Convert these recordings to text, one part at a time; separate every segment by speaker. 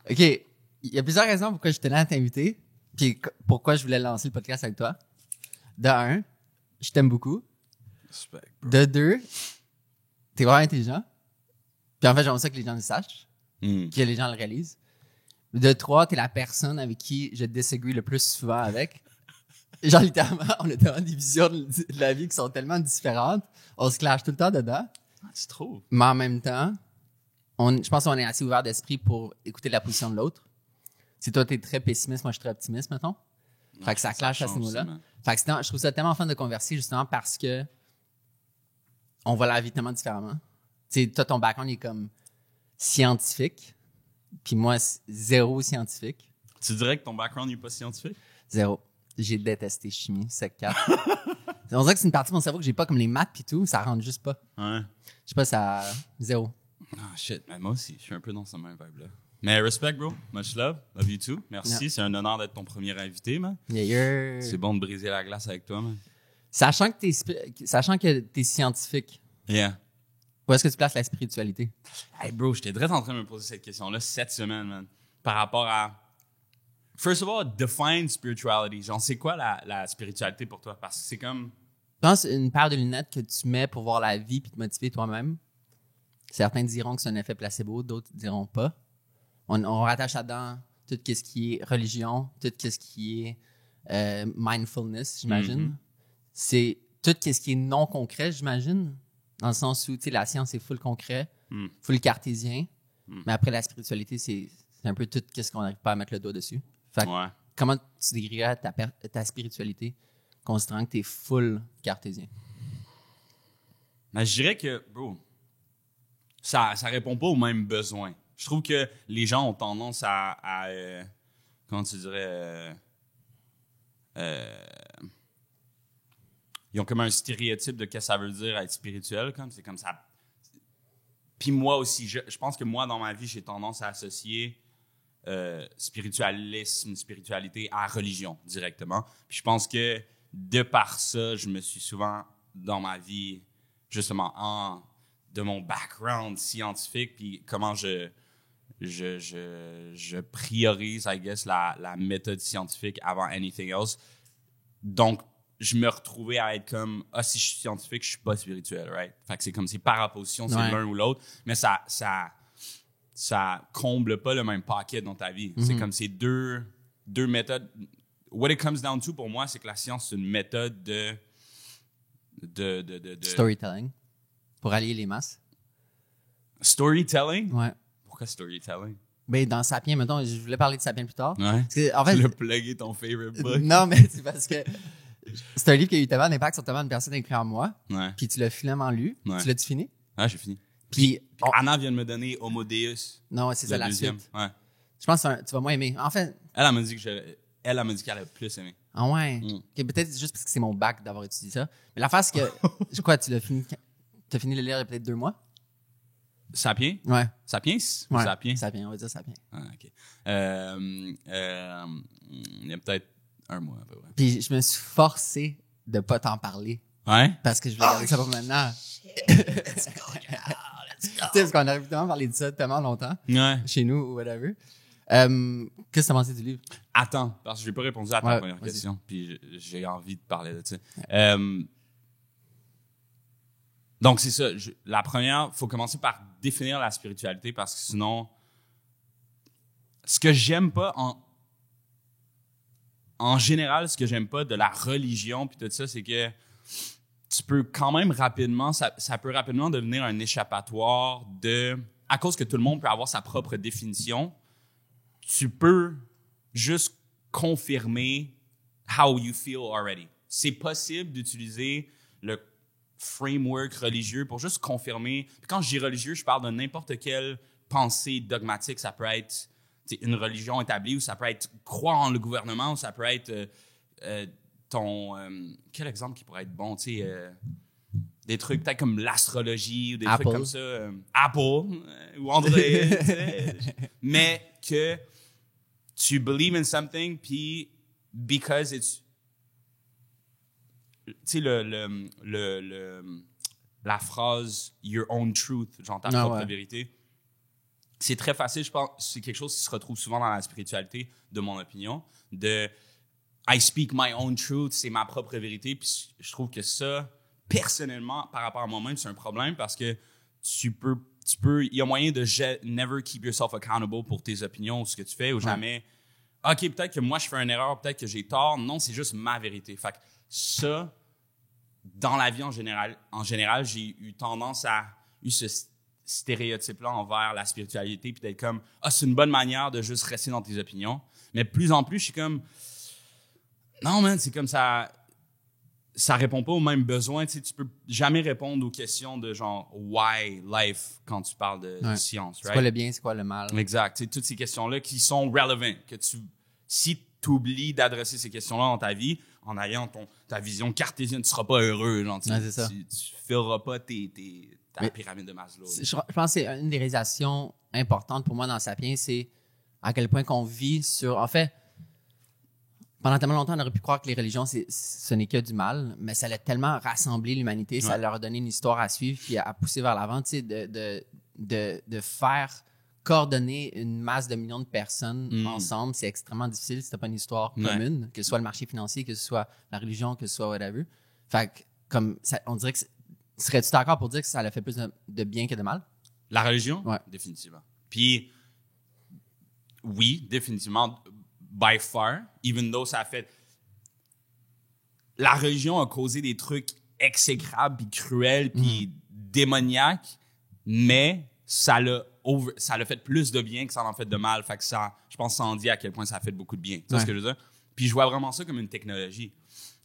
Speaker 1: OK, il y a plusieurs raisons pourquoi je tenais à t'inviter, puis pourquoi je voulais lancer le podcast avec toi. De un, je t'aime beaucoup.
Speaker 2: Respect, bro.
Speaker 1: De deux, t'es vraiment intelligent. Puis en fait, j'aimerais ça que les gens le sachent, que les gens le réalisent. De trois, t'es la personne avec qui je disagree le plus souvent avec. Genre, littéralement, on a tellement des visions de la vie qui sont tellement différentes. On se clash tout le temps dedans.
Speaker 2: C'est trop.
Speaker 1: Mais en même temps, je pense qu'on est assez ouvert d'esprit pour écouter la position de l'autre. Si toi, t'es très pessimiste, moi, je suis très optimiste, mettons. Fait que ça clash à ce niveau-là. Fait que je trouve ça tellement fun de converser, justement, parce que on voit la vie tellement différemment. Tu sais, toi, ton background est comme scientifique, puis moi, zéro scientifique.
Speaker 2: Tu dirais que ton background n'est pas scientifique?
Speaker 1: Zéro. J'ai détesté chimie, sec 4. On dirait que c'est une partie de mon cerveau que j'ai pas, comme les maths pis tout, ça rentre juste pas.
Speaker 2: Ouais.
Speaker 1: Je sais pas, ça... Zéro.
Speaker 2: Ah, shit. Mais moi aussi, je suis un peu dans ce même vibe-là. Mais respect, bro. Much love. Love you too. Merci.
Speaker 1: Yeah.
Speaker 2: C'est un honneur d'être ton premier invité, man.
Speaker 1: Yeah.
Speaker 2: C'est bon de briser la glace avec toi, man.
Speaker 1: Sachant que t'es scientifique,
Speaker 2: Yeah.
Speaker 1: où est-ce que tu places la spiritualité?
Speaker 2: Hey, bro, j'étais direct en train de me poser cette question-là cette semaine, man. Par rapport à... First of all, define spirituality. Genre, c'est quoi la spiritualité pour toi? Parce que c'est comme...
Speaker 1: Je pense une paire de lunettes que tu mets pour voir la vie puis te motiver toi-même. Certains diront que c'est un effet placebo, d'autres diront pas. On rattache là-dedans tout ce qui est religion, tout ce qui est mindfulness, j'imagine. C'est tout ce qui est non concret, j'imagine. Dans le sens où, tu sais, la science est full concret, full cartésien. Mais après, la spiritualité, c'est un peu tout ce qu'on n'arrive pas à mettre le doigt dessus. Fait que,
Speaker 2: Ouais.
Speaker 1: comment tu décrirais ta spiritualité, considérant que t'es full cartésien?
Speaker 2: Mais je dirais que, bro, ça répond pas aux mêmes besoins. Je trouve que les gens ont tendance à comment tu dirais... ils ont comme un stéréotype de ce que ça veut dire être spirituel. C'est comme ça. Puis moi aussi, je pense que moi, dans ma vie, j'ai tendance à associer spiritualité à religion directement. Puis je pense que de par ça, je me suis souvent, dans ma vie, justement, de mon background scientifique, puis comment je priorise, I guess, la méthode scientifique avant anything else. Donc, je me retrouvais à être comme, si je suis scientifique, je suis pas spirituel, right? Fait que c'est comme, c'est par opposition, c'est l'un ou l'autre, mais ça comble pas le même paquet dans ta vie. C'est comme ces deux méthodes. What it comes down to, pour moi, c'est que la science, c'est une méthode de
Speaker 1: Storytelling. Pour allier les masses.
Speaker 2: Storytelling?
Speaker 1: Ouais.
Speaker 2: Pourquoi storytelling?
Speaker 1: Ben, dans Sapiens, mettons, je voulais parler de Sapiens plus tard.
Speaker 2: Ouais.
Speaker 1: Parce que, en fait,
Speaker 2: Tu l'as plugué ton favorite book.
Speaker 1: non, mais c'est parce que c'est un livre qui a eu tellement d'impact sur tellement de personnes écrites en moi.
Speaker 2: Ouais.
Speaker 1: Puis tu l'as finalement lu.
Speaker 2: Ouais.
Speaker 1: Tu l'as-tu fini?
Speaker 2: Ah, j'ai fini.
Speaker 1: Puis,
Speaker 2: Anna vient de me donner Homo Deus.
Speaker 1: non, c'est ça
Speaker 2: le
Speaker 1: la
Speaker 2: deuxième.
Speaker 1: suite.
Speaker 2: Ouais.
Speaker 1: Je pense que tu vas moins aimer. En fait,
Speaker 2: Elle m'a dit qu'elle a plus aimé.
Speaker 1: ah ouais. Ok, peut-être juste parce que c'est mon bac d'avoir étudié ça. Mais l'affaire, c'est que, je crois, tu as fini le lire il y a peut-être 2 mois?
Speaker 2: Sapiens?
Speaker 1: Ouais.
Speaker 2: Sapiens? Ou
Speaker 1: Ouais.
Speaker 2: Sapiens?
Speaker 1: Sapiens, on va dire Sapiens.
Speaker 2: Ah, OK. Il y a peut-être 1 mois, à peu près.
Speaker 1: Puis je me suis forcé de pas t'en parler.
Speaker 2: Ouais?
Speaker 1: Parce que je voulais garder ça pour maintenant. Let's go. Tu sais, parce qu'on a évidemment parlé de ça tellement longtemps.
Speaker 2: Ouais.
Speaker 1: Chez nous ou whatever. Qu'est-ce que t'as pensé du livre?
Speaker 2: Attends, parce que je n'ai pas répondu à ta
Speaker 1: Ouais,
Speaker 2: première
Speaker 1: vas-y.
Speaker 2: question, puis j'ai envie de parler de ça. Donc, c'est ça. La première, il faut commencer par définir la spiritualité, parce que sinon, ce que j'aime pas en général, ce que j'aime pas de la religion puis tout ça, c'est que tu peux quand même rapidement, ça peut rapidement devenir un échappatoire à cause que tout le monde peut avoir sa propre définition, tu peux juste confirmer how you feel already. C'est possible d'utiliser le framework religieux pour juste confirmer. Puis quand je dis religieux, je parle de n'importe quelle pensée dogmatique. Ça peut être une religion établie, ou ça peut être croire en le gouvernement, ou ça peut être quel exemple qui pourrait être bon, des trucs peut-être comme l'astrologie ou des
Speaker 1: Apple.
Speaker 2: trucs comme ça. Apple ou Android. Mais que tu believe in something, puis because it's... Tu sais, la phrase « your own truth », genre ta propre vérité. c'est très facile, je pense, c'est quelque chose qui se retrouve souvent dans la spiritualité, de mon opinion, de I speak my own truth, c'est ma propre vérité, puis je trouve que ça, personnellement, par rapport à moi-même, c'est un problème parce que il y a moyen de never keep yourself accountable pour tes opinions ou ce que tu fais, ou jamais, OK, peut-être que moi je fais une erreur, peut-être que j'ai tort, non, c'est juste ma vérité. Fait que ça, dans la vie en général, j'ai eu tendance à ce stéréotype-là envers la spiritualité, puis d'être comme, c'est une bonne manière de juste rester dans tes opinions. Mais de plus en plus, je suis comme, non, man, c'est comme ça répond pas aux mêmes besoins. Tu sais, tu peux jamais répondre aux questions de genre, why life, quand tu parles de science, right?
Speaker 1: C'est quoi le bien, c'est quoi le mal?
Speaker 2: Exact. Tu sais, toutes ces questions-là qui sont relevant, si tu oublies d'adresser ces questions-là dans ta vie, en ayant ta vision cartésienne, tu seras pas heureux. Genre, tu feras pas ta pyramide de Maslow.
Speaker 1: Je pense que c'est une des réalisations importantes pour moi dans Sapiens, c'est à quel point qu'on vit sur... En fait, pendant tellement longtemps, on aurait pu croire que les religions, ce n'est que du mal, mais ça a tellement rassemblé l'humanité, ça leur a donné une histoire à suivre puis à pousser vers l'avant, tu sais, de faire coordonner une masse de millions de personnes ensemble, c'est extrêmement difficile si t'as pas une histoire commune, que ce soit le marché financier, que ce soit la religion, que ce soit whatever. Fait que, comme, ça, on dirait que... Serais-tu d'accord pour dire que ça a fait plus de bien que de mal?
Speaker 2: La religion?
Speaker 1: Ouais.
Speaker 2: Définitivement. Puis, oui, définitivement, by far, even though ça a fait... La religion a causé des trucs exécrables, puis cruels, puis démoniaques, mais ça l'a fait plus de bien que ça en fait de mal. Fait que ça, je pense que ça en dit à quel point ça a fait beaucoup de bien. Tu sais ce que je veux dire? Puis je vois vraiment ça comme une technologie.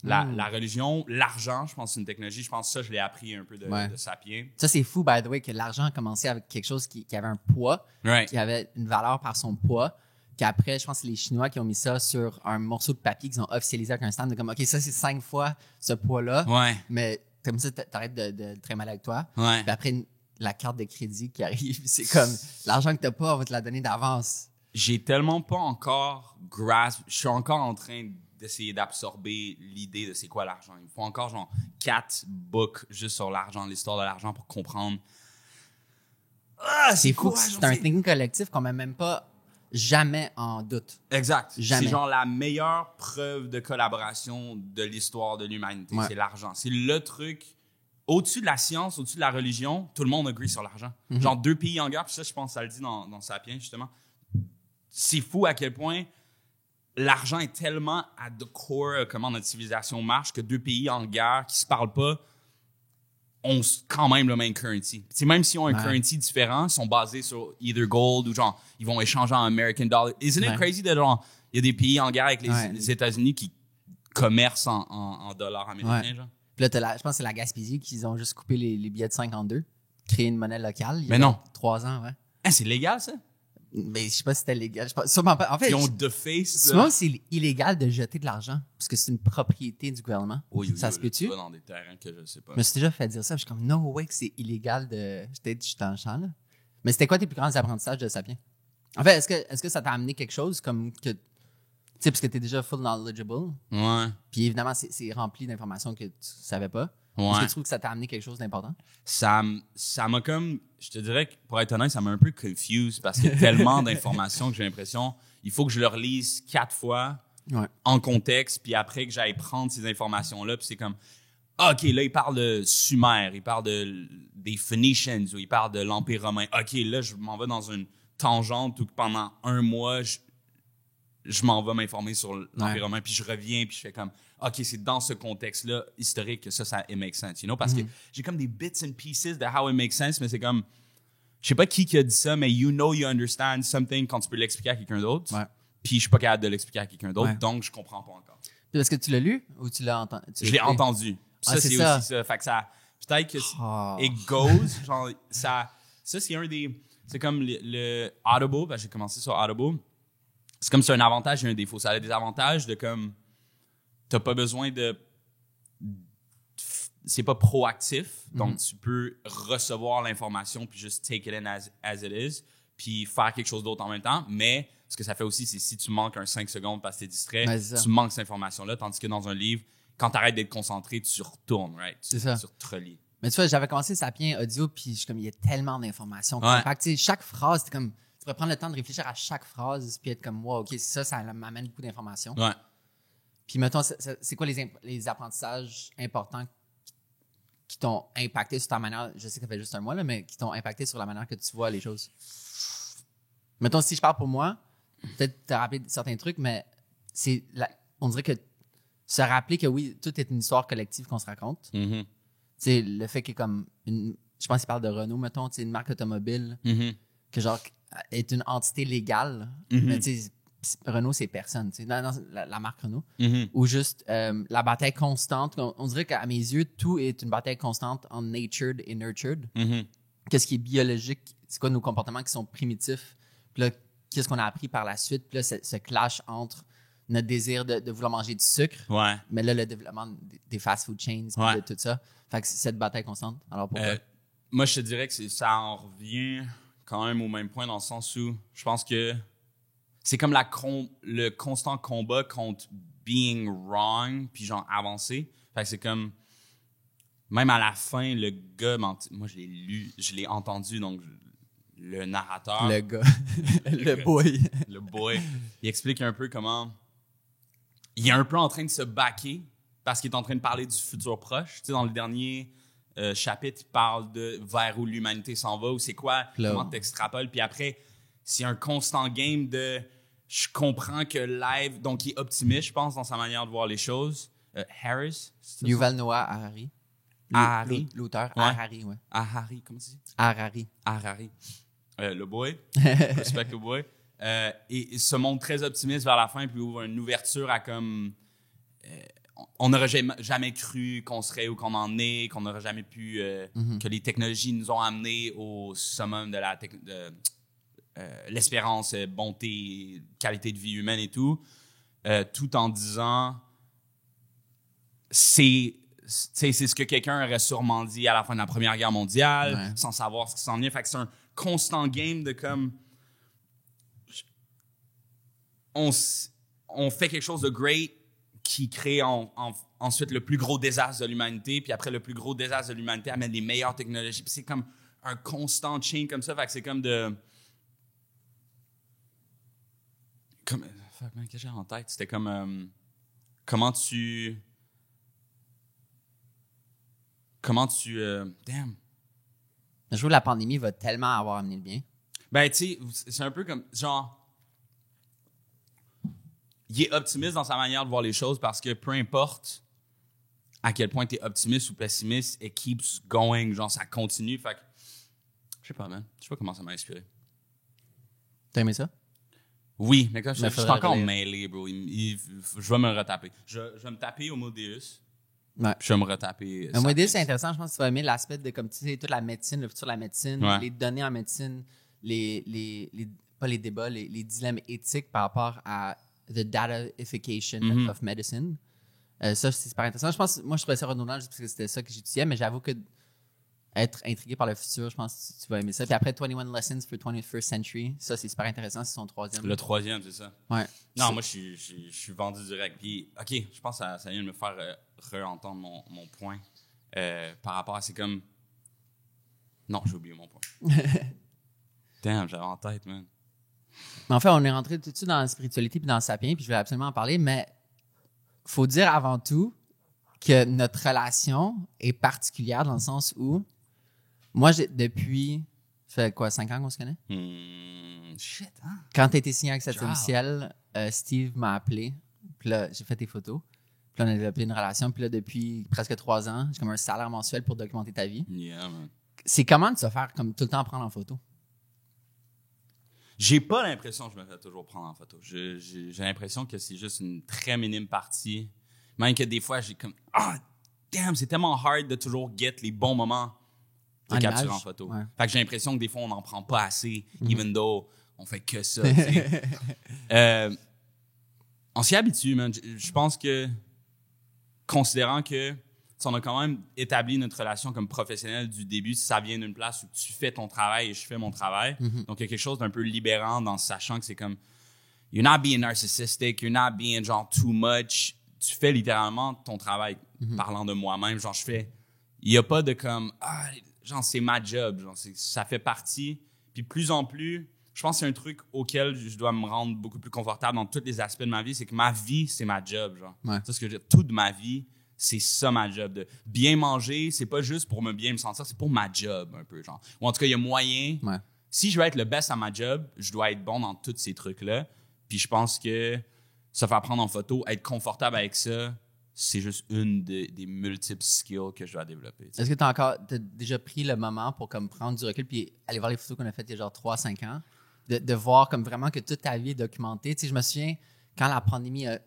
Speaker 2: La religion, l'argent, je pense que c'est une technologie. Je pense que ça, je l'ai appris un peu de Sapiens.
Speaker 1: Ça, c'est fou, by the way, que l'argent a commencé avec quelque chose qui avait un poids, qui avait une valeur par son poids. Puis après, je pense que c'est les Chinois qui ont mis ça sur un morceau de papier qu'ils ont officialisé avec un stand de comme, OK, ça, c'est 5 fois ce poids-là.
Speaker 2: Ouais.
Speaker 1: Mais comme ça, t'arrêtes de très mal avec toi.
Speaker 2: Ouais.
Speaker 1: Puis après, la carte de crédit qui arrive, c'est comme, l'argent que t'as pas, on va te la donner d'avance.
Speaker 2: J'ai tellement pas encore je suis encore en train d'essayer d'absorber l'idée de c'est quoi l'argent. Il me faut encore genre 4 books juste sur l'argent, l'histoire de l'argent pour comprendre.
Speaker 1: C'est fou, c'est un thinking collectif qu'on met même pas jamais en doute.
Speaker 2: Exact.
Speaker 1: Jamais.
Speaker 2: C'est genre la meilleure preuve de collaboration de l'histoire de l'humanité. C'est l'argent. C'est le truc. Au-dessus de la science, au-dessus de la religion, tout le monde agree sur l'argent. Genre 2 pays en guerre, puis ça, je pense que ça le dit dans Sapiens, justement. C'est fou à quel point l'argent est tellement à the core comment notre civilisation marche que 2 pays en guerre qui se parlent pas ont quand même le même currency. T'sais, même s'ils ont un currency différent, ils sont basés sur either gold ou genre, ils vont échanger en American dollar. Isn't it crazy de genre, il y a des pays en guerre avec les États-Unis qui commercent en dollars américains, genre?
Speaker 1: Puis là, je pense que c'est la Gaspésie qu'ils ont juste coupé les billets de 52, créé une monnaie locale.
Speaker 2: Mais non.
Speaker 1: 3 ans,
Speaker 2: C'est légal, ça?
Speaker 1: Mais je sais pas si c'était légal. Sûrement pas. En fait,
Speaker 2: ils ont deface.
Speaker 1: Souvent, c'est illégal de jeter de l'argent parce que c'est une propriété du gouvernement.
Speaker 2: Oui,
Speaker 1: ça se peut-tu?
Speaker 2: Pas dans des terrains que je sais pas.
Speaker 1: Je me suis déjà fait dire ça. Je suis comme, no way que c'est illégal de jeter du dans le champ, là. Mais c'était quoi tes plus grands apprentissages de Sapiens? En fait, est-ce que ça t'a amené quelque chose comme que... Tu sais, parce que t'es déjà full knowledgeable.
Speaker 2: Ouais.
Speaker 1: Puis évidemment, c'est rempli d'informations que tu savais pas.
Speaker 2: Ouais.
Speaker 1: Est-ce que tu trouves que ça t'a amené quelque chose d'important?
Speaker 2: Ça m'a comme... Je te dirais que, pour être honnête, ça m'a un peu confused parce qu'il y a tellement d'informations que j'ai l'impression... Il faut que je le relise 4 fois en contexte, puis après que j'aille prendre ces informations-là, puis c'est comme... OK, là, il parle de Sumer, il parle des Phoenicians, ou il parle de l'Empire romain. OK, là, je m'en vais dans une tangente où pendant 1 mois, je m'en vais m'informer sur l'Empire romain, puis je reviens, puis je fais comme, OK, c'est dans ce contexte-là historique que ça it makes sense, you know? Parce que j'ai comme des bits and pieces de how it makes sense, mais c'est comme, je sais pas qui a dit ça, mais you understand something quand tu peux l'expliquer à quelqu'un d'autre.
Speaker 1: Ouais.
Speaker 2: Puis je suis pas capable de l'expliquer à quelqu'un d'autre, donc je comprends pas encore.
Speaker 1: Puis est-ce que tu l'as lu ou tu l'as entendu?
Speaker 2: Je l'ai entendu. Ça, c'est
Speaker 1: ça.
Speaker 2: aussi ça. Fait que ça, peut-être que it goes, genre, ça c'est un des, c'est comme le Audible, ben, j'ai commencé sur Audible. C'est comme c'est un avantage et un défaut. Ça a des avantages de comme, t'as pas besoin de, c'est pas proactif, donc tu peux recevoir l'information puis juste take it in as it is, puis faire quelque chose d'autre en même temps. Mais ce que ça fait aussi, c'est si tu manques un 5 secondes parce que t'es distrait, tu manques cette information-là, tandis que dans un livre, quand t'arrêtes d'être concentré, tu retournes, right?
Speaker 1: C'est ça.
Speaker 2: Tu te relis.
Speaker 1: Mais tu vois, j'avais commencé Sapiens audio, puis je suis comme, il y a tellement d'informations.
Speaker 2: Ouais.
Speaker 1: Fait que, tu sais, chaque phrase, tu pourrais prendre le temps de réfléchir à chaque phrase, puis être comme, wow, OK, ça m'amène beaucoup d'informations.
Speaker 2: Ouais.
Speaker 1: Puis, mettons, c'est quoi les apprentissages importants qui t'ont impacté sur ta manière, je sais que ça fait juste un mois, là, mais qui t'ont impacté sur la manière que tu vois les choses? Mettons, si je parle pour moi, peut-être te rappeler certains trucs, mais on dirait que se rappeler que oui, tout est une histoire collective qu'on se raconte.
Speaker 2: Mm-hmm.
Speaker 1: C'est le fait que comme je pense qu'il parle de Renault, mettons, une marque automobile
Speaker 2: Mm-hmm.
Speaker 1: que genre est une entité légale. Mais tu sais, Renault, c'est personne, tu sais, la marque Renault.
Speaker 2: Mm-hmm.
Speaker 1: Ou juste la bataille constante. On dirait qu'à mes yeux, tout est une bataille constante en natured et nurtured.
Speaker 2: Mm-hmm.
Speaker 1: Qu'est-ce qui est biologique? C'est quoi nos comportements qui sont primitifs? Puis là, qu'est-ce qu'on a appris par la suite? Puis là, ce clash entre notre désir de vouloir manger du sucre,
Speaker 2: Ouais.
Speaker 1: mais là, le développement des fast-food chains, puis
Speaker 2: Ouais.
Speaker 1: de tout ça. Fait que c'est cette bataille constante. Alors pourquoi?
Speaker 2: Moi, je te dirais que ça en revient quand même au même point dans le sens où je pense que c'est comme le constant combat contre being wrong puis genre avancer. Fait que c'est comme même à la fin, le gars, moi je l'ai lu, je l'ai entendu, donc le narrateur,
Speaker 1: Le gars, le boy.
Speaker 2: le boy, il explique un peu comment il est un peu en train de se baquer parce qu'il est en train de parler du futur proche. Tu sais, dans le dernier chapitre, il parle de vers où l'humanité s'en va, ou c'est quoi,
Speaker 1: Là.
Speaker 2: comment t'extrapoles. Puis après, c'est un constant game de je comprends que live, donc il est optimiste, je pense, dans sa manière de voir les choses. Harris, c'est ça?
Speaker 1: Yuval Noah Harari.
Speaker 2: Harari.
Speaker 1: L'auteur.
Speaker 2: Ouais.
Speaker 1: Harari, ouais.
Speaker 2: Harari, comment tu dis?
Speaker 1: Harari.
Speaker 2: Harari. Le boy. Respect le boy. Et il se montre très optimiste vers la fin, puis ouvre une ouverture à comme. On n'aurait jamais cru qu'on serait où qu'on en est, qu'on n'aurait jamais pu. Que les technologies nous ont amenés au summum de l'espérance, bonté, qualité de vie humaine et tout. Tout en disant. C'est ce que quelqu'un aurait sûrement dit à la fin de la Première Guerre mondiale,
Speaker 1: Ouais.
Speaker 2: sans savoir ce qui s'en vient. Fait que c'est un constant game de comme. On fait quelque chose de great qui crée ensuite le plus gros désastre de l'humanité, puis après le plus gros désastre de l'humanité amène les meilleures technologies, puis c'est comme un constant chain comme ça, fait que c'est comme de... Fuck man, qu'est-ce que j'ai en tête? C'était comme... Comment tu... Damn!
Speaker 1: Je trouve que la pandémie va tellement avoir amené le bien.
Speaker 2: Ben, tu sais, c'est un peu comme... Genre... Il est optimiste dans sa manière de voir les choses parce que peu importe à quel point tu es optimiste ou pessimiste, it keeps going, genre ça continue. Fait que, je sais pas, man. Je sais pas comment ça m'a inspiré.
Speaker 1: T'as aimé ça?
Speaker 2: Oui, mais quand je suis
Speaker 1: faudrait
Speaker 2: encore
Speaker 1: relire.
Speaker 2: mêlé, bro. Je vais me retaper. Je vais me taper Homo Deus.
Speaker 1: Ouais.
Speaker 2: Je vais me retaper.
Speaker 1: Mais moi,
Speaker 2: Sapiens.
Speaker 1: c'est intéressant. Je pense que tu vas aimer l'aspect de, comme tu sais, toute la médecine, le futur de la médecine,
Speaker 2: Ouais.
Speaker 1: les données en médecine, pas les débats, les dilemmes éthiques par rapport à the datafication of medicine. Ça, c'est super intéressant. Je pense, moi, je trouvais ça redondant juste parce que c'était ça que j'étudiais, mais j'avoue que être intrigué par le futur, je pense que tu vas aimer ça. Puis après, 21 Lessons for 21st Century, ça, c'est super intéressant. C'est son troisième.
Speaker 2: Le troisième, c'est ça.
Speaker 1: Ouais.
Speaker 2: Non, moi, je suis vendu direct. Puis, OK, je pense que ça vient de me faire re-entendre mon point par rapport à... C'est comme... Non, j'ai oublié mon point. Damn, j'avais en tête, man.
Speaker 1: Mais en fait, on est rentré tout de suite dans la spiritualité puis dans le sapien, puis je vais absolument en parler, mais faut dire avant tout que notre relation est particulière dans le sens où moi, depuis, ça fait quoi, 5 ans qu'on se connaît?
Speaker 2: Shit, hein?
Speaker 1: Quand tu as été signé avec cette
Speaker 2: Genre.
Speaker 1: ciel, Steve m'a appelé, puis là, j'ai fait tes photos, puis là, on a développé une relation, puis là, depuis presque 3 ans, j'ai comme un salaire mensuel pour documenter ta vie.
Speaker 2: Yeah, man.
Speaker 1: C'est comment de se faire comme tout le temps prendre en photo?
Speaker 2: J'ai pas l'impression que je me fais toujours prendre en photo. J'ai l'impression que c'est juste une très minime partie. Même que des fois, j'ai comme... Ah, damn, c'est tellement hard de toujours get les bons moments de
Speaker 1: En
Speaker 2: capturer
Speaker 1: image,
Speaker 2: en photo.
Speaker 1: ouais.
Speaker 2: Fait que j'ai l'impression que des fois, on n'en prend pas assez, even though on fait que ça, tu sais. On s'y habitue, man. Je pense que, considérant que on a quand même établi notre relation comme professionnel du début, si ça vient d'une place où tu fais ton travail et je fais mon travail. Donc, il y a quelque chose d'un peu libérant dans sachant que c'est comme you're not being narcissistic, you're not being genre too much. Tu fais littéralement ton travail parlant de moi-même. Genre, il n'y a pas de comme, genre, c'est ma job. Genre, ça fait partie. Puis plus en plus, je pense que c'est un truc auquel je dois me rendre beaucoup plus confortable dans tous les aspects de ma vie. C'est que ma vie, c'est ma job. Genre.
Speaker 1: Ouais.
Speaker 2: C'est ce que je veux dire. Toute ma vie, c'est ça ma job. De bien manger, c'est pas juste pour bien me sentir, c'est pour ma job un peu. Genre. Ou en tout cas, il y a moyen.
Speaker 1: Ouais.
Speaker 2: Si je veux être le best à ma job, je dois être bon dans tous ces trucs-là. Puis je pense que se faire prendre en photo, être confortable avec ça, c'est juste une des multiples skills que je dois développer. T'sais.
Speaker 1: Est-ce que t'as déjà pris le moment pour comme prendre du recul puis aller voir les photos qu'on a faites il y a genre 3-5 ans, de voir comme vraiment que toute ta vie est documentée? Tu sais, je me souviens, quand la pandémie a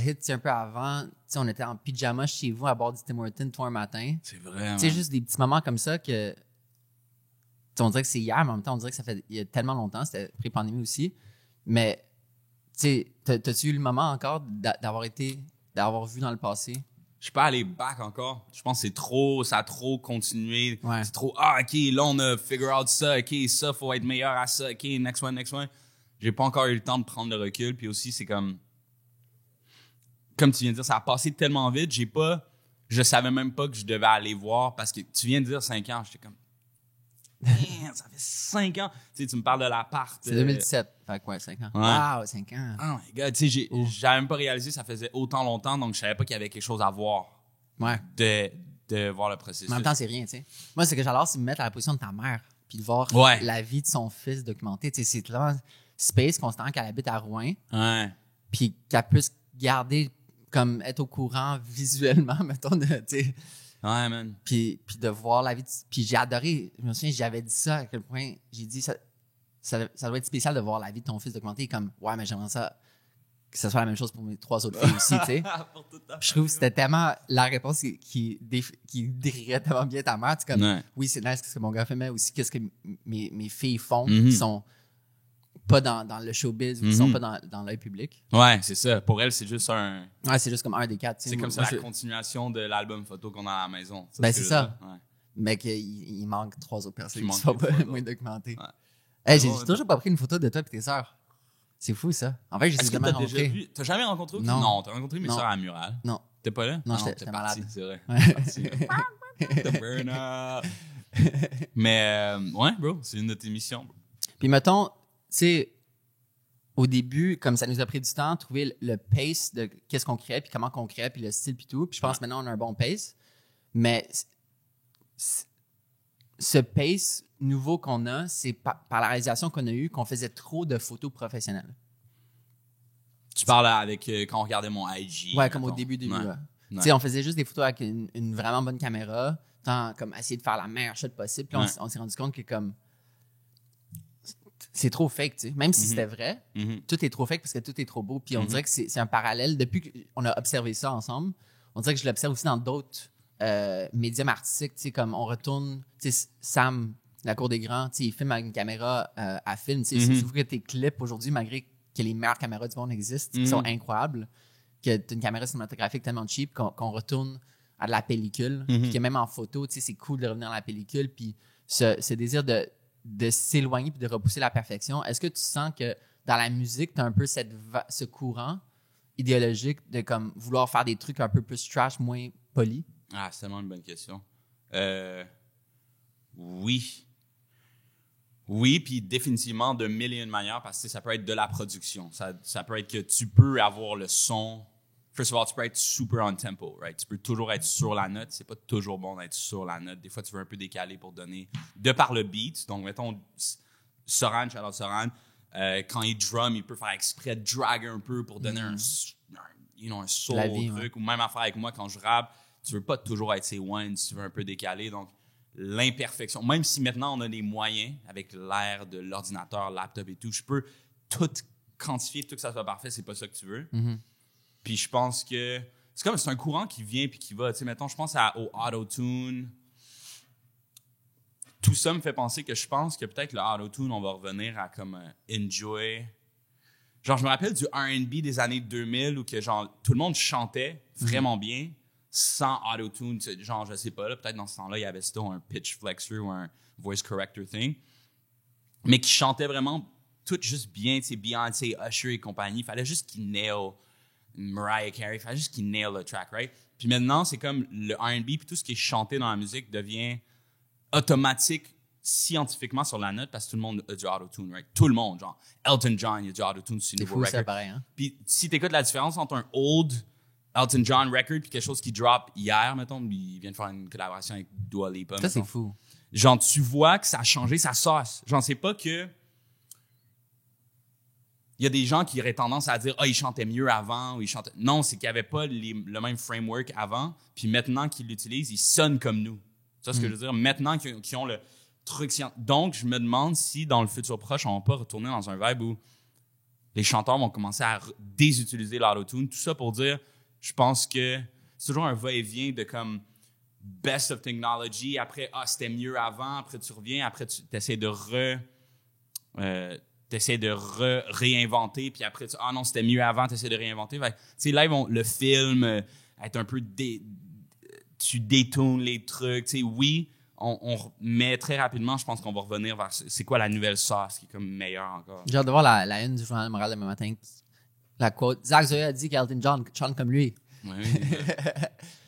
Speaker 1: hit un peu avant, tu sais, on était en pyjama chez vous à bord du Tim Hortons toi un matin.
Speaker 2: C'est vrai.
Speaker 1: Tu sais, juste des petits moments comme ça que on dirait que c'est hier, mais en même temps, on dirait que ça fait il y a tellement longtemps, c'était pré-pandémie aussi. Mais tu sais, t'as-tu eu le moment encore d'avoir vu dans le passé?
Speaker 2: Je suis pas allé back encore. Je pense que ça a trop continué.
Speaker 1: Ouais.
Speaker 2: C'est trop, OK, là, on a figure out ça. OK, ça, faut être meilleur à ça. OK, next one. J'ai pas encore eu le temps de prendre le recul. Puis aussi, c'est comme tu viens de dire, ça a passé tellement vite. Je savais même pas que je devais aller voir parce que tu viens de dire 5 ans. J'étais comme, man, ça fait 5 ans. Tu sais, tu me parles de l'appart.
Speaker 1: C'est 2017. Fait quoi, 5 ans?
Speaker 2: Ouais.
Speaker 1: Wow, 5 ans.
Speaker 2: Oh my God, tu sais, j'avais même pas réalisé que ça faisait autant longtemps, donc je savais pas qu'il y avait quelque chose à voir
Speaker 1: Ouais.
Speaker 2: de voir le processus.
Speaker 1: Mais en même temps, c'est rien, tu sais. Moi, ce que j'adore, c'est me mettre à la position de ta mère puis de voir la vie de son fils documentée. Tu sais, c'est tellement space constant qu'elle habite à Rouen.
Speaker 2: Ouais.
Speaker 1: Puis qu'elle puisse garder, comme être au courant visuellement, mettons, tu sais.
Speaker 2: Ouais, man.
Speaker 1: Puis de voir la vie. Puis j'ai adoré, je me souviens, j'avais dit ça à quel point, j'ai dit, ça doit être spécial de voir la vie de ton fils documentée. Comme, ouais, mais j'aimerais ça que ce soit la même chose pour mes 3 autres filles aussi, tu sais. Je trouve que c'était tellement la réponse qui décrirait tellement bien ta mère. Tu comme, oui, c'est nice ce que mon gars fait, mais aussi qu'est-ce que mes filles font qui sont pas dans le showbiz ou qui sont pas dans l'œil public.
Speaker 2: Ouais, c'est ça. Pour elle, c'est juste un...
Speaker 1: Ouais, c'est juste comme un des 4.
Speaker 2: C'est comme ça la continuation de l'album photo qu'on a à la maison.
Speaker 1: Ben, c'est ça. Ouais. Mais qu'il manque 3 autres personnes qui sont pas moins documentées.
Speaker 2: Ouais.
Speaker 1: Hey, j'ai toujours pas pris une photo de toi et tes sœurs. C'est fou, ça. En fait, je les ai jamais rencontrés.
Speaker 2: T'as jamais rencontré?
Speaker 1: Non.
Speaker 2: T'as rencontré mes sœurs à Mural.
Speaker 1: Non.
Speaker 2: T'es pas là?
Speaker 1: Non, j'étais malade.
Speaker 2: C'est vrai.
Speaker 1: Ouais.
Speaker 2: Burn up. Mais, ouais, bro, c'est une de tes missions. Bro.
Speaker 1: Puis, mettons, tu sais, au début, comme ça nous a pris du temps, trouver le pace de qu'est-ce qu'on crée, puis comment qu'on crée, puis le style, puis tout. Puis, je pense que maintenant, on a un bon pace. Mais ce pace nouveau qu'on a, c'est par la réalisation qu'on a eue qu'on faisait trop de photos professionnelles.
Speaker 2: Tu parles avec quand on regardait mon IG.
Speaker 1: Ouais, comme au début.
Speaker 2: Ouais.
Speaker 1: Ouais. Tu sais, on faisait juste des photos avec une vraiment bonne caméra, tant comme essayer de faire la meilleure shot possible. Puis on s'est rendu compte que comme c'est trop fake, tu sais. Même si c'était vrai, tout est trop fake parce que tout est trop beau. Puis on dirait que c'est un parallèle. Depuis qu'on a observé ça ensemble, on dirait que je l'observe aussi dans d'autres médiums artistiques, tu sais, comme on retourne, tu sais, Sam, La Cour des Grands, tu sais, il filme avec une caméra à film, tu sais, c'est souvent que tes clips aujourd'hui, malgré que les meilleures caméras du monde existent, qui sont incroyables, que tu as une caméra cinématographique tellement cheap qu'on retourne à de la pellicule, puis que même en photo, tu sais, c'est cool de revenir à la pellicule, puis ce désir de s'éloigner puis de repousser la perfection. Est-ce que tu sens que dans la musique, tu as un peu ce courant idéologique de comme vouloir faire des trucs un peu plus trash, moins polis?
Speaker 2: Ah, c'est tellement une bonne question. Oui. Oui, puis définitivement de mille et une manières, parce que ça peut être de la production. Ça peut être que tu peux avoir le son. First of all, tu peux être super on tempo, right? Tu peux toujours être sur la note. C'est pas toujours bon d'être sur la note. Des fois, tu veux un peu décaler pour donner de par le beat. Donc, mettons, Soran, shout out Soran, quand il drum, il peut faire exprès de drag un peu pour donner un soul au truc. Ou même affaire avec moi, quand je rappe, tu veux pas toujours être ses ones, tu veux un peu décaler. Donc, l'imperfection. Même si maintenant, on a les moyens, avec l'ère de l'ordinateur, laptop et tout, je peux tout quantifier, tout que ça soit parfait, c'est pas ça que tu veux. Puis je pense que c'est un courant qui vient puis qui va. Tu sais, mettons, je pense au auto-tune. Tout ça me fait penser que je pense que peut-être le auto-tune, on va revenir à comme enjoy. Genre, je me rappelle du R&B des années 2000 où que genre tout le monde chantait vraiment bien sans auto-tune. Genre, je sais pas, là, peut-être dans ce temps-là, il y avait still un pitch flexor ou un voice corrector thing. Mais qui chantait vraiment tout juste bien, tu sais, Beyoncé, Usher et compagnie. Il fallait juste qu'ils nail Mariah Carey, il fallait juste qu'il nail le track, right? Puis maintenant, c'est comme le R&B puis tout ce qui est chanté dans la musique devient automatique scientifiquement sur la note parce que tout le monde a du auto-tune, right? Tout le monde, genre. Elton John, il y a du auto-tune sur le nouveau record.
Speaker 1: C'est fou, ça, pareil, hein?
Speaker 2: Puis si t'écoutes la différence entre un old Elton John record puis quelque chose qui drop hier, mettons, il vient de faire une collaboration avec Dua Lipa.
Speaker 1: Ça, c'est fou.
Speaker 2: Genre, tu vois que ça a changé sa sauce. Genre, c'est pas que... Il y a des gens qui auraient tendance à dire « Ah, il chantait mieux avant » ou « il chantait... » Non, c'est qu'il n'y avait pas le même framework avant. Puis maintenant qu'ils l'utilisent, ils sonnent comme nous. C'est ce que je veux dire. Maintenant qu'ils ont le truc... Donc, je me demande si, dans le futur proche, on va pas retourner dans un vibe où les chanteurs vont commencer à désutiliser l'autotune. Tout ça pour dire, je pense que c'est toujours un va-et-vient de comme best of technology. Après, c'était mieux avant. Après, tu reviens. Après, tu essaies de réinventer, puis après, non, c'était mieux avant, tu essaies de réinventer. Tu sais, là, le film, être un peu... tu détournes les trucs. Tu sais, oui, mais très rapidement, je pense qu'on va revenir vers c'est quoi la nouvelle sauce qui est comme meilleure encore.
Speaker 1: J'ai hâte de voir la une du Journal de Montréal demain matin. La quote. Zach Zoya a dit qu'Elton John chante comme lui.
Speaker 2: Oui.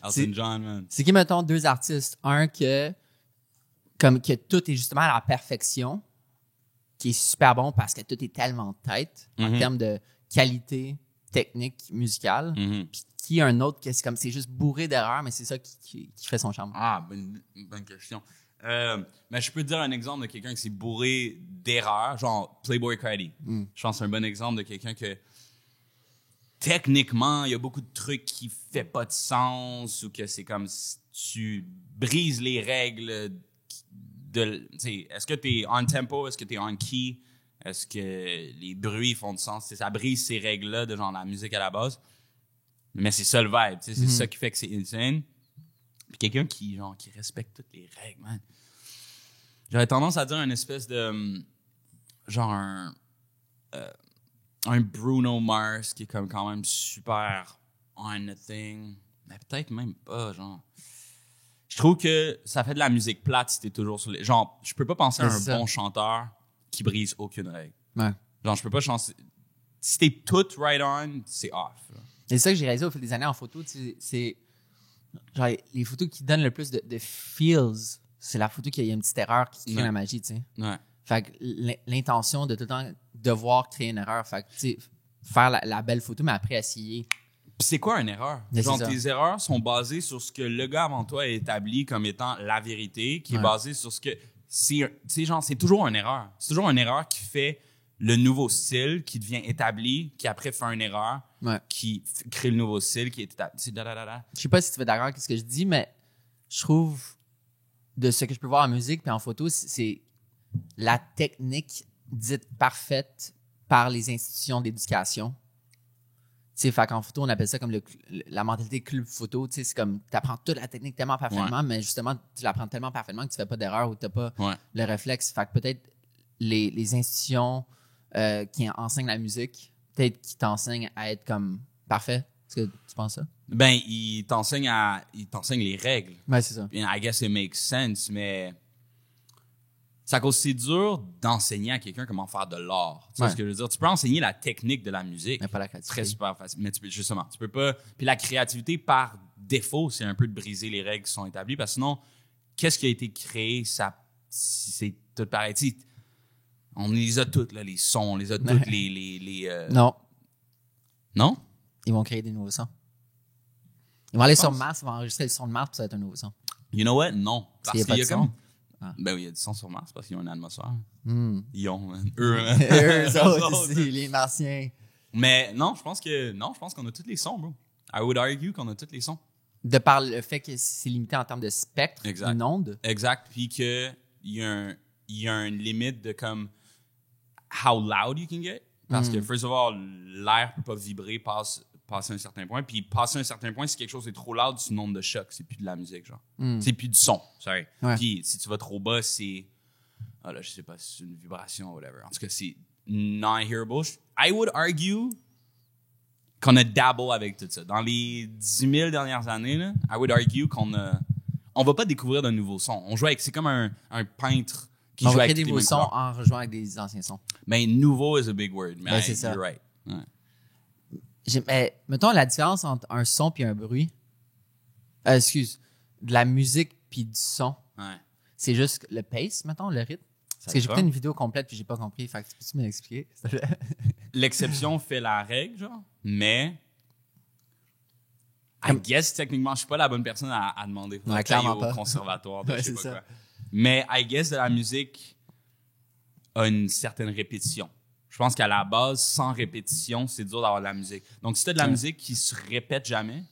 Speaker 2: Elton John, man.
Speaker 1: C'est qui, mettons, deux artistes. Un que tout est justement à la perfection, qui est super bon parce que tout est tellement tête en termes de qualité technique musicale. Puis qui un autre que c'est juste bourré d'erreurs, mais c'est ça qui fait son charme.
Speaker 2: Ah, bonne question. Mais je peux te dire un exemple de quelqu'un qui s'est bourré d'erreurs, genre Playboi Carti. Je pense que c'est un bon exemple de quelqu'un que techniquement, il y a beaucoup de trucs qui fait pas de sens ou que c'est comme si tu brises les règles est-ce que tu es on tempo, est-ce que tu es on key, est-ce que les bruits font du sens, ça brise ces règles-là de genre la musique à la base. Mais c'est ça le vibe, c'est ça qui fait que c'est insane. Puis quelqu'un qui respecte toutes les règles, man. J'aurais tendance à dire une espèce de genre un Bruno Mars qui est comme quand même super on the thing, mais peut-être même pas, genre. Je trouve que ça fait de la musique plate si t'es toujours sur les... Genre, je peux pas penser à un bon chanteur qui brise aucune règle.
Speaker 1: Ouais.
Speaker 2: Genre, je peux pas chanter... Si t'es tout right on, c'est off. Là.
Speaker 1: Et c'est ça que j'ai réalisé au fil des années en photo, c'est... Genre, les photos qui donnent le plus de feels, c'est la photo qui a une petite erreur qui crée la magie, tu sais.
Speaker 2: Ouais.
Speaker 1: Fait que l'intention de tout le temps devoir créer une erreur, fait que, tu sais, faire la belle photo, mais après essayer...
Speaker 2: Puis c'est quoi une erreur?
Speaker 1: Mais
Speaker 2: genre, tes erreurs sont basées sur ce que le gars avant toi a établi comme étant la vérité, qui est basée sur ce que... c'est toujours une erreur. C'est toujours une erreur qui fait le nouveau style, qui devient établi, qui après fait une erreur, qui crée le nouveau style, qui est établi.
Speaker 1: Je sais pas si tu es d'accord avec ce que je dis, mais je trouve, de ce que je peux voir en musique puis en photo, c'est la technique dite parfaite par les institutions d'éducation. Tu sais, fait qu'en photo, on appelle ça comme la mentalité club photo. Tu sais, c'est comme, tu apprends toute la technique tellement parfaitement, mais justement, tu l'apprends tellement parfaitement que tu fais pas d'erreur ou tu n'as pas le réflexe. Fait que peut-être les institutions qui enseignent la musique, peut-être qui t'enseignent à être comme parfait. Est-ce que tu penses ça?
Speaker 2: Ben, ils t'enseignent les règles.
Speaker 1: Ouais, c'est ça.
Speaker 2: I guess it makes sense, mais c'est à cause c'est dur d'enseigner à quelqu'un comment faire de l'art. Tu sais ce que je veux dire? Tu peux enseigner la technique de la musique.
Speaker 1: Mais pas la créativité.
Speaker 2: Très super facile. Mais tu peux pas. Puis la créativité, par défaut, c'est un peu de briser les règles qui sont établies. Parce que sinon, qu'est-ce qui a été créé? C'est tout pareil. Tu sais, on les a toutes, là, les sons. On les a toutes, les
Speaker 1: Non.
Speaker 2: Non?
Speaker 1: Ils vont créer des nouveaux sons. Ils vont aller sur Mars, ils vont enregistrer le son de Mars, puis ça va être un nouveau son.
Speaker 2: You know what? Non. Parce
Speaker 1: qu'il y a comme...
Speaker 2: Ben oui, il y a du son sur Mars parce qu'ils ont une atmosphère. Ils ont,
Speaker 1: eux autres, les Martiens.
Speaker 2: Mais non, je pense qu'on a tous les sons, bro. I would argue qu'on a tous les sons.
Speaker 1: De par le fait que c'est limité en termes de spectre, une onde.
Speaker 2: Exact. Puis qu'il y a une limite de comme how loud you can get. Parce que, first of all, l'air peut pas vibrer, passer un certain point. Puis passer un certain point, si quelque chose est trop loud, c'est une onde de choc. C'est plus de la musique, genre. C'est plus du son, sorry.
Speaker 1: Ouais.
Speaker 2: Puis si tu vas trop bas, c'est... Ah là, je sais pas, c'est une vibration ou whatever. En tout cas, c'est non-hearable. I would argue qu'on a dabble avec tout ça. Dans les 10 000 dernières années, là, I would argue on va pas découvrir de nouveaux sons. On joue avec... C'est comme un peintre qui joue avec
Speaker 1: des nouveaux sons en rejoignant avec des anciens sons.
Speaker 2: Mais nouveau is a big word. Mais
Speaker 1: c'est ça.
Speaker 2: You're right. Ouais.
Speaker 1: Mais, mettons la différence entre un son et un bruit. Excuse. De la musique puis du son.
Speaker 2: Ouais.
Speaker 1: C'est juste le pace, mettons, le rythme. Parce que j'ai écouté une vidéo complète puis j'ai pas compris. Fait que peux-tu me l'expliquer?
Speaker 2: L'exception fait la règle, genre. Mais, I guess, techniquement, je suis pas la bonne personne à demander.
Speaker 1: Ouais, clairement pas.
Speaker 2: Au conservatoire, de
Speaker 1: Ouais,
Speaker 2: je sais
Speaker 1: c'est
Speaker 2: pas
Speaker 1: ça.
Speaker 2: quoi. Mais, I guess, de la musique a une certaine répétition. Je pense qu'à la base, sans répétition, c'est dur d'avoir de la musique. Donc, si tu as de la musique qui se répète jamais,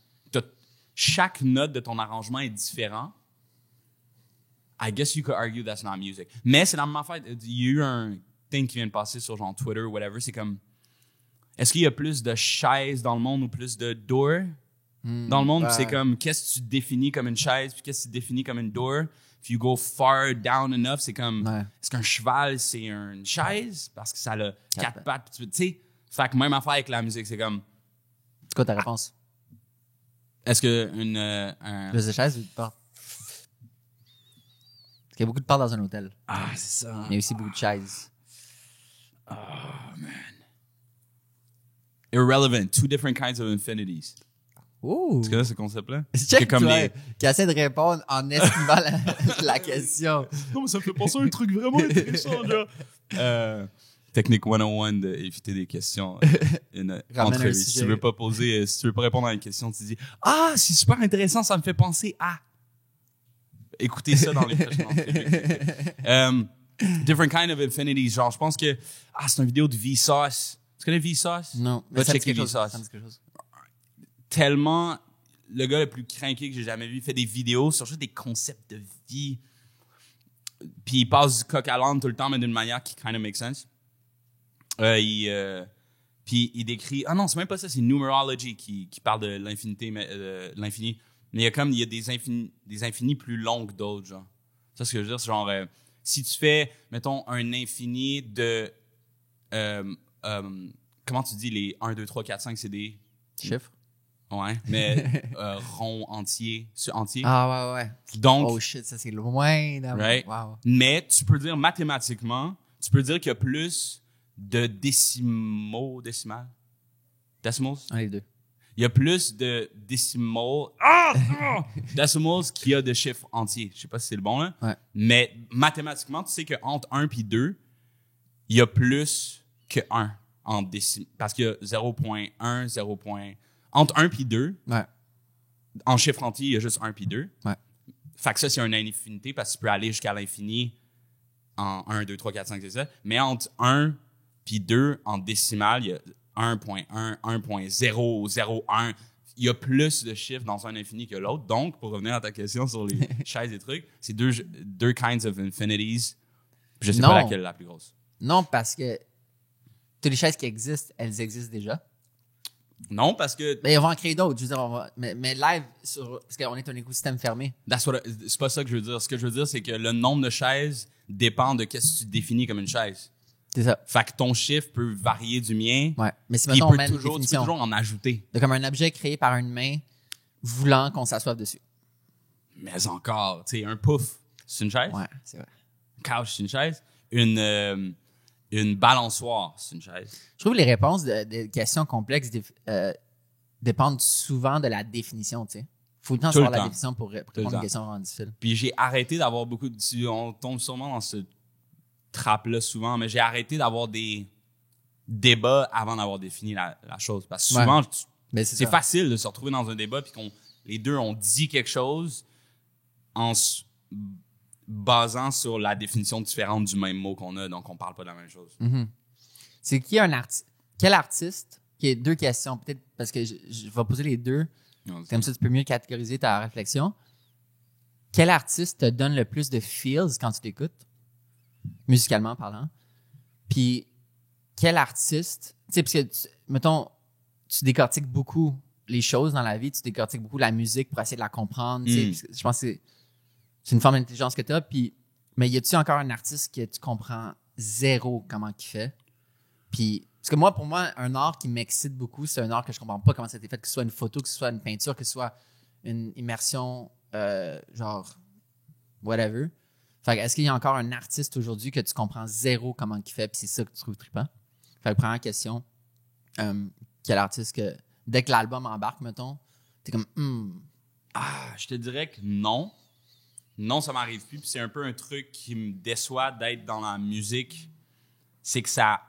Speaker 2: chaque note de ton arrangement est différent, I guess you could argue that's not music. Mais c'est la même affaire. Il y a eu un thing qui vient de passer sur genre Twitter ou whatever. C'est comme, est-ce qu'il y a plus de chaises dans le monde ou plus de doors dans le monde? Puis c'est comme, qu'est-ce que tu définis comme une chaise puis qu'est-ce que tu définis comme une door? If you go far down enough, c'est comme, est-ce qu'un cheval, c'est une chaise? Parce que ça a 4 pattes. Tu sais, fait que même affaire avec la musique, c'est comme...
Speaker 1: C'est quoi ta réponse?
Speaker 2: Est-ce que
Speaker 1: Plus de chaises ou de portes? Parce qu'il y a beaucoup de portes dans un hôtel.
Speaker 2: Ah, c'est ça.
Speaker 1: Il y a aussi beaucoup de chaises.
Speaker 2: Oh, man. Irrelevant. Two different kinds of infinities.
Speaker 1: Ouh!
Speaker 2: Tu connais ce concept-là?
Speaker 1: Check
Speaker 2: comme
Speaker 1: toi, qui essaie de répondre en esquivant la question.
Speaker 2: Non, mais ça me fait penser à un truc vraiment intéressant, genre. Technique 101 d'éviter des questions.
Speaker 1: Ramène un
Speaker 2: Si
Speaker 1: sujet.
Speaker 2: tu veux pas poser, si tu veux pas répondre à une question, tu dis « Ah, c'est super intéressant, ça me fait penser à... » Écoutez ça dans les prochaines entrevues. Different kind of infinities. Genre, je pense que... Ah, c'est une vidéo de Vsauce. Tu connais Vsauce?
Speaker 1: Non.
Speaker 2: Va
Speaker 1: ça me dit
Speaker 2: checker
Speaker 1: quelque chose,
Speaker 2: Vsauce.
Speaker 1: ça me dit quelque chose.
Speaker 2: Tellement... Le gars le plus craqué que j'ai jamais vu, il fait des vidéos sur juste des concepts de vie. Puis il passe du coq à l'âne tout le temps, mais d'une manière qui kind of make sense. Puis il décrit... Ah non, c'est même pas ça, c'est Numerology qui parle de l'infinité, l'infini. Mais il y a des infinis plus longs que d'autres, genre. Ça, ce que je veux dire, c'est genre... si tu fais, mettons, un infini de... comment tu dis les 1, 2, 3, 4, 5, c'est des...
Speaker 1: Chiffres?
Speaker 2: Ouais, mais rond entier.
Speaker 1: Ah, ouais.
Speaker 2: Donc...
Speaker 1: Oh shit, ça c'est loin d'avoir.
Speaker 2: Right?
Speaker 1: Wow.
Speaker 2: Mais tu peux dire mathématiquement, tu peux dire qu'il y a plus de décimales. Decimals?
Speaker 1: Un des deux.
Speaker 2: Il y a plus de decimals qu'il y a de chiffres entiers. Je sais pas si c'est le bon, là.
Speaker 1: Ouais.
Speaker 2: Mais mathématiquement, tu sais qu'entre 1 et 2, il y a plus que 1 en décimales. Parce qu'il y a 0.1, 0. Entre 1 et 2,
Speaker 1: Ouais.
Speaker 2: en chiffre entier, il y a juste 1 et 2.
Speaker 1: Ouais.
Speaker 2: Fait que ça, c'est une infinité parce que tu peux aller jusqu'à l'infini en 1, 2, 3, 4, 5, c'est ça. Mais entre 1 puis 2, en décimale, il y a 1.1, 1.001. Il y a plus de chiffres dans un infini que l'autre. Donc, pour revenir à ta question sur les chaises et trucs, c'est deux kinds of infinities. Puis je sais pas laquelle est la plus grosse.
Speaker 1: Non, parce que toutes les chaises qui existent, elles existent déjà.
Speaker 2: Non, parce que...
Speaker 1: Mais on va en créer d'autres. Je veux dire, mais live, parce qu'on est un écosystème fermé.
Speaker 2: C'est pas ça que je veux dire. Ce que je veux dire, c'est que le nombre de chaises dépend de qu'est-ce que tu définis comme une chaise.
Speaker 1: C'est ça.
Speaker 2: Fait que ton chiffre peut varier du mien.
Speaker 1: Ouais. Mais si
Speaker 2: Puis
Speaker 1: maintenant on met
Speaker 2: tu
Speaker 1: une
Speaker 2: peux
Speaker 1: définition
Speaker 2: toujours en ajouter.
Speaker 1: de comme un objet créé par une main voulant qu'on s'assoive dessus.
Speaker 2: Mais encore, tu sais, un pouf, c'est une chaise.
Speaker 1: Ouais, c'est vrai.
Speaker 2: Couch, c'est une chaise. Une balançoire, c'est une chaise.
Speaker 1: Je trouve que les réponses de questions complexes dépendent souvent de la définition, tu sais. Faut le temps
Speaker 2: Tout le
Speaker 1: savoir la
Speaker 2: temps.
Speaker 1: définition pour répondre à une question vraiment difficile.
Speaker 2: Puis j'ai arrêté d'avoir beaucoup de... On tombe sûrement dans ce trappe-là souvent, mais j'ai arrêté d'avoir des débats avant d'avoir défini la chose. Parce que souvent,
Speaker 1: Mais
Speaker 2: c'est facile de se retrouver dans un débat puis les deux ont dit quelque chose en se basant sur la définition différente du même mot qu'on a, donc on parle pas de la même chose.
Speaker 1: Mm-hmm. C'est qui un artiste? Quel artiste? Qui est deux questions, peut-être parce que je vais poser les deux. Comme ça, tu peux mieux catégoriser ta réflexion. Quel artiste te donne le plus de feels quand tu l'écoutes? Musicalement parlant. Puis, quel artiste... Tu sais, parce que, mettons, tu décortiques beaucoup les choses dans la vie, tu décortiques beaucoup la musique pour essayer de la comprendre. Tu sais, je pense que c'est une forme d'intelligence que tu as. Mais y a-tu encore un artiste que tu comprends zéro comment il fait? Puis, parce que pour moi, un art qui m'excite beaucoup, c'est un art que je comprends pas comment ça a été fait, que ce soit une photo, que ce soit une peinture, que ce soit une immersion, genre, whatever. Fait que est-ce qu'il y a encore un artiste aujourd'hui que tu comprends zéro comment il fait, puis c'est ça que tu trouves trippant? Fait que première question, quel artiste que, dès que l'album embarque, mettons, t'es comme,
Speaker 2: Je te dirais que non. Non, ça m'arrive plus. Puis c'est un peu un truc qui me déçoit d'être dans la musique. C'est que ça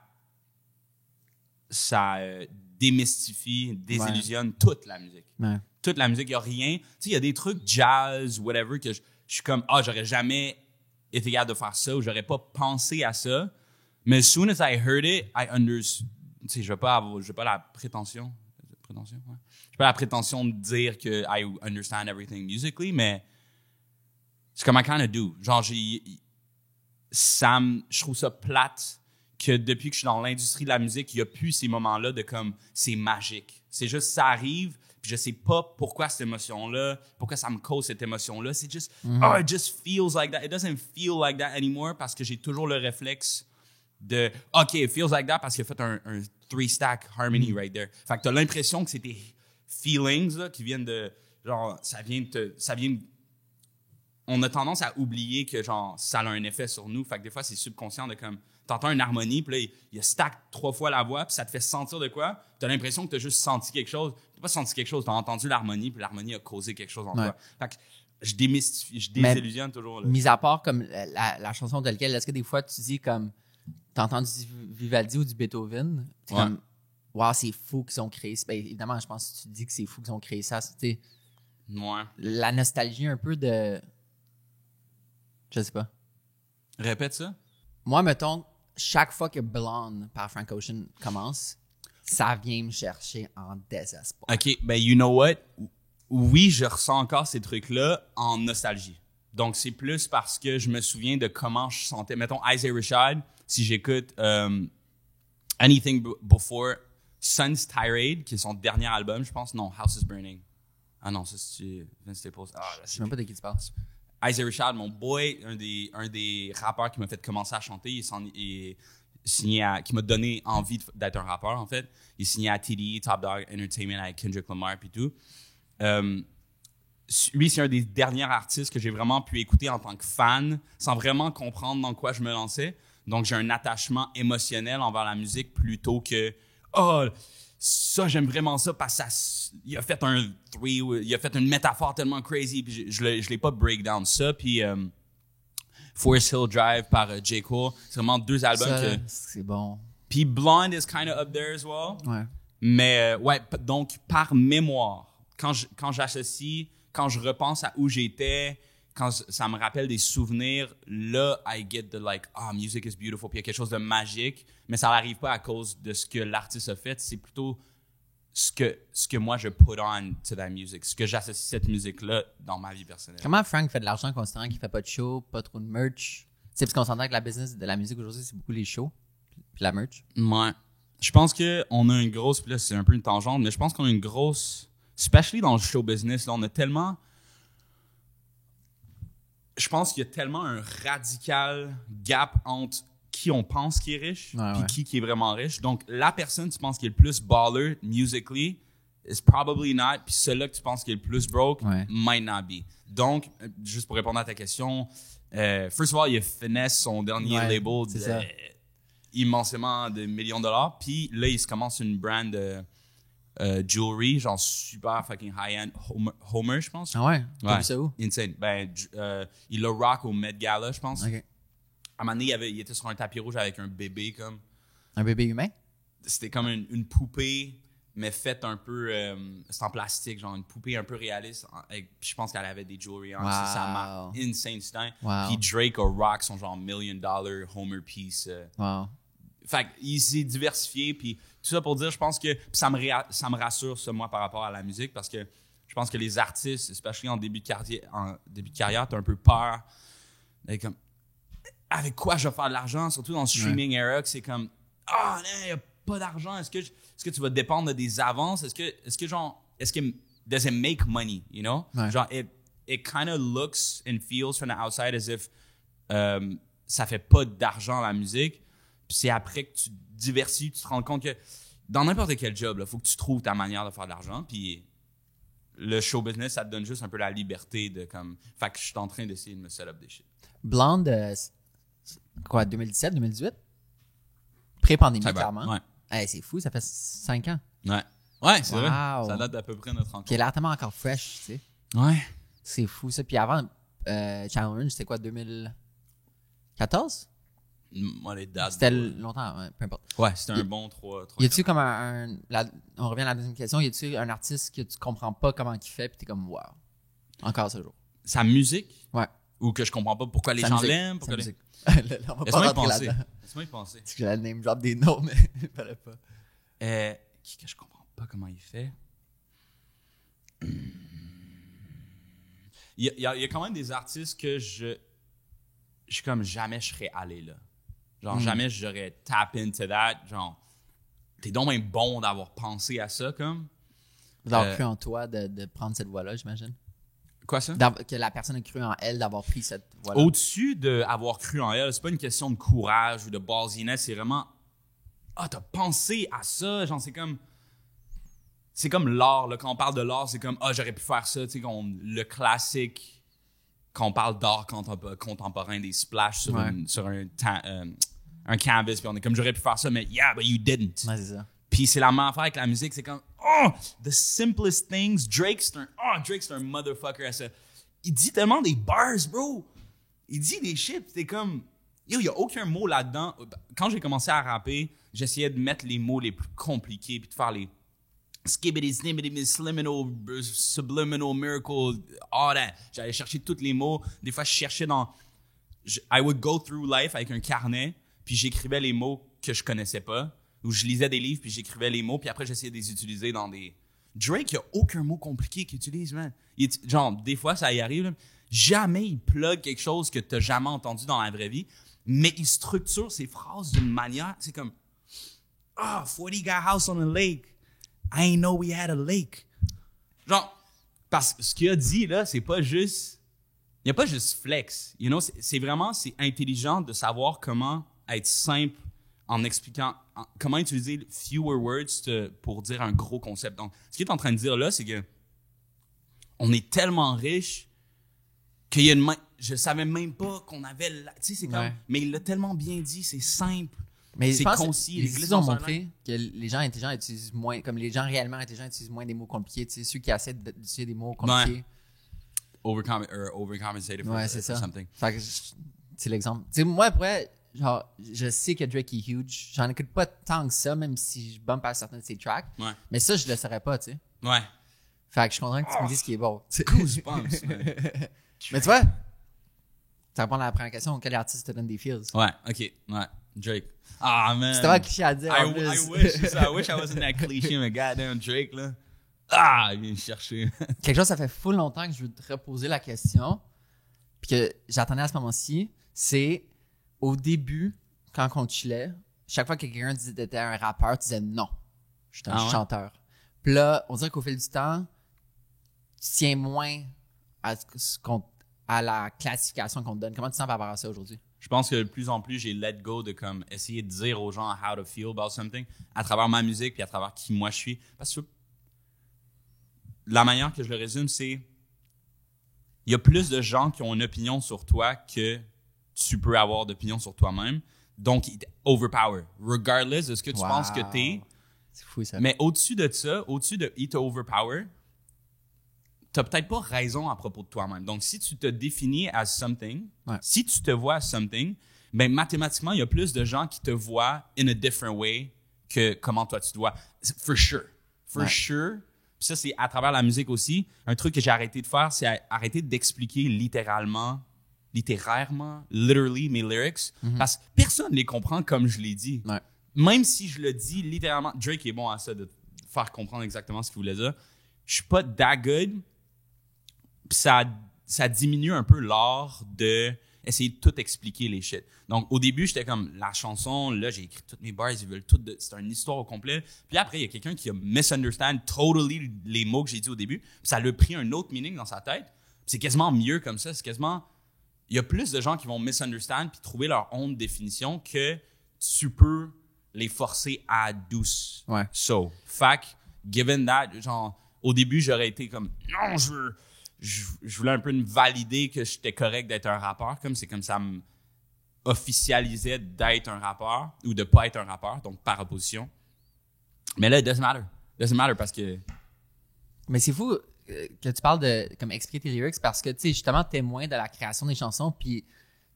Speaker 2: démystifie, désillusionne toute la musique.
Speaker 1: Ouais.
Speaker 2: Toute la musique, il n'y a rien. Tu sais, il y a des trucs jazz, whatever, que je suis comme, j'aurais jamais été capable de faire ça ou j'aurais pas pensé à ça. Mais as soon as I heard it, I understood. Tu sais, je n'ai pas la prétention. Ouais. J'ai pas la prétention de dire que I understand everything musically, mais c'est comme I kind of do. Genre, je trouve ça plate que depuis que je suis dans l'industrie de la musique, il n'y a plus ces moments-là de comme, c'est magique. C'est juste, ça arrive, puis je sais pas pourquoi cette émotion-là, pourquoi ça me cause cette émotion-là. C'est juste, it just feels like that. It doesn't feel like that anymore parce que j'ai toujours le réflexe de, OK, it feels like that parce qu'il a fait un 3-stack harmony right there. Fait que t'as l'impression que c'est tes feelings, là, qui viennent de, genre, on a tendance à oublier que, genre, ça a un effet sur nous. Fait que des fois, c'est subconscient de comme, t'entends une harmonie, puis là, il a stack 3 fois la voix, puis ça te fait sentir de quoi? T'as l'impression que t'as juste senti quelque chose. T'as pas senti quelque chose, t'as entendu l'harmonie, puis l'harmonie a causé quelque chose en toi. Fait que je désillusionne toujours. Là.
Speaker 1: Mis à part comme la chanson telle quelle, est-ce que des fois tu dis comme, t'as entendu du Vivaldi ou du Beethoven, c'est comme, wow, c'est fou qu'ils ont créé ça. Ben, évidemment, je pense que tu dis que c'est fou qu'ils ont créé ça. C'était la nostalgie un peu de... Je sais pas.
Speaker 2: Répète ça.
Speaker 1: Moi, mettons, chaque fois que Blonde par Frank Ocean commence, ça vient me chercher en désespoir.
Speaker 2: OK, ben you know what? Oui, je ressens encore ces trucs-là en nostalgie. Donc, c'est plus parce que je me souviens de comment je sentais. Mettons, Isaiah Rashad, si j'écoute Anything Before Sun's Tirade, qui est son dernier album, je pense. Non, House is Burning. Ah non, ça c'est Vince Staples.
Speaker 1: Je sais même pas de qui tu parles.
Speaker 2: Isaiah Rashad, mon boy, un des rappeurs qui m'a fait commencer à chanter, il est signé qui m'a donné envie d'être un rappeur, en fait. Il est signé à TDE, Top Dog Entertainment, avec Kendrick Lamar et tout. Lui, c'est un des derniers artistes que j'ai vraiment pu écouter en tant que fan, sans vraiment comprendre dans quoi je me lançais. Donc, j'ai un attachement émotionnel envers la musique plutôt que ça, j'aime vraiment ça parce qu'il a fait il a fait une métaphore tellement crazy, puis je l'ai pas breakdown ça. Puis Forest Hill Drive par J. Cole, c'est vraiment 2 albums
Speaker 1: ça, c'est bon.
Speaker 2: Puis Blonde is kind of up there as well.
Speaker 1: Ouais.
Speaker 2: Mais donc par mémoire, quand j'associe, quand je repense à où j'étais, quand ça me rappelle des souvenirs, là, I get the music is beautiful, puis il y a quelque chose de magique, mais ça n'arrive pas à cause de ce que l'artiste a fait, c'est plutôt ce que moi je put on to that music, ce que j'associe cette musique-là dans ma vie personnelle.
Speaker 1: Comment Frank fait de l'argent considérant qu'il fait pas de show, pas trop de merch? C'est parce qu'on s'entend que la business de la musique aujourd'hui, c'est beaucoup les shows, puis la merch.
Speaker 2: Ouais. Je pense qu'on a une grosse, puis là c'est un peu une tangente, mais je pense qu'on a une grosse, especially dans le show business, là, on a tellement... Je pense qu'il y a tellement un radical gap entre qui on pense qui est riche et qui est vraiment riche. Donc, la personne, tu penses qui est le plus baller musically is probably not. Puis celui-là que tu penses qui est le plus broke might not be. Donc, juste pour répondre à ta question, first of all, il a Finesse, son dernier label, immensément de millions de dollars. Puis là, il se commence une brand jewelry, genre super fucking high-end, Homer, je pense.
Speaker 1: Ah ouais? T'as vu ça où?
Speaker 2: Insane. Il a rock au Met Gala, je pense.
Speaker 1: Okay.
Speaker 2: À un moment donné, il était sur un tapis rouge avec un bébé, comme.
Speaker 1: Un bébé humain?
Speaker 2: C'était comme une poupée, mais faite un peu... c'est en plastique, genre une poupée un peu réaliste. Puis je pense qu'elle avait des jewelry en. Ça m'a insane style. Puis Drake a rock son genre $1 million Homer piece. Fait qu'il s'est diversifié, puis tout ça pour dire, je pense que ça me rassure, ça, moi, par rapport à la musique, parce que je pense que les artistes, especially en début de carrière, t'as un peu peur d'être comme, avec quoi je vais faire de l'argent, surtout dans le streaming era, que c'est comme, non, il n'y a pas d'argent, est-ce que tu vas dépendre de des avances, est-ce que does it make money, you know? Genre, it kind of looks and feels from the outside as if ça fait pas d'argent la musique. Puis c'est après que tu diversifies, tu te rends compte que dans n'importe quel job, il faut que tu trouves ta manière de faire de l'argent. Puis le show business, ça te donne juste un peu la liberté de comme. Fait que je suis en train d'essayer de me set up des shit.
Speaker 1: Blonde, quoi, 2017, 2018? Pré-pandémie, clairement.
Speaker 2: Ouais.
Speaker 1: Hey, c'est fou, ça fait 5 ans.
Speaker 2: Ouais, c'est vrai. Ça date d'à peu près notre rencontre.
Speaker 1: Qui est l'air tellement encore fresh, tu sais.
Speaker 2: Ouais.
Speaker 1: C'est fou, ça. Puis avant, Challenge, c'était quoi, 2014?
Speaker 2: Moi, les dates.
Speaker 1: C'était longtemps, ouais, peu importe.
Speaker 2: Ouais, c'était un bon 3.
Speaker 1: Y a-tu comme on revient à la deuxième question, y a-tu un artiste que tu comprends pas comment il fait, puis t'es comme, wow, encore ce jour?
Speaker 2: Sa musique?
Speaker 1: Ouais.
Speaker 2: Ou que je comprends pas pourquoi les gens l'aiment? Pourquoi
Speaker 1: musique.
Speaker 2: Laisse-moi y
Speaker 1: Laisse-moi
Speaker 2: penser. Laisse-moi y penser.
Speaker 1: Parce que j'allais name drop des noms, mais il fallait pas.
Speaker 2: Qui que je comprends pas comment il fait? Il y a quand même des artistes que je suis comme jamais je serais allé là. Genre jamais j'aurais tap into that. Genre, t'es donc même bon d'avoir pensé à ça comme.
Speaker 1: D'avoir cru en toi de prendre cette voie-là, j'imagine.
Speaker 2: Quoi ça?
Speaker 1: Que la personne a cru en elle d'avoir pris cette voie-là.
Speaker 2: Au-dessus d'avoir cru en elle, c'est pas une question de courage ou de ballsiness, c'est vraiment t'as pensé à ça, genre c'est comme l'art là, quand on parle de l'art, c'est comme j'aurais pu faire ça, tu sais le classique quand on parle d'art contemporain, des splashes sur un canvas, puis on est comme j'aurais pu faire ça, mais yeah, but you didn't.
Speaker 1: Ouais, c'est ça.
Speaker 2: Puis c'est la même affaire avec la musique, c'est comme the simplest things. Drake c'est un motherfucker à ça. Il dit tellement des bars, bro. Il dit des shit, t'es comme il y a aucun mot là-dedans. Quand j'ai commencé à rapper, j'essayais de mettre les mots les plus compliqués puis de faire les skibbity snibbity subliminal miracle all that. J'allais chercher tous les mots. Des fois je cherchais I would go through life avec un carnet puis j'écrivais les mots que je connaissais pas. Où je lisais des livres, puis j'écrivais les mots, puis après, j'essayais de les utiliser dans des... Drake, il n'y a aucun mot compliqué qu'il utilise, man. Genre, des fois, ça y arrive, là. Jamais il plug quelque chose que tu n'as jamais entendu dans la vraie vie, mais il structure ses phrases d'une manière... C'est comme... 40 got house on a lake. I ain't know we had a lake. Genre, parce que ce qu'il a dit, là, c'est pas juste... Il n'y a pas juste flex, you know? C'est vraiment... C'est intelligent de savoir comment être simple en expliquant comment utiliser fewer words pour dire un gros concept. Donc, ce qu'il est en train de dire là, c'est que on est tellement riche qu'il y a je savais même pas qu'on avait... Tu sais, c'est comme... Ouais. Mais il l'a tellement bien dit, c'est simple,
Speaker 1: mais
Speaker 2: c'est concis.
Speaker 1: Les études ont montré que les gens intelligents utilisent moins... Comme les gens réellement intelligents utilisent moins des mots compliqués. Tu sais, ceux qui essaient d'utiliser des mots compliqués...
Speaker 2: Overcompensated for something.
Speaker 1: Fait que c'est l'exemple. Tu sais, moi, après... Genre, je sais que Drake est huge. J'en écoute pas tant que ça, même si je bump à certains de ses tracks.
Speaker 2: Ouais.
Speaker 1: Mais ça, je le saurais pas, tu sais.
Speaker 2: Ouais.
Speaker 1: Fait que je suis content que tu me dises qu'il est bon.
Speaker 2: Goosebumps, man.
Speaker 1: Mais tu vois, tu réponds à la première question, quel artiste te donne des feels?
Speaker 2: Ouais, ok. Ouais. Drake. Ah, man.
Speaker 1: C'était pas cliché à dire.
Speaker 2: I wish I wasn't that cliché, mais goddamn Drake, là. Il vient me chercher.
Speaker 1: Quelque chose, ça fait full longtemps que je veux te reposer la question, puis que j'attendais à ce moment-ci, c'est... Au début, quand on chillait, chaque fois que quelqu'un disait que t'étais un rappeur, tu disais non, je suis un chanteur. Puis là, on dirait qu'au fil du temps, tu tiens moins à la classification qu'on te donne. Comment tu sens par rapport à ça aujourd'hui?
Speaker 2: Je pense que de plus en plus, j'ai let go de comme essayer de dire aux gens how to feel about something à travers ma musique puis à travers qui moi je suis. Parce que la manière que je le résume, c'est il y a plus de gens qui ont une opinion sur toi que tu peux avoir d'opinion sur toi-même. Donc, il overpower. Regardless de ce que tu penses que t'es.
Speaker 1: C'est fou, ça.
Speaker 2: Mais au-dessus de ça, au-dessus de il te overpower, t'as peut-être pas raison à propos de toi-même. Donc, si tu te définis as something, si tu te vois as something, ben, mathématiquement, il y a plus de gens qui te voient in a different way que comment toi tu te vois. For sure. For sure. Puis ça, c'est à travers la musique aussi. Un truc que j'ai arrêté de faire, c'est arrêter d'expliquer littérairement, literally, mes lyrics, parce que personne ne les comprend comme je l'ai dit.
Speaker 1: Ouais.
Speaker 2: Même si je le dis littéralement, Drake est bon à ça, de faire comprendre exactement ce qu'il voulait dire. Je suis pas that good, puis ça diminue un peu l'art de essayer de tout expliquer les shit. Donc, au début, j'étais comme, la chanson, là, j'ai écrit toutes mes bars, ils veulent tout, c'est une histoire au complet. Puis après, il y a quelqu'un qui a misunderstand totally les mots que j'ai dit au début, puis ça lui a pris un autre meaning dans sa tête. Puis c'est quasiment mieux comme ça, c'est quasiment... Il y a plus de gens qui vont misunderstand puis trouver leur own définition que tu peux les forcer à douce.
Speaker 1: Ouais.
Speaker 2: So, fact, given that, genre, au début, j'aurais été comme, non, je voulais un peu me valider que j'étais correct d'être un rappeur, comme c'est comme ça me officialisait d'être un rappeur ou de pas être un rappeur, donc par opposition. Mais là, it doesn't matter. It doesn't matter parce que...
Speaker 1: Mais c'est fou, que tu parles de comme expliquer tes lyrics parce que tu sais justement témoin de la création des chansons puis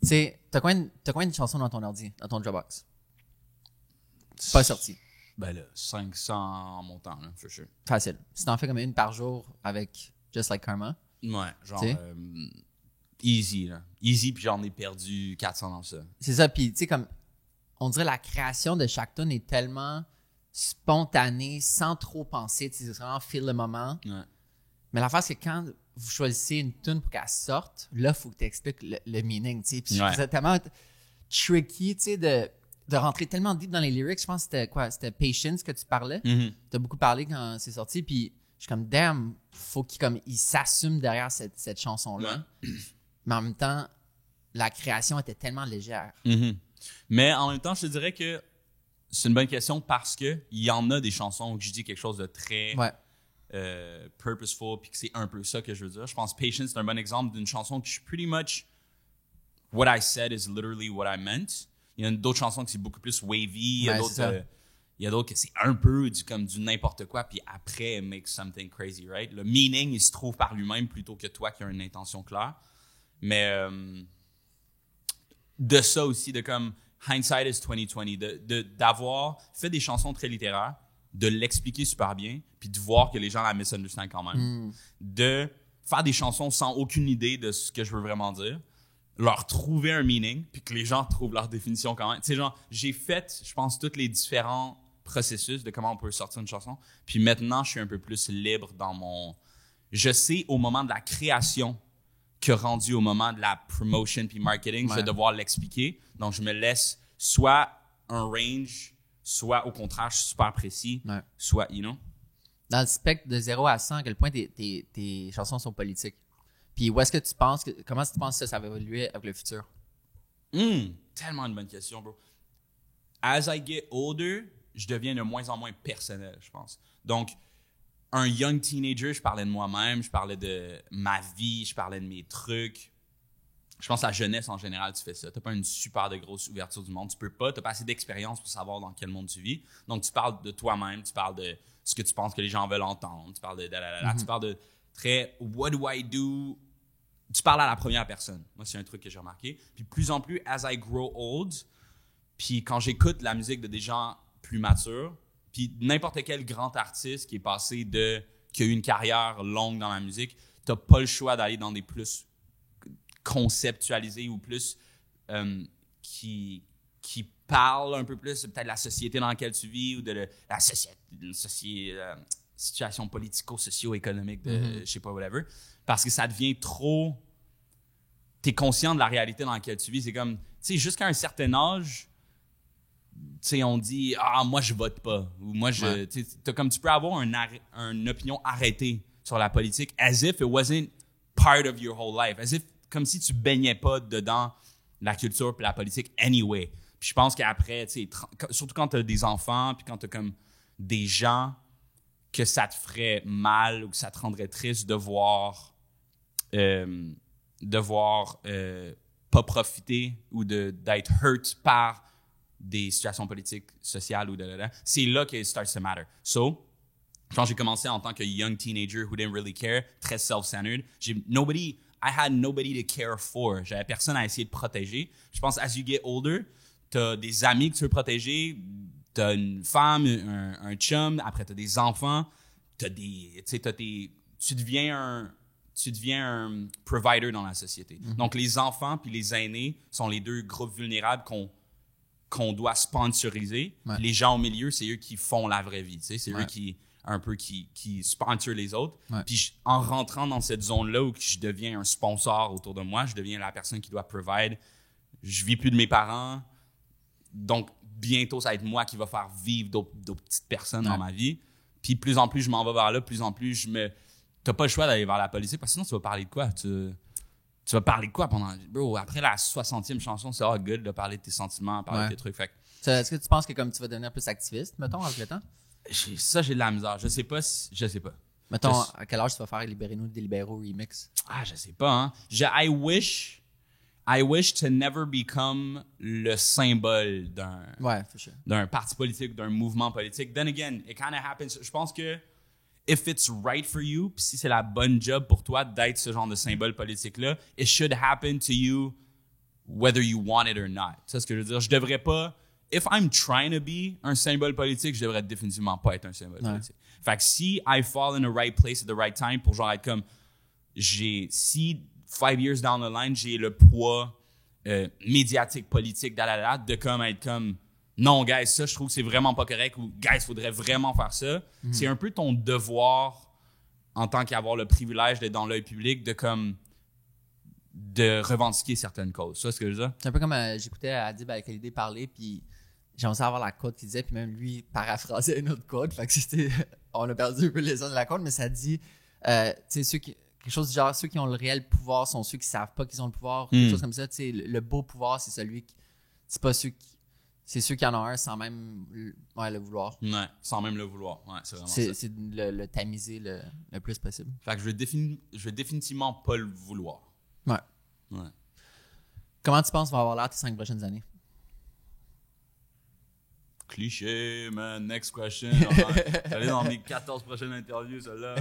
Speaker 1: tu sais t'as combien de chansons dans ton ordi, dans ton Dropbox? Pas sorti.
Speaker 2: Ben là, 500 en montant, là, for sure.
Speaker 1: Facile. Si t'en fais comme une par jour avec Just Like Karma.
Speaker 2: Ouais, genre easy, là. Easy, puis j'en ai perdu 400 dans ça.
Speaker 1: C'est ça, puis tu sais comme on dirait la création de chaque tune est tellement spontanée, sans trop penser, tu sais, c'est vraiment feel le moment.
Speaker 2: Ouais.
Speaker 1: Mais l'affaire, c'est que quand vous choisissez une tune pour qu'elle sorte, là, il faut que tu expliques le meaning, tu sais. Puis c'est tellement tricky, tu sais, de rentrer tellement deep dans les lyrics. Je pense que c'était quoi? C'était Patience que tu parlais.
Speaker 2: Mm-hmm.
Speaker 1: Tu as beaucoup parlé quand c'est sorti. Puis je suis comme, damn, faut il s'assume derrière cette chanson-là. Ouais. Mais en même temps, la création était tellement légère.
Speaker 2: Mm-hmm. Mais en même temps, je te dirais que c'est une bonne question parce que il y en a des chansons où je dis quelque chose de très purposeful puis que c'est un peu ça que je veux dire. Je pense Patience, c'est un bon exemple d'une chanson qui je pretty much what I said is literally what I meant. Il y a d'autres chansons qui c'est beaucoup plus wavy. Il y a d'autres que c'est un peu comme du n'importe quoi puis après it makes something crazy, right? Le meaning, il se trouve par lui-même plutôt que toi qui as une intention claire. Mais de ça aussi, de comme hindsight is 2020, d'avoir fait des chansons très littéraires, de l'expliquer super bien, puis de voir que les gens la misunderstand quand même. De faire des chansons sans aucune idée de ce que je veux vraiment dire, leur trouver un meaning, puis que les gens trouvent leur définition quand même. Tu sais, genre, j'ai fait, je pense, tous les différents processus de comment on peut sortir une chanson, puis maintenant, je suis un peu plus libre dans mon... Je sais, au moment de la création, que rendu au moment de la promotion puis marketing, je vais devoir l'expliquer. Donc, je me laisse soit un range, soit au contraire, je suis super précis, soit, you know.
Speaker 1: Dans le spectre de 0 à 100, à quel point tes chansons sont politiques? Puis où est-ce que tu penses, comment tu penses que ça va évoluer avec le futur?
Speaker 2: Tellement une bonne question, bro. As I get older, je deviens de moins en moins personnel, je pense. Donc, un young teenager, je parlais de moi-même, je parlais de ma vie, je parlais de mes trucs. Je pense que la jeunesse, en général, tu fais ça. T'as pas une super de grosse ouverture du monde. Tu peux pas, t'as pas assez d'expérience pour savoir dans quel monde tu vis. Donc, tu parles de toi-même, tu parles de ce que tu penses que les gens veulent entendre, tu parles de tu parles de très « what do I do ?» Tu parles à la première personne. Moi, c'est un truc que j'ai remarqué. Puis, plus en plus, as I grow old, puis quand j'écoute la musique de des gens plus matures, puis n'importe quel grand artiste qui est passé qui a eu une carrière longue dans la musique, t'as pas le choix d'aller dans des plus conceptualisés ou plus qui parlent un peu plus peut-être de la société dans laquelle tu vis ou de la situation politico-socio-économique de je sais pas, whatever. Parce que ça devient trop... T'es conscient de la réalité dans laquelle tu vis. C'est comme, tu sais, jusqu'à un certain âge... Tu sais, on dit « Ah, moi, je vote pas. » Ou « Moi, je... » Tu sais, comme tu peux avoir une opinion arrêtée sur la politique as if it wasn't part of your whole life. As if, comme si tu baignais pas dedans la culture puis la politique anyway. Puis je pense qu'après, tu sais, surtout quand t'as des enfants puis quand t'as comme des gens que ça te ferait mal ou que ça te rendrait triste de voir pas profiter ou d'être hurt par des situations politiques, sociales ou c'est là que it starts to matter. So, quand j'ai commencé en tant que young teenager who didn't really care, très self-centered, I had nobody to care for. J'avais personne à essayer de protéger. Je pense, as you get older, t'as des amis que tu veux protéger, t'as une femme, un chum, après t'as des enfants, tu deviens un provider dans la société. Donc, les enfants puis les aînés sont les deux groupes vulnérables qu'on doit sponsoriser. Puis les gens au milieu, c'est eux qui font la vraie vie. C'est eux qui sponsorent les autres. Puis en rentrant dans cette zone-là où je deviens un sponsor autour de moi, je deviens la personne qui doit provide. Je vis plus de mes parents. Donc, bientôt, ça va être moi qui va faire vivre d'autres petites personnes dans ma vie. Puis plus en plus, je m'en vais vers là, plus en plus, t'as pas le choix d'aller vers la politique parce que sinon, tu vas parler de quoi? Tu vas parler de quoi pendant... Bro, après la 60e chanson, c'est good de parler de tes sentiments, parler de tes trucs.
Speaker 1: Est-ce que tu penses que comme tu vas devenir plus activiste, mettons, avec le temps?
Speaker 2: J'ai de la misère. Je sais pas.
Speaker 1: Mettons, à quel âge tu vas faire Libérez-nous des libéraux remix?
Speaker 2: Ah, je sais pas, hein. I wish to never become le symbole d'un parti politique, d'un mouvement politique. Then again, it kind of happens. Je pense que if it's right for you, puis si c'est la bonne job pour toi d'être ce genre de symbole politique-là, it should happen to you whether you want it or not. Tu sais ce que je veux dire? Je devrais pas... If I'm trying to be un symbole politique, je devrais définitivement pas être un symbole politique. Fait que si I fall in the right place at the right time pour genre être comme... Si 5 years down the line, j'ai le poids médiatique, politique, de comme être comme... Non, guys, ça, je trouve que c'est vraiment pas correct. Ou, guys, faudrait vraiment faire ça. Mm-hmm. C'est un peu ton devoir, en tant qu'avoir le privilège d'être dans l'œil public, de revendiquer certaines causes. Ça, c'est ce que je veux dire?
Speaker 1: C'est un peu comme j'écoutais Adib Al-Khalidi parler, puis j'ai commencé à avoir la quote qu'il disait, puis même lui paraphrasait une autre quote. Fait que on a perdu un peu les de la quote, mais ça dit, tu sais, quelque chose du genre, ceux qui ont le réel pouvoir sont ceux qui savent pas qu'ils ont le pouvoir, quelque chose comme ça. Tu sais, le beau pouvoir, c'est celui qui, c'est pas ceux qui, c'est ceux qui en ont un sans même le vouloir.
Speaker 2: Ouais, sans même le vouloir. Ouais, c'est vraiment ça.
Speaker 1: C'est le tamiser le plus possible.
Speaker 2: Fait que je vais définitivement pas le vouloir.
Speaker 1: Ouais.
Speaker 2: Ouais.
Speaker 1: Comment tu penses va avoir l'air tes 5 prochaines années?
Speaker 2: Cliché, man. Next question. J'allais dans mes 14 prochaines interviews, celle-là.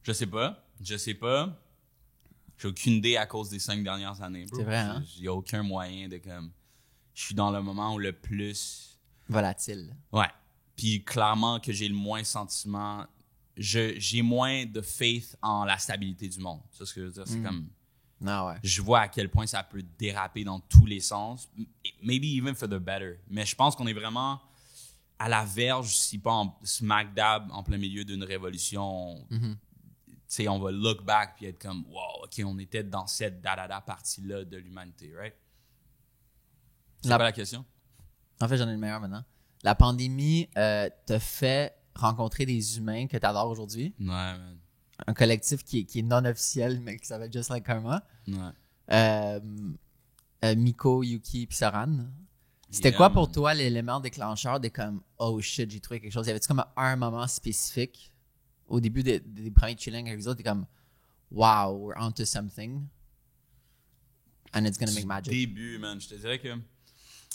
Speaker 2: Je sais pas. J'ai aucune idée à cause des 5 dernières années. Bro.
Speaker 1: C'est vrai, hein?
Speaker 2: Il n'y a aucun moyen de comme... Je suis dans le moment où le plus...
Speaker 1: Volatile.
Speaker 2: Ouais. Puis clairement que j'ai le moins sentiment... J'ai moins de faith en la stabilité du monde. C'est ce que je veux dire. C'est comme...
Speaker 1: Ah ouais.
Speaker 2: Je vois à quel point ça peut déraper dans tous les sens. Maybe even for the better. Mais je pense qu'on est vraiment à la verge, si pas en smack dab, en plein milieu d'une révolution. Tu sais, on va look back puis être comme, wow, OK, on était dans cette partie-là de l'humanité, right? C'est pas la question?
Speaker 1: En fait, j'en ai une meilleure maintenant. La pandémie t'a fait rencontrer des humains que t'adores aujourd'hui.
Speaker 2: Ouais, man.
Speaker 1: Un collectif qui est non officiel, mais qui s'appelle Just Like Karma.
Speaker 2: Ouais.
Speaker 1: Miko, Yuki puis Soran. C'était quoi pour toi l'élément déclencheur de comme, oh shit, j'ai trouvé quelque chose? Y avait-tu comme un moment spécifique au début des premiers chillings avec les autres? T'es comme, wow, we're onto something. And it's gonna make magic.
Speaker 2: Début, man. Je te dirais que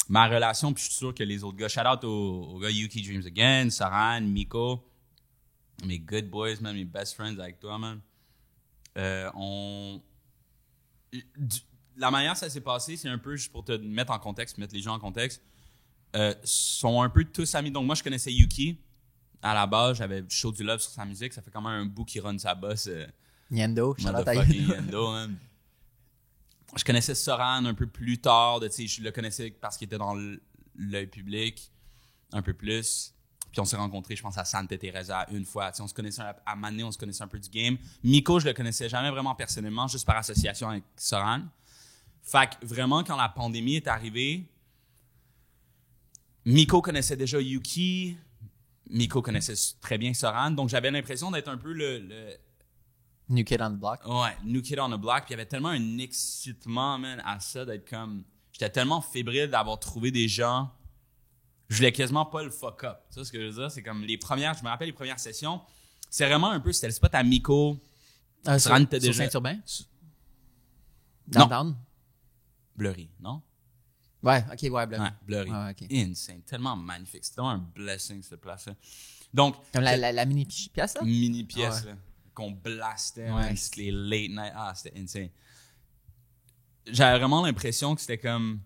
Speaker 2: ma relation, puis je suis sûr que les autres gars, shout out aux gars Yuki Dreams Again, Soran, Miko, mes good boys, man, mes best friends avec toi, man. La manière que ça s'est passé, c'est un peu juste pour te mettre en contexte, mettre les gens en contexte. Sont un peu tous amis. Donc, moi, je connaissais Yuki. À la base, j'avais show du love sur sa musique. Ça fait quand même un bout qu'il run sa boss.
Speaker 1: Yendo,
Speaker 2: motherfucking Yendo, man. Je connaissais Soran un peu plus tard. Je le connaissais parce qu'il était dans l'œil public un peu plus. Puis on s'est rencontrés, je pense, à Santa Teresa une fois. On se connaissait à Mané, on se connaissait un peu du game. Miko, je le connaissais jamais vraiment personnellement, juste par association avec Soran. Fait que vraiment, quand la pandémie est arrivée, Miko connaissait déjà Yuki. Miko connaissait très bien Soran. Donc, j'avais l'impression d'être un peu le
Speaker 1: New Kid on the Block.
Speaker 2: Ouais, New Kid on the Block. Puis il y avait tellement un excitement, man, à ça, d'être comme... J'étais tellement fébrile d'avoir trouvé des gens... Je voulais quasiment pas le fuck up. Tu sais ce que je veux dire? C'est comme les premières... Je me rappelle les premières sessions. C'est vraiment un peu... C'était le spot à Miko.
Speaker 1: Soran était déjà... Sur Saint-Urbain? Downtown?
Speaker 2: Blurry, non?
Speaker 1: Ouais, OK, ouais, Blurry.
Speaker 2: Ouais, Blurry.
Speaker 1: Ouais, okay.
Speaker 2: Insane. Tellement magnifique. C'était tellement un blessing, cette place-là. Donc...
Speaker 1: Comme la mini-pièce, là?
Speaker 2: Mini-pièce, là. Qu'on blastait, ouais. Les late night. Ah, c'était insane. J'avais vraiment l'impression que c'était comme...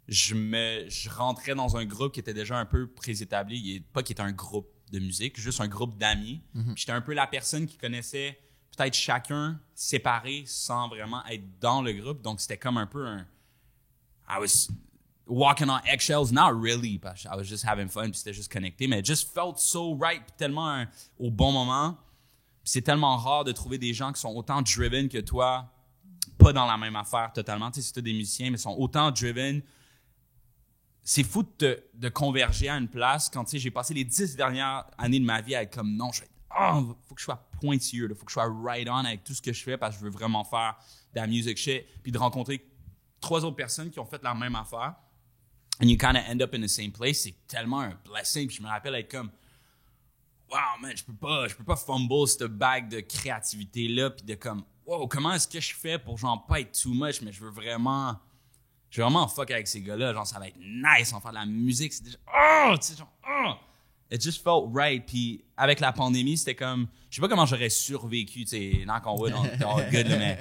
Speaker 2: Je rentrais dans un groupe qui était déjà un peu préétabli. Pas qui était un groupe de musique, juste un groupe d'amis. Mm-hmm. J'étais un peu la personne qui connaissait peut-être chacun séparé sans vraiment être dans le groupe. Donc, c'était comme un peu un... I was walking on eggshells. Not really, parce que I was just having fun puis c'était juste connecté. Mais it just felt so right puis tellement au bon moment. Puis c'est tellement rare de trouver des gens qui sont autant driven que toi, pas dans la même affaire totalement. Tu sais, c'est tous des musiciens, mais sont autant driven. C'est fou de converger à une place quand, tu sais, j'ai passé les 10 dernières années de ma vie à être comme, non, faut que je sois pointilleux, faut que je sois right on avec tout ce que je fais parce que je veux vraiment faire de la music shit. Puis de rencontrer 3 autres personnes qui ont fait la même affaire. And you kind of end up in the same place. C'est tellement un blessing. Puis je me rappelle être comme, wow, man, je peux pas fumble cette bague de créativité-là. Puis de comme, wow, comment est-ce que je fais pour genre pas être too much, mais je veux vraiment fuck avec ces gars-là. Genre, ça va être nice, on va faire de la musique. C'est déjà, tu sais, genre, It just felt right. Puis avec la pandémie, c'était comme... Je sais pas comment j'aurais survécu, tu sais, knock on wood, on all good, là, mais...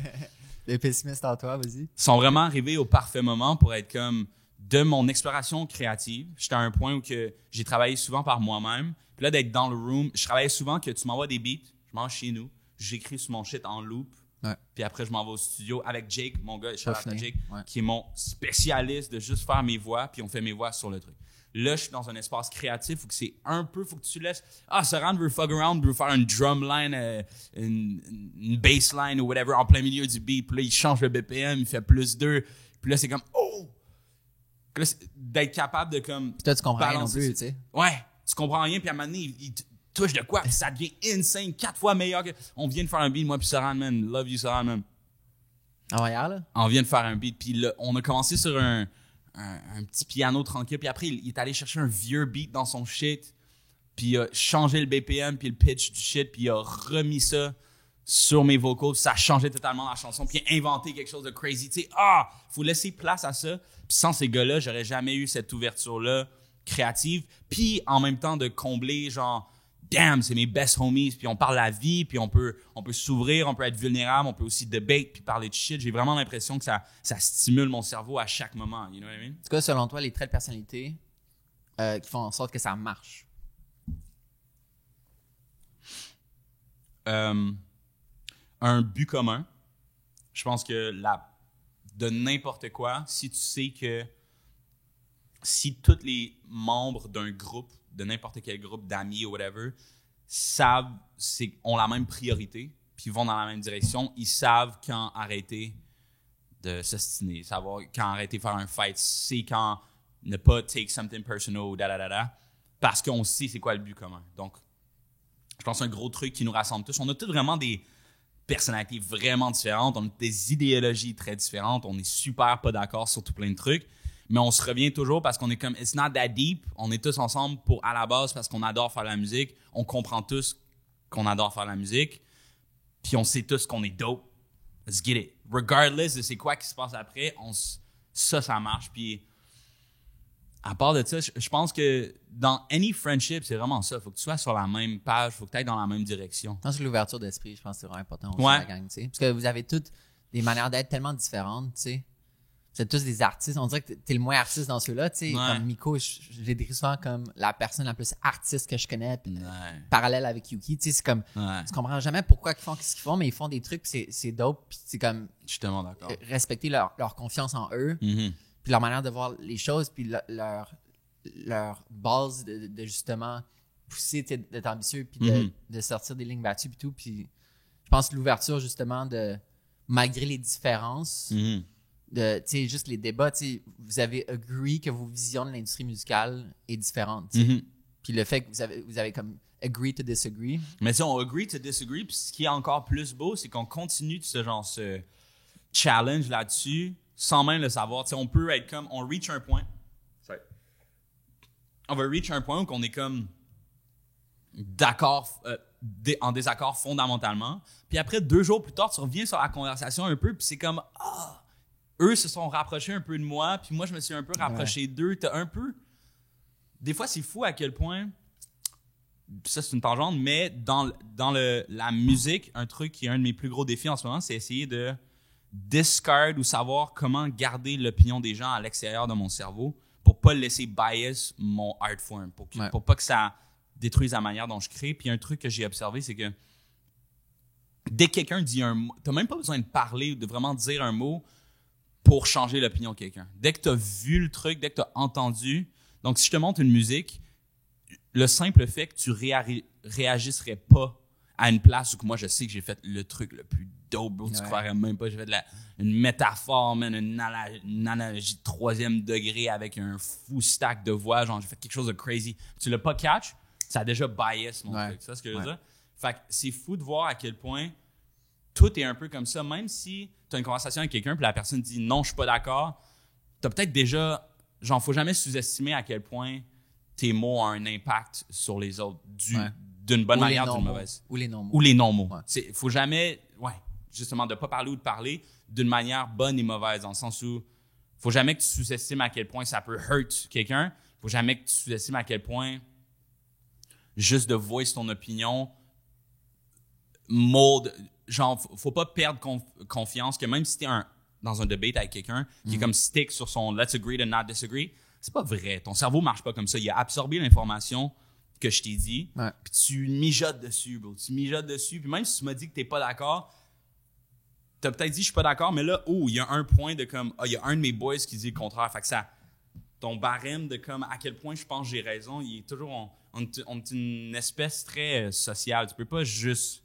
Speaker 1: Le pessimiste en toi, vas-y.
Speaker 2: Ils sont vraiment arrivés au parfait moment pour être comme... De mon exploration créative, j'étais à un point où que j'ai travaillé souvent par moi-même. Puis là, d'être dans le room, je travaillais souvent que tu m'envoies des beats, je mange chez nous, j'écris sur mon shit en loop.
Speaker 1: Ouais.
Speaker 2: Puis après, je m'en vais au studio avec Jake, mon gars, shout out à Jake,
Speaker 1: ouais.
Speaker 2: qui est mon spécialiste de juste faire mes voix, puis on fait mes voix sur le truc. Là, je suis dans un espace créatif où c'est un peu, faut que tu laisses, Saran veut fuck around, veut faire une drum line, une bass line ou whatever en plein milieu du beat, puis là, il change le BPM, il fait +2, puis là, c'est comme, Puis là, d'être capable de comme...
Speaker 1: Puis toi, tu comprends rien non plus, tu sais.
Speaker 2: Ouais, tu comprends rien, puis à un moment donné, il touche de quoi, puis ça devient insane, 4 fois meilleur que... On vient de faire un beat, moi puis Saran, man, love you Saran, man.
Speaker 1: Ah ouais, là?
Speaker 2: On vient de faire un beat, puis là, on a commencé sur un petit piano tranquille, puis après, il est allé chercher un vieux beat dans son shit, puis il a changé le BPM, puis le pitch du shit, puis il a remis ça sur mes vocals, ça a changé totalement la chanson, puis il a inventé quelque chose de crazy, tu sais, faut laisser place à ça, puis sans ces gars-là, j'aurais jamais eu cette ouverture-là créative, puis en même temps de combler, genre, damn, c'est mes best homies, puis on parle la vie, puis on peut s'ouvrir, on peut être vulnérable, on peut aussi debate, puis parler de shit. J'ai vraiment l'impression que ça stimule mon cerveau à chaque moment, you know what I mean?
Speaker 1: En tout cas, selon toi, les traits de personnalité qui font en sorte que ça marche?
Speaker 2: Un but commun. Je pense que de n'importe quoi, si tu sais que si tous les membres d'un groupe, de n'importe quel groupe d'amis ou whatever, ont la même priorité, puis vont dans la même direction, ils savent quand arrêter de s'ostiner, savoir quand arrêter de faire un fight, c'est quand ne pas take something personal ou parce qu'on sait c'est quoi le but commun. Donc, je pense que c'est un gros truc qui nous rassemble tous. On a tous vraiment des personnalités vraiment différentes, on a des idéologies très différentes, on est super pas d'accord sur tout plein de trucs, mais on se revient toujours parce qu'on est comme it's not that deep, on est tous ensemble à la base parce qu'on adore faire la musique, on comprend tous qu'on adore faire la musique, puis on sait tous qu'on est dope. Let's get it. Regardless de c'est quoi qui se passe après, ça marche. Puis à part de ça, je pense que dans any friendship, c'est vraiment ça. Faut que tu sois sur la même page, faut que tu ailles dans la même direction.
Speaker 1: Je pense que l'ouverture d'esprit, je pense que c'est vraiment important aussi,
Speaker 2: ouais.
Speaker 1: la gang, tu sais. Parce que vous avez toutes des manières d'être tellement différentes, tu sais. Vous êtes tous des artistes. On dirait que t'es le moins artiste dans ceux-là, tu sais.
Speaker 2: Ouais.
Speaker 1: Comme Miko, je l'ai décrit souvent comme la personne la plus artiste que je connais, puis
Speaker 2: Ouais.
Speaker 1: parallèle avec Yuki. Tu sais, c'est comme,
Speaker 2: Ouais.
Speaker 1: tu comprends jamais pourquoi ils font ce qu'ils font, mais ils font des trucs, puis c'est dope, puis c'est comme
Speaker 2: Je suis tellement d'accord.
Speaker 1: respecter leur confiance en eux,
Speaker 2: Mhm.
Speaker 1: puis leur manière de voir les choses, puis leur base de justement pousser, d'être ambitieux, puis de sortir des lignes battues, puis tout. Puis je pense que l'ouverture, justement, malgré les différences, tu sais, juste les débats, tu sais, vous avez agree que vos visions de l'industrie musicale est différente, tu sais. Puis le fait que vous avez comme agree to disagree.
Speaker 2: Mais si on agree to disagree, puis ce qui est encore plus beau, c'est qu'on continue de ce challenge là-dessus sans même le savoir. Tu sais, on peut être comme, on reach un point. On va reach un point où on est comme d'accord, en désaccord fondamentalement. Puis après, 2 jours plus tard, tu reviens sur la conversation un peu, puis c'est comme, eux se sont rapprochés un peu de moi, puis moi, je me suis un peu rapproché d'eux. T'as un peu... Des fois, c'est fou à quel point... Ça, c'est une tangente, mais dans la musique, un truc qui est un de mes plus gros défis en ce moment, c'est essayer de discard ou savoir comment garder l'opinion des gens à l'extérieur de mon cerveau pour pas laisser bias mon art form, pour pas que ça détruise la manière dont je crée. Puis un truc que j'ai observé, c'est que dès que quelqu'un dit un mot, t'as même pas besoin de parler ou de vraiment dire un mot pour changer l'opinion de quelqu'un. Dès que t'as vu le truc, dès que t'as entendu, donc si je te montre une musique, le simple fait que tu réagisserais pas à une place où que moi je sais que j'ai fait le truc le plus dope, tu croirais même pas, j'ai fait une métaphore, une analogie de 3e degré avec un fou stack de voix, genre j'ai fait quelque chose de crazy. Tu l'as pas catch, ça a déjà bias mon truc, c'est ce que je veux dire. Fait que c'est fou de voir à quel point tout est un peu comme ça, même si tu as une conversation avec quelqu'un puis la personne dit non, je suis pas d'accord, t'as peut-être déjà, genre faut jamais sous-estimer à quel point tes mots ont un impact sur les autres d'une bonne manière ou d'une mauvaise.
Speaker 1: Ou les non-mots.
Speaker 2: Ou les non-mots. Ouais. Faut jamais, justement, de pas parler ou de parler d'une manière bonne et mauvaise, dans le sens où faut jamais que tu sous-estimes à quel point ça peut hurt quelqu'un. Faut jamais que tu sous-estimes à quel point juste de voice ton opinion, mold, genre, faut pas perdre confiance que même si t'es dans un debate avec quelqu'un qui est comme stick sur son let's agree to not disagree, c'est pas vrai. Ton cerveau marche pas comme ça. Il a absorbé l'information que je t'ai dit, puis tu mijotes dessus, bro. Tu mijotes dessus, puis même si tu m'as dit que t'es pas d'accord, t'as peut-être dit je suis pas d'accord, mais là, il y a un point de comme, il y a un de mes boys qui dit le contraire. Fait que ça, ton barème de comme à quel point je pense que j'ai raison, il est toujours, on est une espèce très sociale. Tu peux pas juste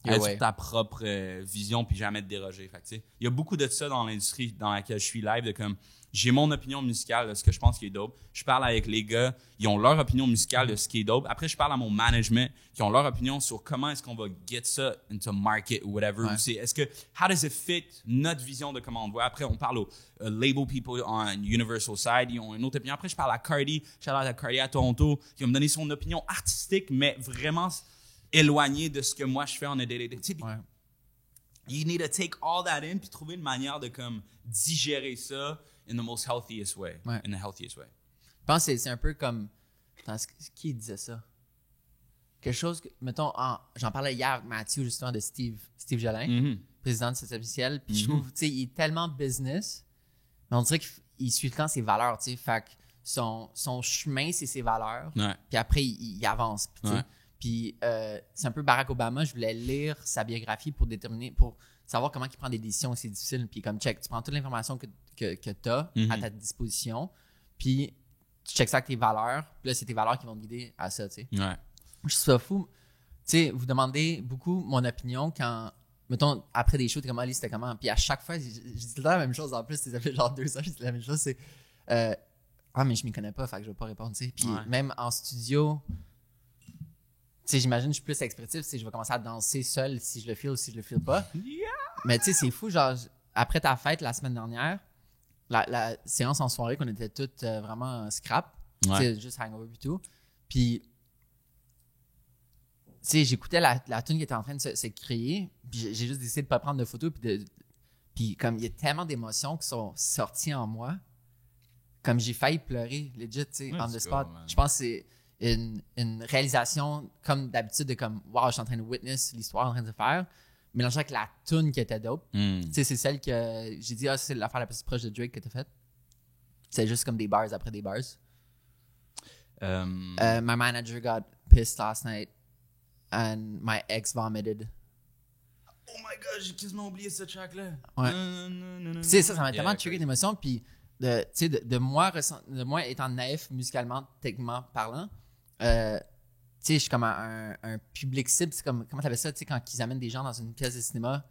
Speaker 2: être sur ta propre vision puis jamais te déroger. Fait que, tu sais, il y a beaucoup de ça dans l'industrie dans laquelle je suis live, de comme, j'ai mon opinion musicale de ce que je pense qui est dope. Je parle avec les gars, ils ont leur opinion musicale de ce qui est dope. Après, je parle à mon management, qui ont leur opinion sur comment est-ce qu'on va get ça into market ou whatever. Est-ce que, how does it fit notre vision de comment on voit. Après, on parle aux label people on Universal Side, ils ont une autre opinion. Après, je parle à Cardi, shout out à Cardi à Toronto, qui va me donner son opinion artistique, mais vraiment éloignée de ce que moi je fais en a day-to-day. You need to take all that in puis trouver une manière de comme digérer ça in the most healthiest way. In the healthiest way.
Speaker 1: Je pense que c'est un peu comme... Qui disait ça? Quelque chose que... Mettons, j'en parlais hier avec Mathieu, justement, de Steve Jolin, président de Système Ciel. Puis je trouve, tu sais, il est tellement business, mais on dirait qu'il suit tout le temps ses valeurs, tu sais. Fait que son chemin, c'est ses valeurs. Puis après, il avance. Puis c'est un peu Barack Obama. Je voulais lire sa biographie pour savoir comment il prend des décisions. C'est difficile. Puis comme check, tu prends toute l'information que tu as à ta disposition. Puis tu checkes ça avec tes valeurs. Puis là, c'est tes valeurs qui vont te guider à ça, tu sais. Je trouve ça fou. Tu sais, vous demandez beaucoup mon opinion quand, mettons, après des shows, t'es comme, Ali, c'était comment? Puis à chaque fois, je dis tout le temps la même chose. En plus, ça fait genre 2 ans, je dis la même chose. C'est, mais je m'y connais pas, fait que je vais pas répondre, tu sais. Puis même en studio, tu sais, j'imagine que je suis plus expressif si je vais commencer à danser seul, si je le feel ou si je le feel pas. Mais tu sais, c'est fou, genre, après ta fête la semaine dernière, la séance en soirée qu'on était toutes vraiment scrap, tu sais, juste hangover et tout. Puis, tu sais, j'écoutais la tune qui était en train de se créer, puis j'ai juste décidé de pas prendre de photos, puis comme il y a tellement d'émotions qui sont sorties en moi, comme j'ai failli pleurer, legit, tu sais, on the spot. Je pense que c'est une réalisation, comme d'habitude, de comme, wow, je suis en train de witness l'histoire en train de se faire, mélangée avec la tune qui était dope. Tu sais, c'est celle que j'ai dit, c'est l'affaire la plus proche de Drake que t'as faite. C'est juste comme des bars après des bars. My manager got pissed last night and my ex vomited.
Speaker 2: Oh my god, j'ai quasiment oublié ce track-là.
Speaker 1: Tu sais, ça m'a tellement trigger d'émotion, puis de moi étant naïf musicalement, techniquement parlant, tu sais, je suis comme un public cible. C'est comme, comment t'appelles ça, tu sais, quand ils amènent des gens dans une pièce de cinéma,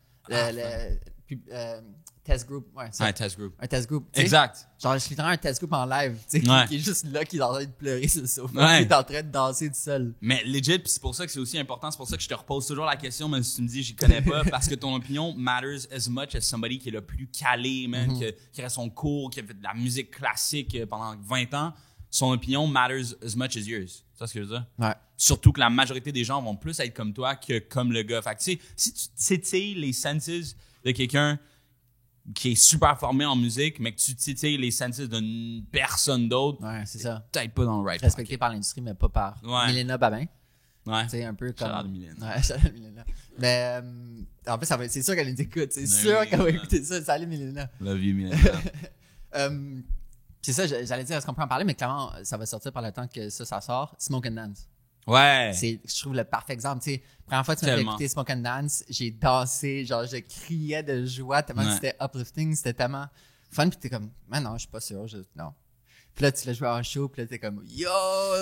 Speaker 1: test group.
Speaker 2: Un test group.
Speaker 1: Un test group.
Speaker 2: Exact.
Speaker 1: Genre, je suis littéralement un test group en live, tu sais, qui est juste là, qui est en train de pleurer sur le sofa, qui est en train de danser tout seul.
Speaker 2: Mais legit, puis c'est pour ça que c'est aussi important, c'est pour ça que je te repose toujours la question, même si tu me dis j'y connais pas, parce que ton opinion matters as much as somebody qui est le plus calé, man, qui reste son cours, qui a fait de la musique classique pendant 20 ans. Son opinion matters as much as yours. C'est ça ce que je veux dire? Surtout que la majorité des gens vont plus être comme toi que comme le gars. Fait que tu sais, si tu titilles les senses de quelqu'un qui est super formé en musique, mais que tu titilles les senses d'une personne d'autre,
Speaker 1: c'est ça.
Speaker 2: Peut-être pas dans le right
Speaker 1: respecté par l'industrie, mais pas par Milena Babin. Tu sais, un peu comme...
Speaker 2: Shout out Milena.
Speaker 1: Ouais, shout out Milena. Mais en fait, c'est sûr qu'elle nous écoute. C'est sûr qu'elle va écouter ça. Salut Milena.
Speaker 2: Love you, Milena.
Speaker 1: C'est ça, j'allais dire, est-ce qu'on peut en parler, mais clairement, ça va sortir par le temps que ça sort. Smoke and Dance.
Speaker 2: Ouais.
Speaker 1: Je trouve le parfait exemple. Tu sais, première fois que tu m'as fait écouter Smoke and Dance, j'ai dansé, genre, je criais de joie tellement que c'était uplifting, c'était tellement fun. Puis t'es comme, mais non, je suis pas sûr, non. Puis là, tu l'as joué en show, puis là, t'es comme, yo,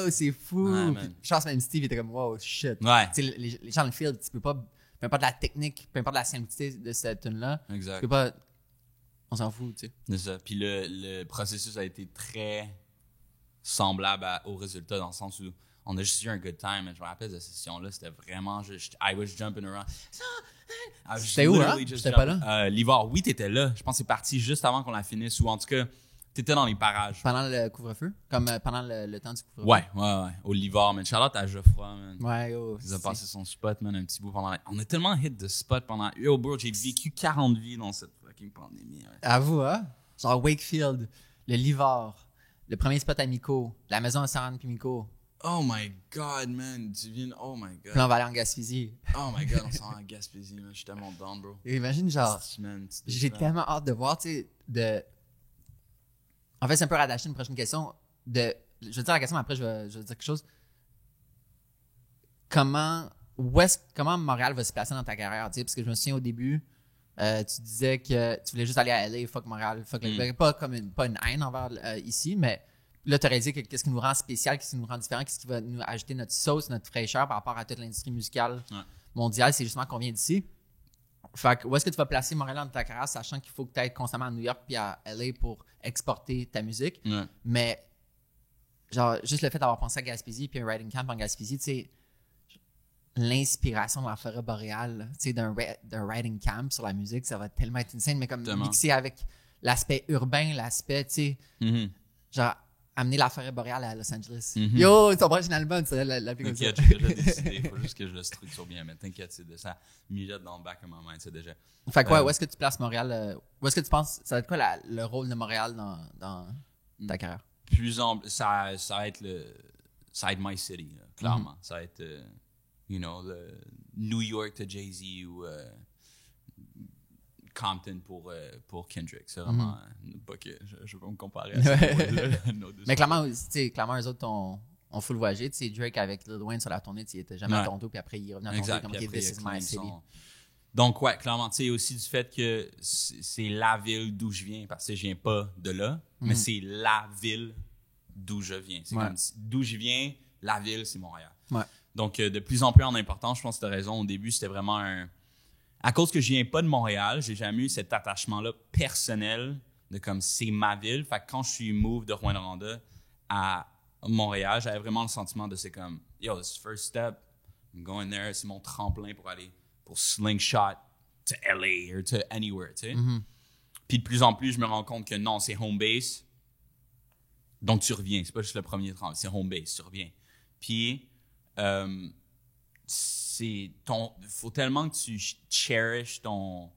Speaker 1: c'est fou. Puis je pense même Steve était comme, wow, shit. Tu sais, les gens dans le field, tu peux pas, peu importe la technique, peu importe la simplicité de cette tune-là,
Speaker 2: exact.
Speaker 1: Tu peux pas. On s'en fout, tu sais.
Speaker 2: C'est ça. Puis le processus a été très semblable au résultat, dans le sens où on a juste eu un good time. Je me rappelle de cette session-là, c'était vraiment juste... I was jumping around.
Speaker 1: C'était où, hein? J'étais pas là?
Speaker 2: L'hiver, oui, t'étais là. Je pense que c'est parti juste avant qu'on la finisse, ou en tout cas, t'étais dans les parages.
Speaker 1: Pendant le couvre-feu? Comme pendant le temps du couvre-feu?
Speaker 2: Ouais. Au l'hiver, man. Charlotte à Geoffroy, man.
Speaker 1: Ouais, yo.
Speaker 2: Il a passé son spot, man, un petit bout pendant... On a tellement hit de spot pendant... Yo, bro, j'ai vécu 40 vies dans cette pandémie. Ouais.
Speaker 1: À vous, hein? Genre Wakefield, le Livard, le premier spot à Miko, la maison à Saran puis Miko.
Speaker 2: Oh my God, man. Oh my God.
Speaker 1: Puis là, on va aller en Gaspésie.
Speaker 2: Oh my God, on s'en va en Gaspésie, man. Je suis tellement down, bro.
Speaker 1: Et imagine, genre,
Speaker 2: Man,
Speaker 1: j'ai tellement hâte de voir, tu sais, En fait, c'est un peu rattaché à une prochaine question. Je vais dire la question, mais après, je vais dire quelque chose. Comment Montréal va se placer dans ta carrière, tu sais, parce que je me souviens au début, tu disais que tu voulais juste aller à LA, fuck Montréal, fuck le Québec. Pas une haine envers ici, mais là, tu aurais dit que qu'est-ce qui nous rend spécial, qu'est-ce qui nous rend différent, qu'est-ce qui va nous ajouter notre sauce, notre fraîcheur par rapport à toute l'industrie musicale mondiale, c'est justement qu'on vient d'ici. Fait que où est-ce que tu vas placer Montréal dans ta carrière, sachant qu'il faut que tu ailles constamment à New York puis à LA pour exporter ta musique. Mais genre, juste le fait d'avoir pensé à Gaspésie puis un writing camp en Gaspésie, tu sais, l'inspiration de la forêt boréale, tu sais, d'un writing camp sur la musique, ça va tellement être insane, mais comme mixé avec l'aspect urbain, l'aspect, tu sais, genre, amener la forêt boréale à Los Angeles. Yo, ton prochain album, tu l'appeler comme ça.
Speaker 2: T'inquiète, j'ai déjà décidé, il faut juste que je le structure bien, mais t'inquiète, c'est de ça. Mijote dans le back of my mind, c'est déjà.
Speaker 1: Fait que ouais, où est-ce que tu places Montréal, où est-ce que tu penses, ça va être quoi le rôle de Montréal dans ta carrière?
Speaker 2: Ça va être my city, là, clairement. Ça va être, you know, le New York de Jay-Z ou Compton pour Kendrick. C'est vraiment pas que je veux pas me comparer à ça.
Speaker 1: Mais clairement, eux autres ont full voyagé. Tu sais, Drake avec Lil Wayne sur la tournée, il était jamais à Toronto, puis après il est revenu à Toronto comme This is my city.
Speaker 2: Donc ouais, clairement, tu sais, aussi du fait que c'est la ville d'où je viens, parce que je viens pas de là, mais c'est la ville d'où je viens. C'est comme d'où je viens, la ville, c'est Montréal. Donc de plus en plus en importance, je pense que tu as raison. Au début, c'était vraiment à cause que je viens pas de Montréal, j'ai jamais eu cet attachement-là personnel de comme c'est ma ville. Fait que quand je suis move de Rouyn-Noranda à Montréal, j'avais vraiment le sentiment de c'est comme yo, this first step, I'm going there, c'est mon tremplin pour aller pour slingshot to LA or to anywhere, tu sais. Puis de plus en plus, je me rends compte que non, c'est home base. Donc tu reviens, c'est pas juste le premier tremplin, c'est home base, tu reviens. Puis faut tellement que tu cherish ton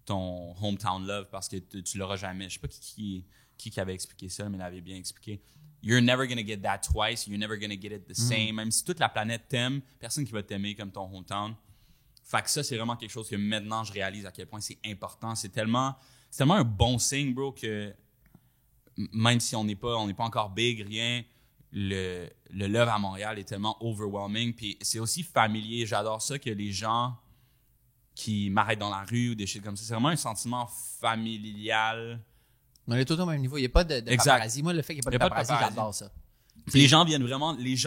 Speaker 2: hometown love parce que tu l'auras jamais. Je sais pas qui avait expliqué ça, mais il avait bien expliqué. You're never gonna get that twice. You're never gonna get it the same. Même si toute la planète t'aime, personne qui va t'aimer comme ton hometown. Fait que ça, c'est vraiment quelque chose que maintenant je réalise à quel point c'est important. C'est tellement un bon signe, bro, que même si on n'est pas encore big, rien, le love à Montréal est tellement overwhelming. Puis c'est aussi familier. J'adore ça que les gens qui m'arrêtent dans la rue ou des choses comme ça, c'est vraiment un sentiment familial.
Speaker 1: On est tous au même niveau. Il n'y a pas de paparazzi. Moi, le fait qu'il n'y ait pas de paparazzi, j'adore ça.
Speaker 2: Les gens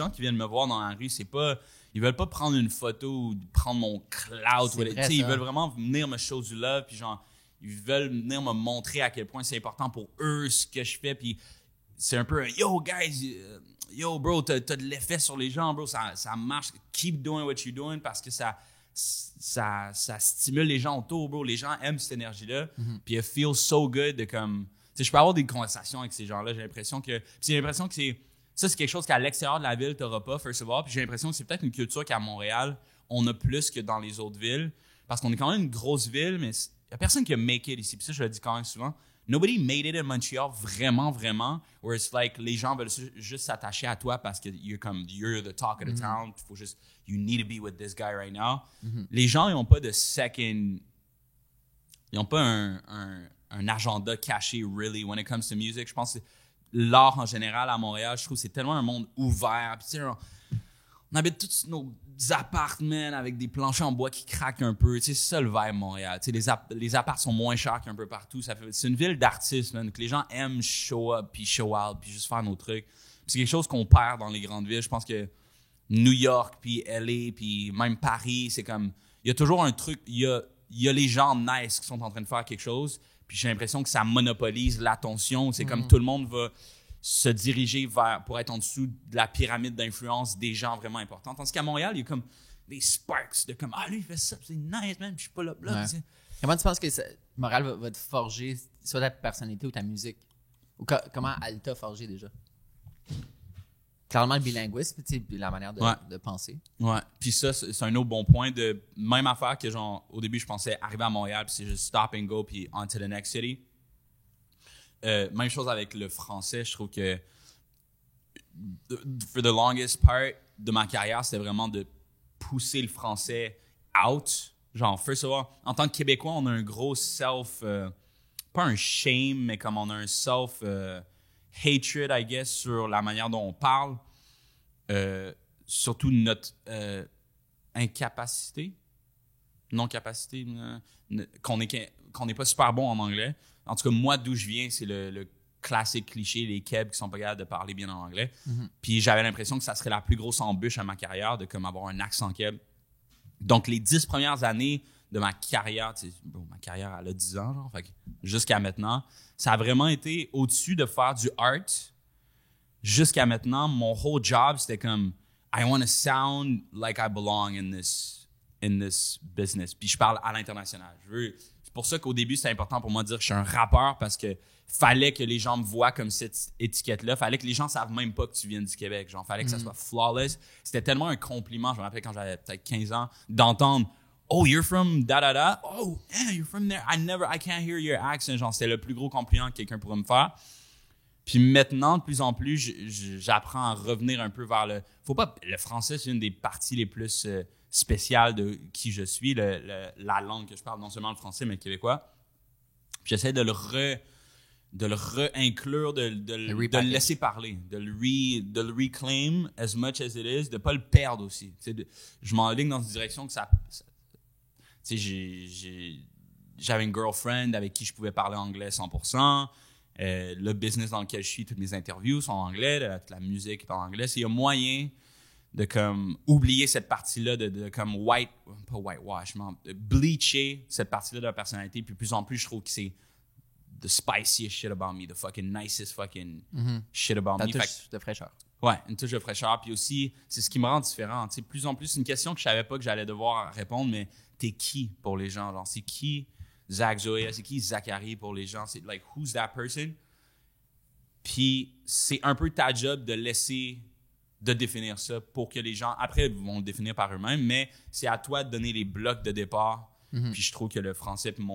Speaker 2: qui viennent me voir dans la rue, c'est pas, ils veulent pas prendre une photo ou prendre mon clout. Ils veulent vraiment venir me show du love. Puis genre, ils veulent venir me montrer à quel point c'est important pour eux ce que je fais. Puis c'est un peu yo guys, yo bro, t'as de l'effet sur les gens, bro, ça marche. Keep doing what you're doing parce que ça stimule les gens autour, bro. Les gens aiment cette énergie-là. Puis it feels so good de comme, tu sais, je peux avoir des conversations avec ces gens-là. J'ai l'impression que c'est quelque chose qu'à l'extérieur de la ville t'auras pas, first of all. Puis j'ai l'impression que c'est peut-être une culture qu'à Montréal on a plus que dans les autres villes parce qu'on est quand même une grosse ville, mais il y a personne qui a make it ici. Puis ça, je le dis quand même souvent. Nobody made it in Montreal vraiment, vraiment. Where it's like, les gens veulent juste s'attacher à toi parce que you're the talk of the town. Faut juste, you need to be with this guy right now. Les gens, ils n'ont pas de second, ils n'ont pas un agenda caché, really, when it comes to music. Je pense que l'art en général à Montréal, je trouve que c'est tellement un monde ouvert. Puis, tu sais, on habite tous nos appartements avec des planchers en bois qui craquent un peu. Tu sais, c'est ça le vibe Montréal. Tu sais, les apparts sont moins chers qu'un peu partout. C'est une ville d'artistes, man, que les gens aiment show up, puis show out, puis juste faire nos trucs. Puis c'est quelque chose qu'on perd dans les grandes villes. Je pense que New York, puis LA, puis même Paris, c'est comme... Il y a toujours un truc... Il y a les gens nice qui sont en train de faire quelque chose, puis j'ai l'impression que ça monopolise l'attention. C'est comme tout le monde va se diriger pour être en dessous de la pyramide d'influence des gens vraiment importants. Tandis qu'à Montréal, il y a comme des sparks de comme, lui, il fait ça, c'est nice, man, puis je suis pas là.
Speaker 1: Ouais. Comment tu penses que Montréal va te forger, soit ta personnalité ou ta musique? Ou comment elle t'a forgé déjà? Clairement, le bilinguisme, tu sais, la manière de penser. Ouais.
Speaker 2: Puis ça, c'est un autre bon point de même affaire que genre, au début, je pensais arriver à Montréal, puis c'est juste stop and go, puis on to the next city. Même chose avec le français, je trouve que for the longest part de ma carrière, c'était vraiment de pousser le français out. Genre, first of all, en tant que Québécois, on a un gros pas un shame, mais comme on a un hatred, I guess, sur la manière dont on parle. Surtout notre incapacité, non-capacité, qu'on n'est pas super bon en anglais. En tout cas, moi, d'où je viens, c'est le classique cliché, les Keb qui sont pas capables de parler bien en anglais. Mm-hmm. Puis j'avais l'impression que ça serait la plus grosse embûche à ma carrière de comme avoir un accent Keb. Donc, les 10 premières années de ma carrière, ma carrière, elle a 10 ans, genre, fait que jusqu'à maintenant, ça a vraiment été au-dessus de faire du art. Jusqu'à maintenant, mon whole job, c'était comme I want to sound like I belong in this business. Puis je parle à l'international. C'est pour ça qu'au début, c'est important pour moi de dire que je suis un rappeur parce que fallait que les gens me voient comme cette étiquette-là. Fallait que les gens savent même pas que tu viens du Québec. Genre, fallait que ça soit flawless. C'était tellement un compliment, je me rappelle quand j'avais peut-être 15 ans, d'entendre « Oh, you're from da-da-da? Oh, yeah, you're from there. I can't hear your accent. » Genre, c'était le plus gros compliment que quelqu'un pourrait me faire. Puis maintenant, de plus en plus, j'apprends à revenir un peu vers le français, c'est une des parties les plus spéciales de qui je suis, la langue que je parle, non seulement le français, mais le québécois. Puis j'essaie de le réinclure, de le laisser parler, de le reclaim as much as it is, de pas le perdre aussi. Je m'enligne dans une direction que j'avais une girlfriend avec qui je pouvais parler anglais 100%. Le business dans lequel je suis, toutes mes interviews sont en anglais, toute la musique est en anglais. Il y a moyen de comme oublier cette partie-là, de comme bleacher cette partie-là de la personnalité. Puis plus en plus, je trouve que c'est the spiciest shit about me, the fucking nicest fucking shit about me.
Speaker 1: Une touche de fraîcheur.
Speaker 2: Ouais, une touche de fraîcheur. Puis aussi, c'est ce qui me rend différent. Tu sais, plus en plus, c'est une question que je savais pas que j'allais devoir répondre, mais t'es qui pour les gens? Genre, c'est qui Zach Zoya? C'est qui Zachary pour les gens? C'est like, who's that person? Puis c'est un peu ta job de définir ça pour que les gens, après, vont le définir par eux-mêmes, mais c'est à toi de donner les blocs de départ. Puis je trouve que le français puis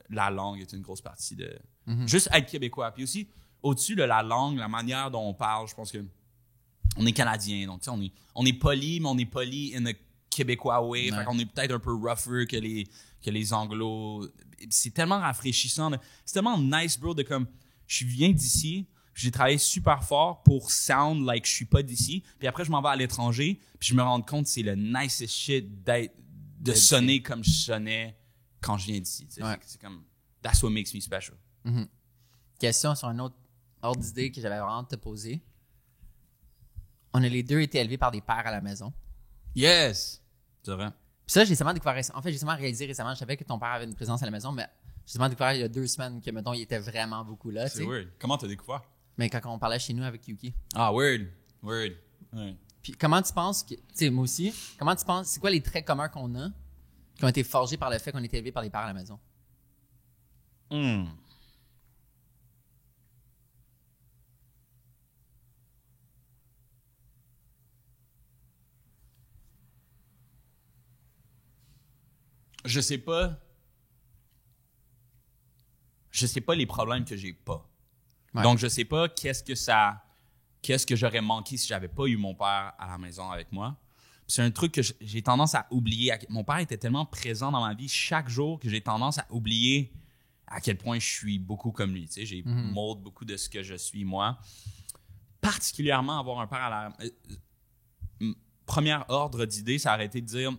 Speaker 2: la langue est une grosse partie de juste être québécois. Puis aussi, au-dessus de la langue, la manière dont on parle, je pense que on est Canadien, donc on est poli, mais on est poli in a québécois way. Ouais. Fait qu'on est peut-être un peu rougher que les anglos. C'est tellement rafraîchissant. C'est tellement nice, bro, de comme, je viens d'ici, j'ai travaillé super fort pour sound like je suis pas d'ici, puis après je m'en vais à l'étranger, puis je me rends compte que c'est le nicest shit de sonner comme je sonnais quand je viens d'ici. Ouais. C'est comme, that's what makes me special.
Speaker 1: Mm-hmm. Question sur un autre ordre d'idée que j'avais vraiment te poser. On a les deux été élevés par des pères à la maison.
Speaker 2: Yes! C'est vrai.
Speaker 1: Puis ça, j'ai seulement découvert. En fait, j'ai seulement réalisé récemment, je savais que ton père avait une présence à la maison, mais j'ai seulement découvert il y a 2 semaines que, mettons, il était vraiment beaucoup là.
Speaker 2: C'est weird. Comment t'as découvert?
Speaker 1: Mais quand on parlait chez nous avec Yuki.
Speaker 2: Ah, weird. Ouais.
Speaker 1: Puis comment tu penses que, tu sais, moi aussi, comment tu penses, c'est quoi les traits communs qu'on a qui ont été forgés par le fait qu'on était élevé par les pères à la maison?
Speaker 2: Je sais pas les problèmes que j'ai pas. Ouais. Donc, je sais pas qu'est-ce que j'aurais manqué si j'avais pas eu mon père à la maison avec moi. Puis c'est un truc que j'ai tendance à oublier. Mon père était tellement présent dans ma vie chaque jour que j'ai tendance à oublier à quel point je suis beaucoup comme lui. Tu sais, j'ai mold beaucoup de ce que je suis moi. Particulièrement avoir un père à la... Premier ordre d'idée, ça aurait été de dire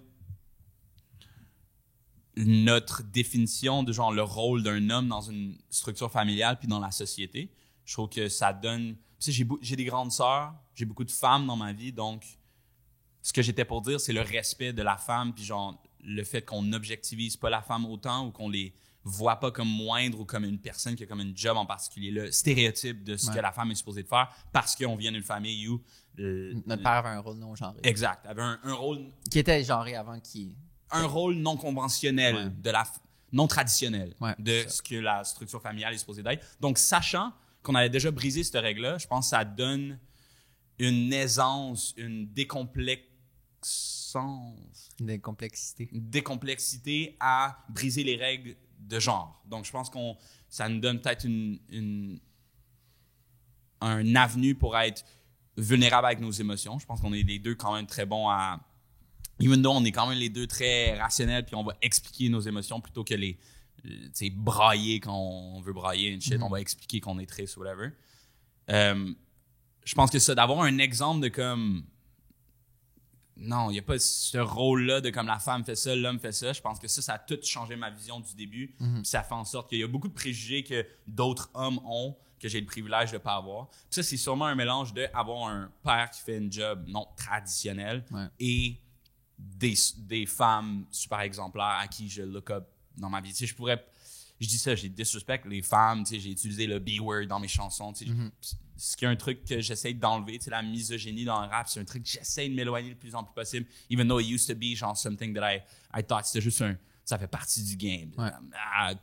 Speaker 2: notre définition de genre le rôle d'un homme dans une structure familiale puis dans la société. Je trouve que ça donne... Tu sais, j'ai des grandes sœurs, j'ai beaucoup de femmes dans ma vie, donc ce que j'étais pour dire, c'est le respect de la femme puis genre le fait qu'on n'objectivise pas la femme autant ou qu'on les voit pas comme moindre ou comme une personne qui a comme une job en particulier. Le stéréotype de ce que la femme est supposée de faire parce qu'on vient d'une famille où...
Speaker 1: notre père avait un rôle non genré.
Speaker 2: Exact. Avait un rôle...
Speaker 1: Qui était genré avant qu'il...
Speaker 2: Un rôle non conventionnel, non traditionnel de ce que la structure familiale est supposée d'être. Donc, sachant qu'on avait déjà brisé cette règle-là, je pense que ça donne une aisance, une décomplexité à briser les règles de genre. Donc, je pense ça nous donne peut-être un avenue pour être vulnérable avec nos émotions. Je pense qu'on est les deux quand même très bons à... Even though on est quand même les deux très rationnels, puis on va expliquer nos émotions plutôt que les brailler quand on veut brailler and shit. On va expliquer qu'on est triste ou whatever. Je pense que ça, d'avoir un exemple de comme... Non, il n'y a pas ce rôle-là de comme la femme fait ça, l'homme fait ça. Je pense que ça a tout changé ma vision du début. Puis ça fait en sorte qu'il y a beaucoup de préjugés que d'autres hommes ont, que j'ai le privilège de ne pas avoir. Puis ça, c'est sûrement un mélange d'avoir un père qui fait une job non traditionnelle et des femmes super exemplaires à qui je look up dans ma vie. Tu sais, je dis ça, j'ai disrespect les femmes, tu sais, j'ai utilisé le B-word dans mes chansons, tu sais. Ce qui est un truc que j'essaie d'enlever, tu sais, la misogynie dans le rap, c'est un truc que j'essaie de m'éloigner le plus en plus possible, even though it used to be genre something that I thought c'était juste ça fait partie du game.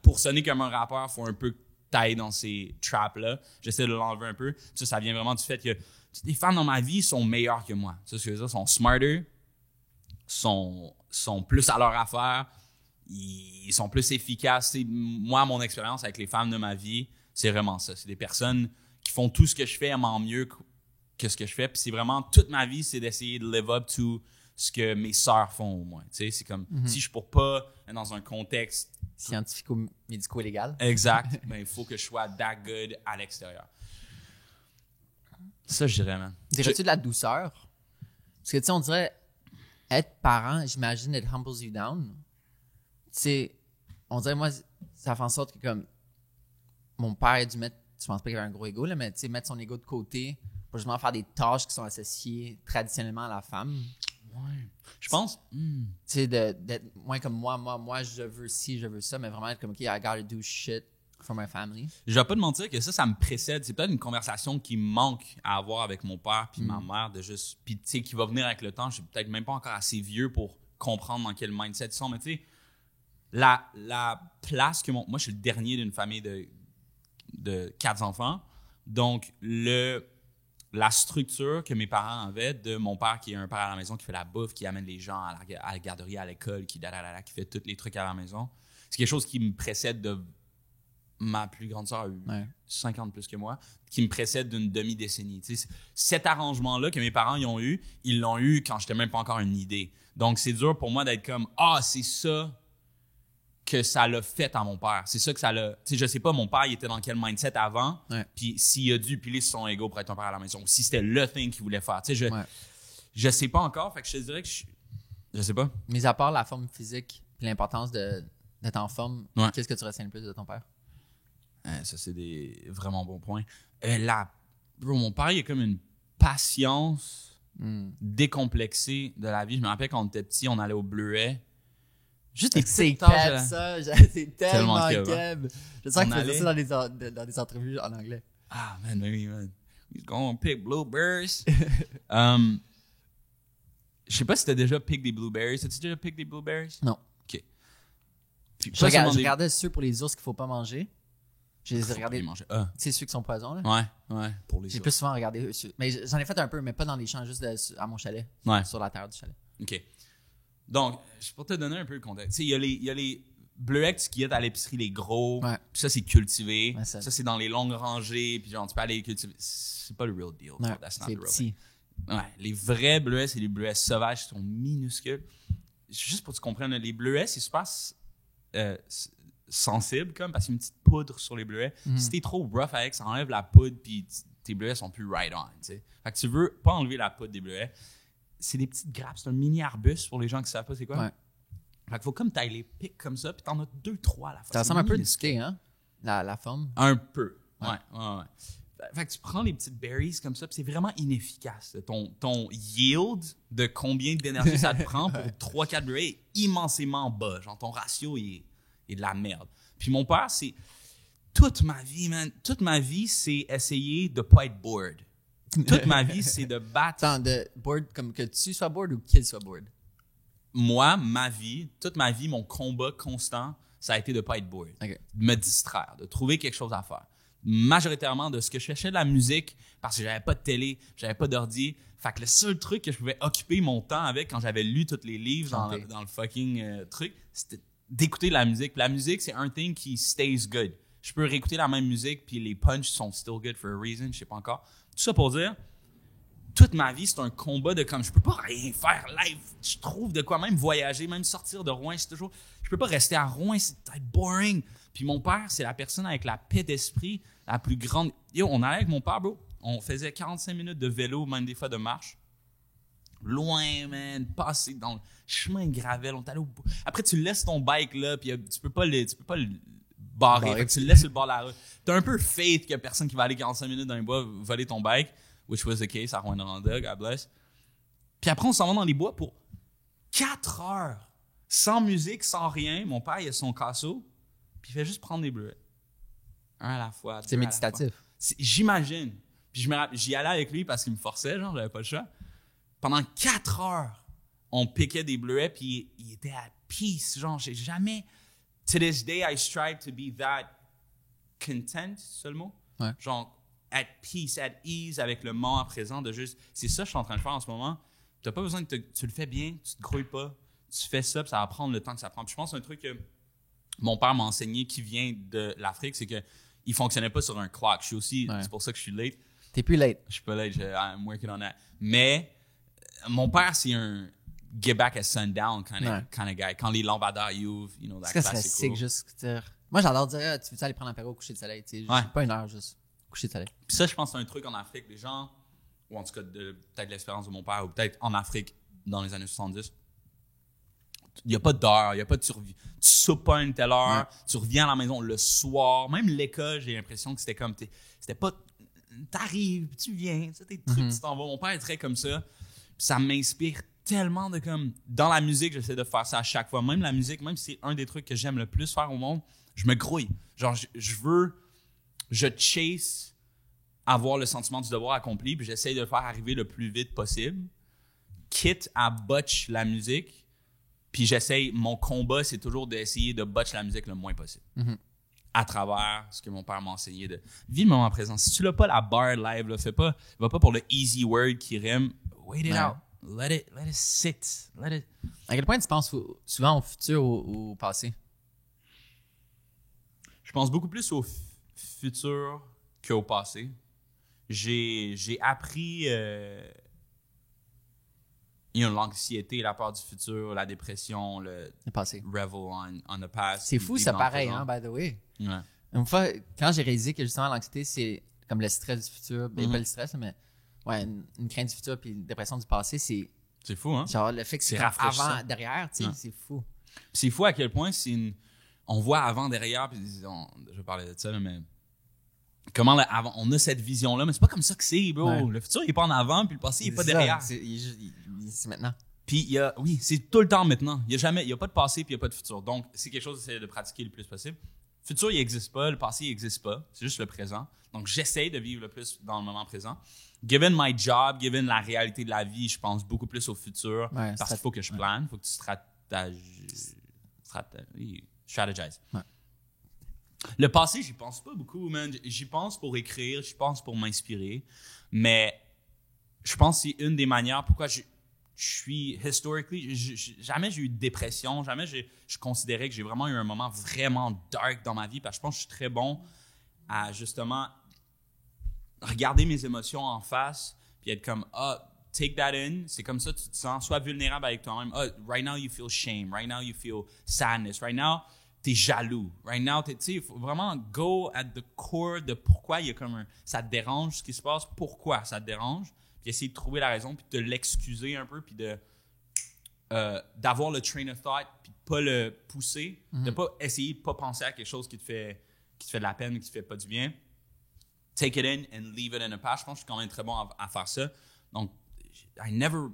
Speaker 2: Pour sonner comme un rappeur, faut un peu tailler dans ces traps-là. J'essaie de l'enlever un peu. Puis ça vient vraiment du fait que les femmes dans ma vie sont meilleures que moi. Ça, c'est ça, sont smarter, sont plus à leur affaire, ils sont plus efficaces. T'sais, moi, mon expérience avec les femmes de ma vie, c'est vraiment ça. C'est des personnes qui font tout ce que je fais en mieux que ce que je fais. Puis c'est vraiment, toute ma vie, c'est d'essayer de live up to ce que mes sœurs font au moins. T'sais, c'est comme, si je pourrais pas être dans un contexte
Speaker 1: scientifico-médico-légal.
Speaker 2: Exact. Mais il faut que je sois that good à l'extérieur. Ça, je dirais, man.
Speaker 1: Dirais-tu de la douceur? Parce que, tu sais, on dirait, être parent, j'imagine, it humbles you down. Tu sais, on dirait, moi, ça fait en sorte que, comme, mon père a dû mettre, je pense pas qu'il avait un gros ego, là, mais, tu sais, mettre son ego de côté pour justement faire des tâches qui sont associées traditionnellement à la femme.
Speaker 2: Ouais. Je pense.
Speaker 1: Tu sais, d'être moins comme moi, je veux ci, je veux ça, mais vraiment être comme, OK, I gotta do shit for my family.
Speaker 2: Je vais pas te mentir que ça me précède. C'est peut-être une conversation qui me manque à avoir avec mon père puis ma mère, de juste. Puis, tu sais, qui va venir avec le temps. Je suis peut-être même pas encore assez vieux pour comprendre dans quel mindset ils sont, mais tu sais, la place que moi, je suis le dernier d'une famille de 4 enfants. Donc, la structure que mes parents avaient de mon père qui est un père à la maison, qui fait la bouffe, qui amène les gens à la garderie, à l'école, qui fait tous les trucs à la maison, c'est quelque chose qui me précède de ma plus grande sœur a eu 50 plus que moi, qui me précède d'une demi-décennie. Tu sais, cet arrangement-là que mes parents ils l'ont eu quand j'étais même pas encore une idée. Donc, c'est dur pour moi d'être comme « Ah, c'est ça que ça l'a fait à mon père. » C'est ça que ça l'a... Tu sais, je sais pas, mon père, il était dans quel mindset avant, puis s'il a dû piler sur son ego pour être un père à la maison, ou si c'était le thing qu'il voulait faire. Tu sais, je sais pas encore, fait que je te dirais que je sais pas.
Speaker 1: Mais à part la forme physique et l'importance d'être en forme, qu'est-ce que tu retiens le plus de ton père?
Speaker 2: Ça, c'est des vraiment bons points. Mon père, il a comme une patience décomplexée de la vie. Je me rappelle quand on était petit, on allait au Bleuet. Juste des
Speaker 1: c'est
Speaker 2: petites tâches.
Speaker 1: ça, c'est tellement keb. Je sens que tu faisais ça dans des entrevues en anglais.
Speaker 2: Ah, man, oui, man. He's going to pick blueberries. Je sais pas si t'as déjà pick des blueberries. As-tu déjà pick des blueberries?
Speaker 1: Non.
Speaker 2: OK. Puis,
Speaker 1: je regardais ceux pour les ours qu'il faut pas manger. Je les ai regardés. Tu sais, ceux qui sont poisons, là?
Speaker 2: Ouais. Pour les
Speaker 1: J'ai plus souvent regardé eux. Mais j'en ai fait un peu, mais pas dans les champs, juste à mon chalet. Sur la terre du chalet.
Speaker 2: OK. Donc, pour te donner un peu le contexte, il y a les bleuets qui est à l'épicerie, les gros. Puis ça, c'est cultivé. Ça, c'est dans les longues rangées. Puis genre, tu peux aller les cultiver. C'est pas le real deal.
Speaker 1: C'est petit.
Speaker 2: Les vrais bleuets, c'est les bleuets sauvages qui sont minuscules. Juste pour que tu comprennes, les bleuets, c'est super sensible, comme, parce qu'il y a une petite poudre sur les bleuets. Si t'es trop rough avec, ça enlève la poudre, puis tes bleuets sont plus right on, tu sais. Fait que tu veux pas enlever la poudre des bleuets. C'est des petites grappes, c'est un mini arbuste pour les gens qui savent pas c'est quoi. Fait qu'il faut comme t'ailles les pics comme ça, puis t'en as 2-3 à la fois.
Speaker 1: Ça ressemble un peu du thé, hein? La forme.
Speaker 2: Un peu. Ouais. Fait que tu prends les petites berries comme ça, puis c'est vraiment inefficace. Ton yield de combien d'énergie ça te prend pour 3-4 berries est immensément bas. Genre, ton ratio est de la merde. Puis mon père, c'est... Toute ma vie, c'est essayer de pas être bored. Toute ma vie, c'est de battre...
Speaker 1: Attends, de bored comme que tu sois bored ou qu'il soit bored?
Speaker 2: Moi, toute ma vie, mon combat constant, ça a été de pas être bored.
Speaker 1: Okay.
Speaker 2: De me distraire, de trouver quelque chose à faire. Majoritairement de ce que je cherchais de la musique, parce que j'avais pas de télé, j'avais pas d'ordi. Fait que le seul truc que je pouvais occuper mon temps avec quand j'avais lu tous les livres dans le fucking truc, c'était d'écouter de la musique. La musique, c'est un thing qui stays good. je peux réécouter la même musique puis les punchs sont still good for a reason, je sais pas encore. Tout ça pour dire, toute ma vie, c'est un combat de comme je peux pas rien faire live. Je trouve de quoi même voyager, même sortir de Rouen, c'est toujours je peux pas rester à Rouen, c'est très boring. Puis mon père, c'est la personne avec la paix d'esprit la plus grande. Yo, on allait avec mon père, bro. On faisait 45 minutes de vélo, même des fois de marche. Loin, man, passer dans le chemin de gravel, on est allé au bout. Après, tu laisses ton bike là, puis tu peux pas le barrer. Fait que tu le laisses sur le bord de la route. T'as un peu faith qu'il y a personne qui va aller 45 minutes dans les bois voler ton bike, which was the case à Rwanda, God bless. Puis après, on s'en va dans les bois pour 4 heures, sans musique, sans rien. Mon père, il a son casseau, puis il fait juste prendre des bleuets. Un à la fois.
Speaker 1: C'est méditatif.
Speaker 2: J'imagine. Puis j'y allais avec lui parce qu'il me forçait, genre, j'avais pas le choix. Pendant 4 heures, on piquait des bleuets, puis il était at peace. Genre, j'ai jamais... To this day, I strive to be that content, c'est le mot?
Speaker 1: Ouais.
Speaker 2: Genre, at peace, at ease, avec le moment présent, de juste... C'est ça que je suis en train de faire en ce moment. T'as pas besoin tu le fais bien, tu te grouilles pas, tu fais ça, puis ça va prendre le temps que ça prend. Puis je pense un truc que mon père m'a enseigné qui vient de l'Afrique, c'est que il fonctionnait pas sur un clock. Je suis aussi...
Speaker 1: Ouais.
Speaker 2: C'est pour ça que je suis late.
Speaker 1: T'es plus late.
Speaker 2: Je suis pas late, I'm working on that. Mais mon père, c'est un get back at sundown kind of guy. Quand les lampadaires ouvrent, you know, that
Speaker 1: Ça serait
Speaker 2: classic
Speaker 1: sick, juste dire. Moi, j'adore dire, tu veux aller prendre un apéro au coucher de soleil, tu sais.
Speaker 2: Ouais.
Speaker 1: Pas une heure, juste coucher de soleil.
Speaker 2: Puis ça, je pense que c'est un truc en Afrique. Les gens, ou en tout cas, peut-être l'expérience de mon père, ou peut-être en Afrique, dans les années 70, il n'y a pas d'heure, il n'y a pas de survie. Tu soupes pas à une telle heure, tu reviens à la maison le soir. Même l'école, j'ai l'impression que c'était comme, c'était pas, t'arrives, tu viens, tu sais, tes trucs, tu t'en vas. Mon père est très comme ça. Puis ça m'inspire tellement de comme, dans la musique, j'essaie de faire ça à chaque fois. Même la musique, même si c'est un des trucs que j'aime le plus faire au monde, je me grouille. Genre, je chase avoir le sentiment du devoir accompli, puis j'essaie de le faire arriver le plus vite possible, quitte à botch la musique. Puis mon combat, c'est toujours d'essayer de botch la musique le moins possible. À travers ce que mon père m'a enseigné de vivre le moment présent. Si tu l'as pas la barre live, là, va pas pour le easy word qui rime. Wait it out. Let it sit.
Speaker 1: À quel point tu penses souvent au futur ou au passé?
Speaker 2: Je pense beaucoup plus au futur qu'au passé. J'ai appris l'anxiété, la peur du futur, la dépression, le
Speaker 1: passé.
Speaker 2: Revel on the past.
Speaker 1: C'est fou, ça pareil, hein, by the way.
Speaker 2: Ouais.
Speaker 1: Une fois, quand j'ai réalisé que justement l'anxiété, c'est comme le stress du futur, ben, pas le stress, mais ouais, une crainte du futur puis une dépression du passé, c'est
Speaker 2: fou, hein?
Speaker 1: genre le fait que c'est avant, derrière, tu sais, c'est fou.
Speaker 2: Puis c'est fou à quel point on voit avant, derrière, puis je parlais de ça, là, mais comment on a cette vision-là, mais c'est pas comme ça que c'est, bro. Ouais. Le futur, il est pas en avant, puis le passé, il est pas derrière.
Speaker 1: C'est maintenant.
Speaker 2: Puis c'est tout le temps maintenant. Il y a pas de passé, puis il y a pas de futur. Donc, c'est quelque chose que j'essaie de pratiquer le plus possible. Le futur, il n'existe pas. Le passé, il n'existe pas. C'est juste le présent. Donc, j'essaie de vivre le plus dans le moment présent. Given my job, given la réalité de la vie, je pense beaucoup plus au futur. Ouais, parce qu'il faut que je plane. Il faut que tu strategize. Ouais. Le passé, j'y pense pas beaucoup, man. J'y pense pour écrire, j'y pense pour m'inspirer. Mais je pense que c'est une des manières pourquoi je suis historically, jamais j'ai eu de dépression, jamais je considérais que j'ai vraiment eu un moment vraiment dark dans ma vie, parce que je pense que je suis très bon à justement regarder mes émotions en face puis être comme take that in, c'est comme ça tu te sens, sois vulnérable avec toi-même. Right now you feel shame, right now you feel sadness, right now t'es jaloux, right now tu sais, il faut vraiment go at the core de pourquoi il y a comme ça te dérange ce qui se passe, pourquoi ça te dérange. Puis essayer de trouver la raison, puis de l'excuser un peu, puis d'avoir le train of thought, puis de pas le pousser, de pas essayer de pas penser à quelque chose qui te fait de la peine, qui te fait pas du bien. Take it in and leave it in the past. Je pense que je suis quand même très bon à faire ça. Donc, I never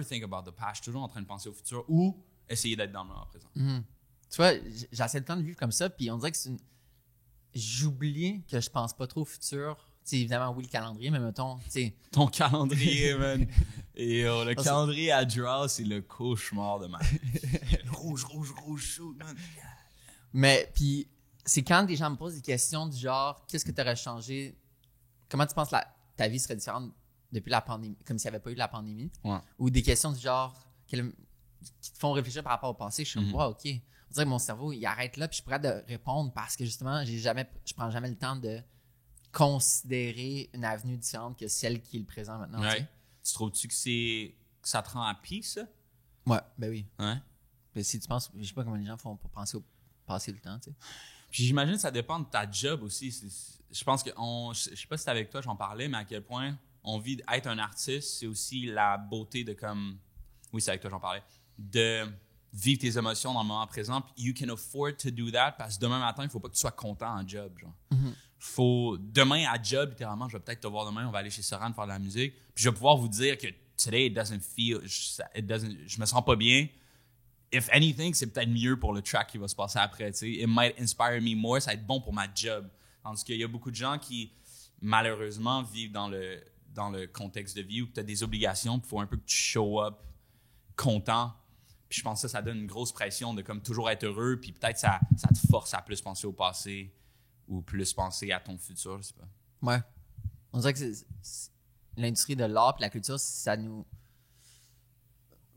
Speaker 2: think about the past. Je suis toujours en train de penser au futur ou essayer d'être dans le moment présent.
Speaker 1: Tu vois, j'essaie le temps de vivre comme ça, puis on dirait que j'oublie que je pense pas trop au futur. Tu sais, évidemment, oui, le calendrier, mais mettons, tu sais...
Speaker 2: Ton calendrier, man. Et le calendrier à Draw, c'est le cauchemar de ma vie. Rouge, shoot, man.
Speaker 1: Mais, puis, c'est quand des gens me posent des questions du genre, qu'est-ce que tu aurais changé? Comment tu penses que ta vie serait différente depuis la pandémie, comme s'il n'y avait pas eu la pandémie?
Speaker 2: Ouais.
Speaker 1: Ou des questions du genre, qui te font réfléchir par rapport au passé. Je suis comme, wow, OK. on dirait que mon cerveau, il arrête là, puis je pourrais de répondre parce que justement, je prends jamais le temps de considérer une avenue différente que celle qui est le présent maintenant.
Speaker 2: Ouais. Tu trouves-tu que ça te rend à pied, ça?
Speaker 1: Ouais, ben oui.
Speaker 2: Ouais.
Speaker 1: Ben, si tu penses, je sais pas comment les gens font pour penser au passé le temps, tu sais.
Speaker 2: Puis j'imagine que ça dépend de ta job aussi. Je pense que je sais pas si c'était avec toi, j'en parlais, mais à quel point on vit être un artiste, c'est aussi la beauté de comme. Oui, c'est avec toi, j'en parlais. De vivre tes émotions dans le moment présent. Puis you can afford to do that parce que demain matin, il faut pas que tu sois content en job, genre. Demain à job, littéralement, je vais peut-être te voir demain, on va aller chez Soran faire de la musique. Puis je vais pouvoir vous dire que today it doesn't feel, je me sens pas bien. If anything, c'est peut-être mieux pour le track qui va se passer après, tu sais. It might inspire me more, ça va être bon pour ma job. Tandis qu'il y a beaucoup de gens qui, malheureusement, vivent dans le contexte de vie où tu as des obligations, il faut un peu que tu show up content. Puis je pense que ça donne une grosse pression de comme toujours être heureux, puis peut-être ça te force à plus penser au passé ou plus penser à ton futur, je sais pas.
Speaker 1: Ouais. On dirait que l'industrie de l'art et la culture, ça nous...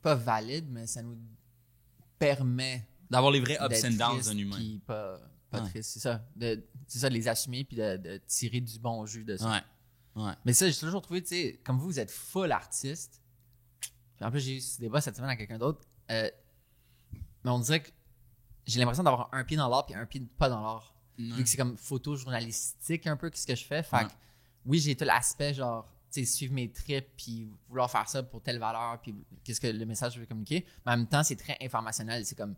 Speaker 1: Pas valide, mais ça nous permet
Speaker 2: d'avoir les vrais ups
Speaker 1: d'être
Speaker 2: and downs
Speaker 1: triste
Speaker 2: d'un humain.
Speaker 1: Puis pas triste, c'est ça. C'est ça, de les assumer puis de tirer du bon jus de ça.
Speaker 2: Ouais.
Speaker 1: Mais ça, j'ai toujours trouvé, tu sais, comme vous êtes full artiste. Puis en plus, j'ai eu ce débat cette semaine avec quelqu'un d'autre. Mais on dirait que j'ai l'impression d'avoir un pied dans l'art puis un pied pas dans l'art. Vu que c'est comme photojournalistique un peu ce que je fais. Fait que oui, j'ai tout l'aspect genre, tu sais, suivre mes trips puis vouloir faire ça pour telle valeur puis qu'est-ce que le message veut communiquer. Mais en même temps, c'est très informationnel. C'est comme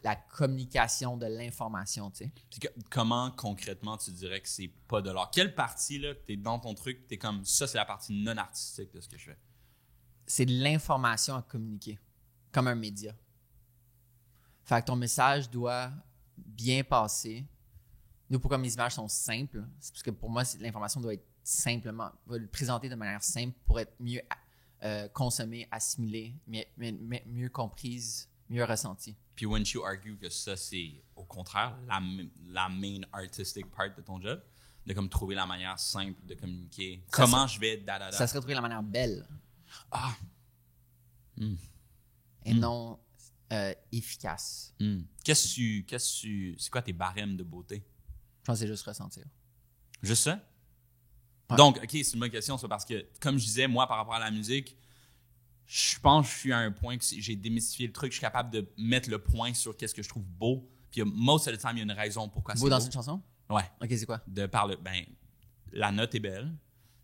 Speaker 1: la communication de l'information, tu sais.
Speaker 2: Puis comment concrètement tu dirais que c'est pas de l'art? Quelle partie, là, t'es dans ton truc, t'es comme ça, c'est la partie non artistique de ce que je fais?
Speaker 1: C'est de l'information à communiquer, comme un média. Fait que ton message doit bien passer. Nous, pourquoi mes images sont simples, c'est parce que pour moi, l'information doit être le présenter de manière simple pour être mieux consommée, assimilée, mieux comprise, mieux ressentie.
Speaker 2: Puis wouldn't you argue que ça, c'est au contraire la main artistic part de ton job? De comme trouver la manière simple de communiquer. Comment je vais
Speaker 1: Ça serait trouver la manière belle.
Speaker 2: Ah!
Speaker 1: Et non efficace.
Speaker 2: C'est quoi tes barèmes de beauté?
Speaker 1: Je pense que c'est juste ressentir.
Speaker 2: Juste ça?
Speaker 1: Ouais.
Speaker 2: Donc, OK, c'est une bonne question, ça, parce que, comme je disais, moi, par rapport à la musique, je pense que je suis à un point que j'ai démystifié le truc, je suis capable de mettre le point sur qu'est-ce que je trouve beau. Puis, most of the time, il y a une raison pourquoi c'est beau.
Speaker 1: Beau dans une chanson?
Speaker 2: Ouais.
Speaker 1: OK, c'est quoi?
Speaker 2: La note est belle,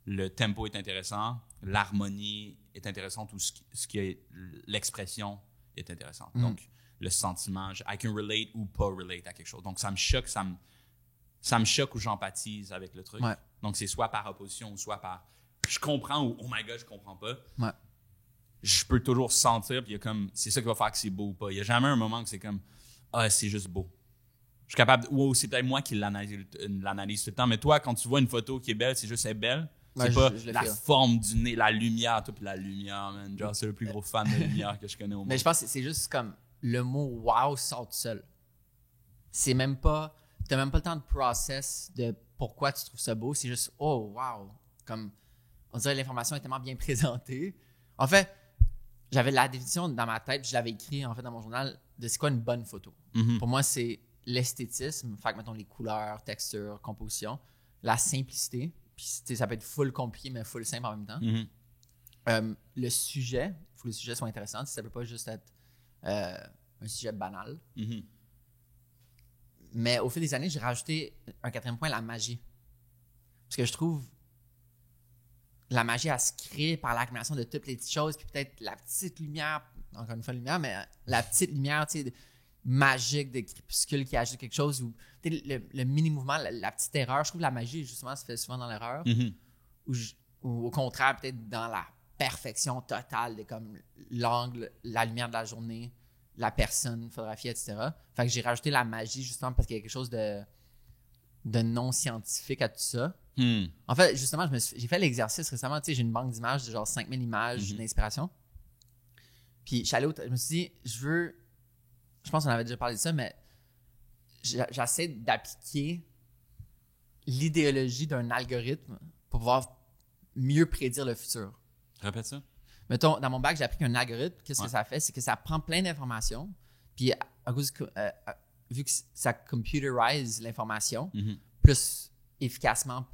Speaker 2: le tempo est intéressant, l'harmonie est intéressante, ou ce qui est l'expression est intéressante. Donc, le sentiment, I can relate ou pas relate à quelque chose. Donc, ça me choque, ça me choque ou j'empathise avec le truc.
Speaker 1: Ouais.
Speaker 2: Donc, c'est soit par opposition ou soit par je comprends ou oh my god, je comprends pas.
Speaker 1: Ouais.
Speaker 2: Je peux toujours sentir, puis il y a comme, c'est ça qui va faire que c'est beau ou pas. Il n'y a jamais un moment que c'est comme, c'est juste beau. Je suis capable, ou c'est peut-être moi qui l'analyse tout le temps, mais toi, quand tu vois une photo qui est belle, c'est juste elle est belle. C'est pas la forme du nez, la lumière, toi, puis la lumière, man. Genre, c'est le plus gros fan de lumière que je connais au monde.
Speaker 1: Mais je pense que c'est juste comme le mot wow sort tout seul. C'est même pas. T'as même pas le temps de process de pourquoi tu trouves ça beau. C'est juste oh wow. Comme on dirait l'information est tellement bien présentée. En fait, j'avais la définition dans ma tête, je l'avais écrit en fait dans mon journal de c'est quoi une bonne photo. Pour moi, c'est l'esthétisme, fait que mettons les couleurs, textures, composition, la simplicité. Puis ça peut être full compliqué, mais full simple en même temps. Le sujet, il faut que le sujet soit intéressant. Ça ne peut pas juste être un sujet banal. Mais au fil des années, j'ai rajouté un quatrième point, la magie. Parce que je trouve la magie, elle se crée par l'accumulation de toutes les petites choses, puis peut-être la petite lumière, encore une fois lumière, mais la petite lumière, tu sais, magique de crépuscule qui ajoute quelque chose, ou le mini-mouvement, la petite erreur. Je trouve que la magie, justement, se fait souvent dans l'erreur. Ou au contraire, peut-être dans la perfection totale de comme l'angle, la lumière de la journée, la personne photographiée, etc. Fait que j'ai rajouté la magie, justement, parce qu'il y a quelque chose de non scientifique à tout ça. En fait, justement, j'ai fait l'exercice récemment. Tu sais, j'ai une banque d'images de genre 5000 images d'inspiration. Puis, je suis allé je me suis dit, je pense qu'on avait déjà parlé de ça, mais j'essaie d'appliquer l'idéologie d'un algorithme pour pouvoir mieux prédire le futur.
Speaker 2: Répète ça.
Speaker 1: Mettons, dans mon bac, j'ai appris qu'un algorithme, qu'est-ce que ça fait? C'est que ça prend plein d'informations, puis à cause vu que ça computerise l'information
Speaker 2: Mhm.
Speaker 1: plus efficacement,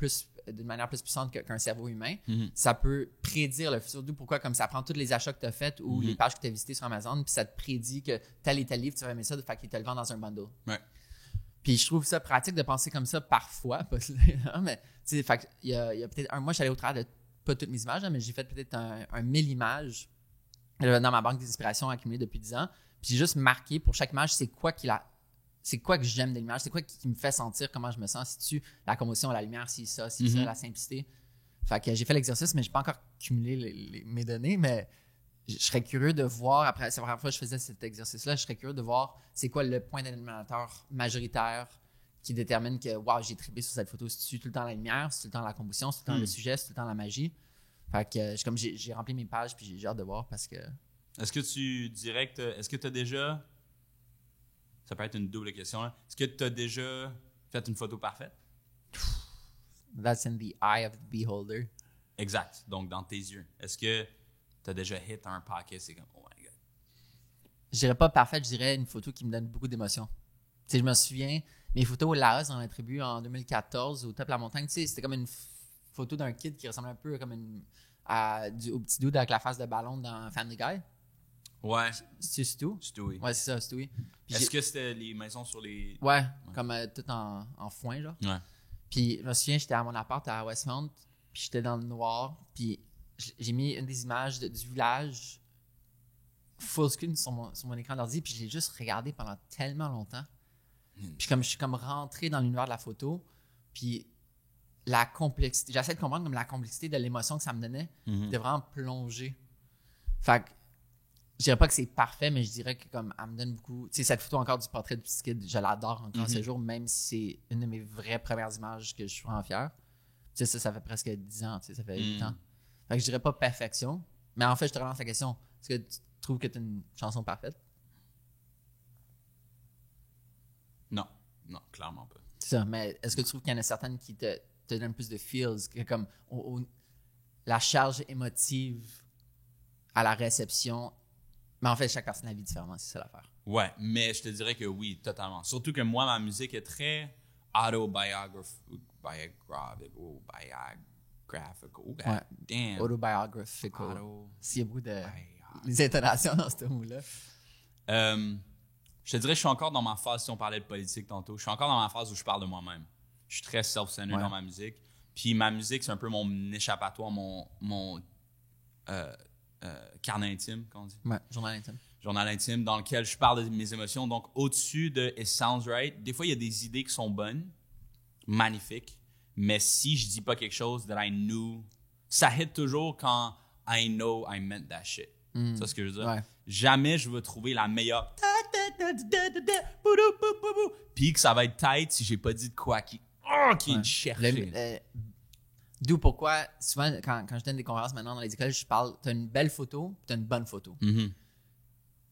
Speaker 1: d'une manière plus puissante qu'un cerveau humain, ça peut prédire le futur. D'où pourquoi, comme ça prend tous les achats que tu as faits ou les pages que tu as visitées sur Amazon, puis ça te prédit que tel et tel livre, tu vas aimer ça, fait qu'il te le vend dans un bundle.
Speaker 2: Ouais.
Speaker 1: Puis je trouve ça pratique de penser comme ça parfois, pas mais tu sais, fait il y a peut-être moi, je suis allé au travers de pas toutes mes images, mais j'ai fait peut-être un 1000 images dans ma banque des inspirations accumulée depuis 10 ans. Puis j'ai juste marqué pour chaque image, c'est quoi que j'aime de l'image, c'est quoi qui me fait sentir comment je me sens, si tu la composition, la lumière, si ça, la simplicité. Fait que j'ai fait l'exercice, mais j'ai pas encore cumulé mes données, mais je serais curieux de voir, après c'est la première fois que je faisais cet exercice-là, je serais curieux de voir c'est quoi le point dénominateur majoritaire qui détermine que wow, j'ai trippé sur cette photo. C'est tout le temps la lumière, c'est tout le temps la composition, c'est tout le temps le sujet, c'est tout le temps la magie. Fait que j'ai rempli mes pages puis j'ai hâte de voir parce que.
Speaker 2: Est-ce que tu dirais que est-ce que tu as déjà. Ça peut être une double question, là. Est-ce que tu as déjà fait une photo parfaite?
Speaker 1: That's in the eye of the beholder.
Speaker 2: Exact. Donc, dans tes yeux. Est-ce que tu as déjà hit un paquet? C'est comme, oh my God.
Speaker 1: Je dirais pas parfaite, je dirais une photo qui me donne beaucoup d'émotions. Tu sais, je me souviens, mes photos au Laos dans la tribu en 2014, au top de la montagne, tu sais, c'était comme une photo d'un kid qui ressemble un peu comme au petit dude avec la face de ballon dans Family Guy.
Speaker 2: Ouais.
Speaker 1: C'est Stu?
Speaker 2: Stewie.
Speaker 1: Ouais, c'est ça, Stewie.
Speaker 2: Est-ce que c'était les maisons sur les...
Speaker 1: Ouais, comme tout en foin, genre.
Speaker 2: Ouais.
Speaker 1: Puis je me souviens, j'étais à mon appart à Westmount, puis j'étais dans le noir, puis j'ai mis une des images du village full screen sur mon écran d'ordi, puis je l'ai juste regardé pendant tellement longtemps. Puis comme je suis comme rentré dans l'univers de la photo, puis la complexité, j'essaie de comprendre comme la complexité de l'émotion que ça me donnait, de vraiment plonger. Fait que je dirais pas que c'est parfait, mais je dirais que comme elle me donne beaucoup. Tu sais, cette photo encore du portrait du petit kid, je l'adore encore ce jour, même si c'est une de mes vraies premières images que je suis vraiment fier. Tu sais, ça fait presque 10 ans, tu sais, ça fait 8 ans. Fait que je dirais pas perfection, mais en fait, je te relance la question. Est-ce que tu trouves que tu as une chanson parfaite?
Speaker 2: Non, clairement pas.
Speaker 1: C'est ça, mais est-ce que tu trouves qu'il y en a certaines qui te donnent plus de feels, que comme la charge émotive à la réception? Mais en fait, chaque personne la vit différemment, c'est ça l'affaire.
Speaker 2: Ouais, mais je te dirais que oui, totalement. Surtout que moi, ma musique est très autobiographical. Oh, God damn.
Speaker 1: Autobiographical. S'il y a beaucoup de les intonations dans ce mot-là.
Speaker 2: Je te dirais que je suis encore dans ma phase, si on parlait de politique tantôt, je suis encore dans ma phase où je parle de moi-même. Je suis très self-centered dans ma musique. Puis ma musique, c'est un peu mon échappatoire, mon carnet intime, qu'on dit.
Speaker 1: Ouais, journal intime.
Speaker 2: Journal intime dans lequel je parle de mes émotions. Donc, au-dessus de It Sounds Right, des fois, il y a des idées qui sont bonnes, magnifiques, mais si je dis pas quelque chose that I knew, ça hit toujours quand I know I meant that shit. C'est ce que je veux dire.
Speaker 1: Ouais.
Speaker 2: Jamais je vais trouver la meilleure puis que ça va être tight si j'ai pas dit de quoi qui me cherche.
Speaker 1: D'où pourquoi, souvent, quand je donne des conférences maintenant dans les écoles, je parle, t'as une belle photo, t'as une bonne photo.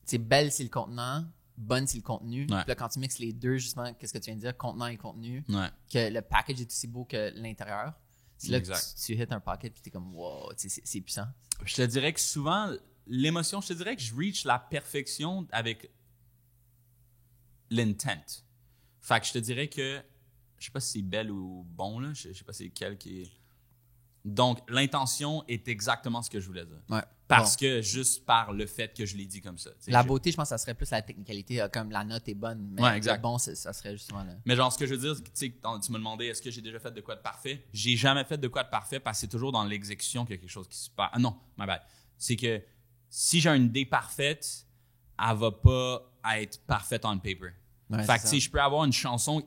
Speaker 1: C'est belle, c'est le contenant, bonne, c'est le contenu. Puis là, quand tu mixes les deux, justement, qu'est-ce que tu viens de dire, contenant et contenu, que le package est aussi beau que l'intérieur. C'est là que tu hits un package puis t'es comme, wow, c'est puissant.
Speaker 2: Je te dirais que souvent, l'émotion, je te dirais que je reach la perfection avec l'intent. Fait que je te dirais que, je sais pas si c'est belle ou bon, là, je sais pas c'est lequel qui est... Donc, l'intention est exactement ce que je voulais dire.
Speaker 1: Ouais.
Speaker 2: Parce que, juste par le fait que je l'ai dit comme ça.
Speaker 1: La beauté, je pense que ça serait plus la technicalité, comme la note est bonne, mais
Speaker 2: exact.
Speaker 1: le bon, ça serait justement là.
Speaker 2: Mais genre, ce que je veux dire, tu sais, tu me demandais, est-ce que j'ai déjà fait de quoi de parfait? J'ai jamais fait de quoi de parfait parce que c'est toujours dans l'exécution qu'il y a quelque chose qui se passe. Ah non, my bad. C'est que si j'ai une idée parfaite, elle va pas être parfaite on paper.
Speaker 1: Ouais,
Speaker 2: fait que, tu sais, je peux avoir une chanson,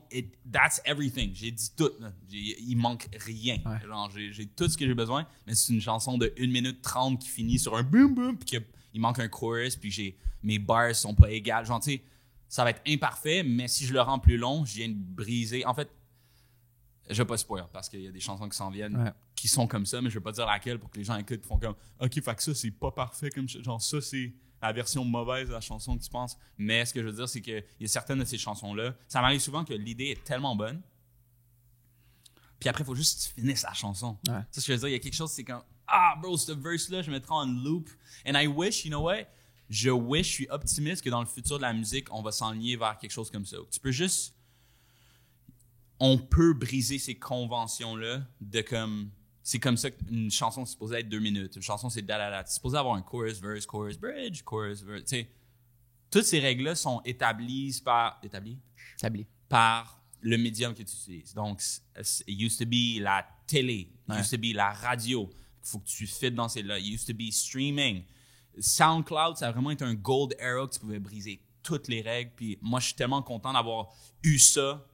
Speaker 2: that's everything. J'ai dit tout, là. Il manque rien.
Speaker 1: Ouais.
Speaker 2: Genre, j'ai tout ce que j'ai besoin, mais c'est une chanson de 1 minute 30 qui finit sur un boom boom, puis qu'il manque un chorus, puis mes bars sont pas égales. Genre, tu sais, ça va être imparfait, mais si je le rends plus long, je viens de briser. En fait, je vais pas spoiler, parce qu'il y a des chansons qui s'en viennent, qui sont comme ça, mais je vais pas dire laquelle pour que les gens écoutent et font comme, OK, fait que ça, c'est pas parfait comme ça. Genre, ça, c'est la version mauvaise de la chanson que tu penses. Mais ce que je veux dire, c'est qu'il y a certaines de ces chansons-là, ça m'arrive souvent que l'idée est tellement bonne, puis après, il faut juste que tu finisses la chanson.
Speaker 1: Ouais.
Speaker 2: C'est ce que je veux dire. Il y a quelque chose, c'est comme, bro, ce verse-là, je mettrai en loop. And I wish, you know what, je suis optimiste que dans le futur de la musique, on va s'enligner vers quelque chose comme ça. Tu peux juste... On peut briser ces conventions-là de comme... C'est comme ça qu'une chanson, c'est supposé être 2 minutes. Une chanson, c'est da-da-da. C'est supposé avoir un chorus, verse, chorus, bridge, chorus, verse. Tu sais, toutes ces règles-là sont établies par le médium que tu utilises. Donc, it used to be la télé. It used to be la radio. Il faut que tu fites dans ces-là. It used to be streaming. SoundCloud, ça a vraiment été un gold era que tu pouvais briser toutes les règles. Puis moi, je suis tellement content d'avoir eu ça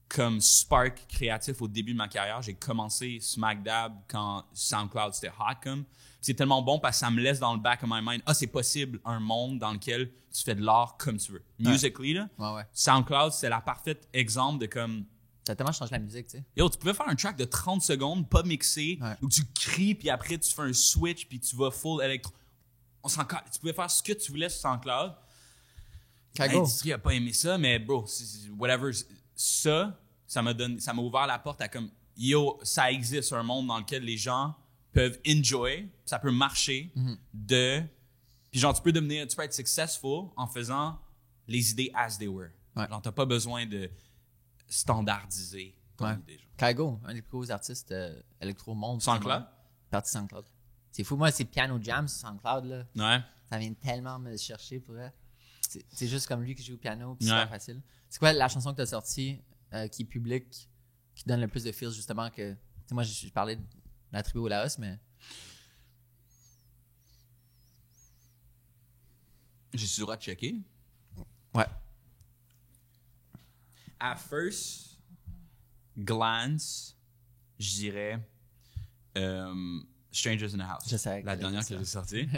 Speaker 2: comme spark créatif au début de ma carrière. J'ai commencé Smack Dab quand SoundCloud c'était hot comme. C'est tellement bon parce que ça me laisse dans le back of my mind. C'est possible un monde dans lequel tu fais de l'art comme tu veux. Musically, là, SoundCloud, c'est la parfaite exemple de comme...
Speaker 1: Ça a tellement changé la musique, tu sais.
Speaker 2: Yo, tu pouvais faire un track de 30 secondes, pas mixé, où tu cries, puis après tu fais un switch, puis tu vas full électro. Tu pouvais faire ce que tu voulais sur SoundCloud. L'industrie n'a pas aimé ça, mais bro, whatever. Ça m'a ouvert la porte à comme, yo, ça existe un monde dans lequel les gens peuvent enjoy, ça peut marcher, puis genre, tu peux être successful en faisant les idées as they were. Genre, t'as pas besoin de standardiser ton idée.
Speaker 1: Kygo, un des plus gros artistes électro-monde.
Speaker 2: SoundCloud?
Speaker 1: Parti SoundCloud. C'est fou, moi, c'est Piano Jam sur SoundCloud, là.
Speaker 2: Ouais.
Speaker 1: Ça vient tellement me chercher pour elle. C'est juste comme lui qui joue au piano, puis c'est super facile. C'est quoi la chanson que t'as sortie qui est publique, qui donne le plus de feels, justement, que... Tu sais, moi, je parlais de la tribu au Laos, mais...
Speaker 2: J'ai sur le droit de checker.
Speaker 1: Ouais.
Speaker 2: À first glance, je dirais Strangers in the House.
Speaker 1: Je sais
Speaker 2: la dernière que j'ai sortie.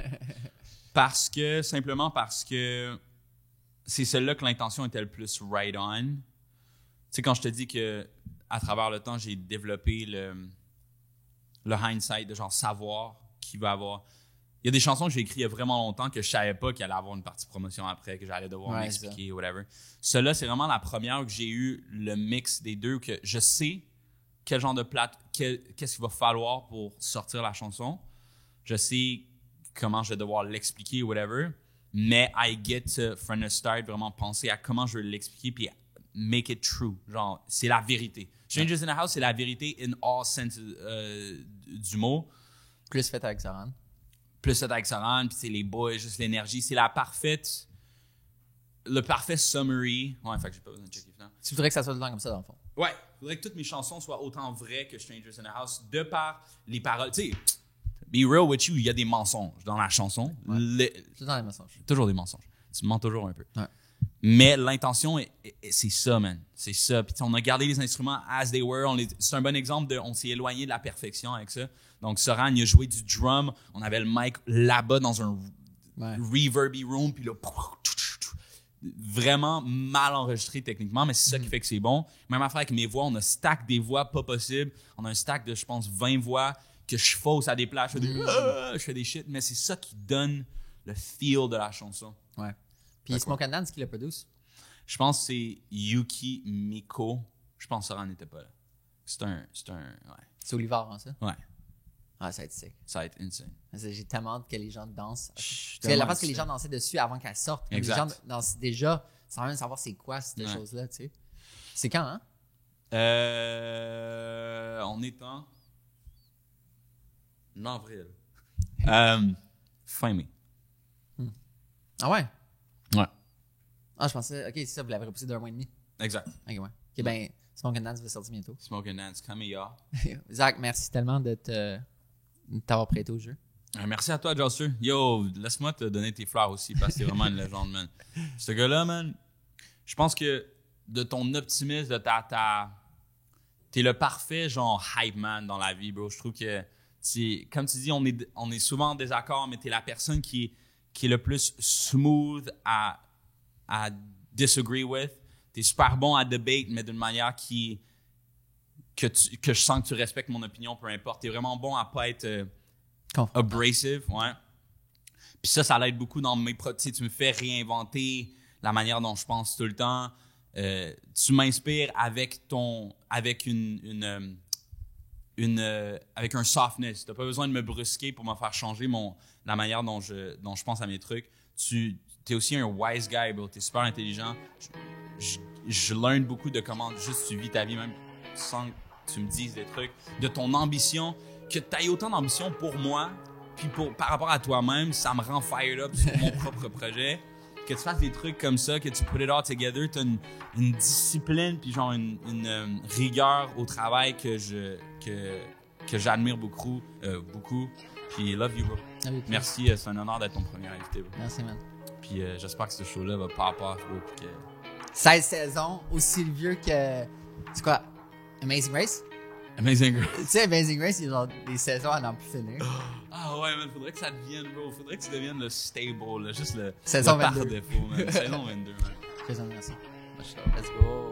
Speaker 2: Simplement parce que c'est celle-là que l'intention était le plus right on. Tu sais, quand je te dis que à travers le temps, j'ai développé le hindsight de genre savoir qui va avoir. Il y a des chansons que j'ai écrites il y a vraiment longtemps que je savais pas qu'il allait avoir une partie promotion après, que j'allais devoir m'expliquer, whatever. Celle-là, c'est vraiment la première que j'ai eu le mix des deux, que je sais quel genre de qu'est-ce qu'il va falloir pour sortir la chanson. Je sais comment je vais devoir l'expliquer, whatever. Mais I get to, from the start, vraiment penser à comment je vais l'expliquer puis make it true. Genre, c'est la vérité. Strangers in the House, c'est la vérité in all sense du mot.
Speaker 1: Plus fait avec Zoran.
Speaker 2: Puis c'est les boys, juste l'énergie. C'est le parfait summary. Ouais, fait que j'ai pas besoin de checker finalement.
Speaker 1: Tu voudrais que ça soit tout le temps comme ça, dans le fond.
Speaker 2: Ouais, il faudrait que toutes mes chansons soient autant vraies que Strangers in the House, de par les paroles. Tu sais, be real with you, il y a des mensonges dans la chanson.
Speaker 1: Ouais. Toujours des mensonges.
Speaker 2: Toujours des mensonges. Tu mens toujours un peu.
Speaker 1: Ouais.
Speaker 2: Mais l'intention, c'est ça, man. C'est ça. Puis on a gardé les instruments as they were. C'est un bon exemple on s'est éloigné de la perfection avec ça. Donc, Soran, il a joué du drum. On avait le mic là-bas dans un reverby room. Puis là, vraiment mal enregistré techniquement, mais c'est ça qui fait que c'est bon. Même affaire avec mes voix. On a stack des voix pas possibles. On a un stack de, je pense, 20 voix que je fausse à des places. Je fais des shit. Mais c'est ça qui donne le feel de la chanson.
Speaker 1: Ouais. Puis Smoke and Dance qui le produce?
Speaker 2: Je pense que c'est Yuki Miko. Je pense que Soran n'était pas là. C'est un
Speaker 1: C'est Oliver, hein, ça?
Speaker 2: Ouais.
Speaker 1: Ah, ça va être sick.
Speaker 2: Ça va être insane.
Speaker 1: J'ai tellement hâte que les gens dansent. Parce que la face que les gens dansaient dessus avant qu'elle sorte.
Speaker 2: Exact.
Speaker 1: Les gens dansent déjà sans même savoir c'est quoi cette chose-là, tu sais. C'est quand, hein?
Speaker 2: On est en avril. Fin mai.
Speaker 1: Ah ouais?
Speaker 2: Ouais.
Speaker 1: Ah, je pensais... OK, c'est ça, vous l'avez repoussé d'1 mois et demi.
Speaker 2: Exact.
Speaker 1: OK, ouais. OK, ben, Smoke and Dance va sortir bientôt.
Speaker 2: Smoke and Dance, come here.
Speaker 1: Zach, merci tellement de t'avoir prêté au jeu.
Speaker 2: Merci à toi, Jossur. Yo, laisse-moi te donner tes fleurs aussi, parce que t'es vraiment une légende, man. Ce gars-là, man, je pense que de ton optimisme, de t'es le parfait, genre, hype man dans la vie, bro. Je trouve que, comme tu dis, on est souvent en désaccord, mais t'es la personne qui est le plus smooth à disagree with. T'es super bon à debate, mais d'une manière que je sens que tu respectes mon opinion, peu importe. T'es vraiment bon à pas être abrasive, ouais. Puis ça l'aide beaucoup dans mes tu me fais réinventer la manière dont je pense tout le temps. Tu m'inspires avec avec un softness. T'as pas besoin de me brusquer pour me faire changer la manière dont je pense à mes trucs. tu es aussi un wise guy, bro. T'es super intelligent. Je learn beaucoup de comment juste tu vis ta vie, même sans que tu me dises des trucs, de ton ambition, que tu aies autant d'ambition pour moi, puis par rapport à toi-même, ça me rend fired up sur mon propre projet. Que tu fasses des trucs comme ça, que tu put it all together, t'as une discipline, puis genre une rigueur au travail que j'admire beaucoup. Puis love you, bro. Merci, c'est un honneur d'être ton premier invité, bro.
Speaker 1: Merci, man.
Speaker 2: Puis j'espère que ce show-là va pas à part, bro.
Speaker 1: 16 saisons, aussi vieux que... C'est quoi? Amazing Race?
Speaker 2: Amazing Race.
Speaker 1: Tu sais, Amazing Race, il y a genre des saisons à n'en plus finir.
Speaker 2: Ah ouais, man, faudrait que ça devienne, bro. Faudrait que tu deviennes le stable, là, juste le
Speaker 1: Saison
Speaker 2: par
Speaker 1: 22.
Speaker 2: défaut, man. Saison 22, man.
Speaker 1: Merci. Let's go.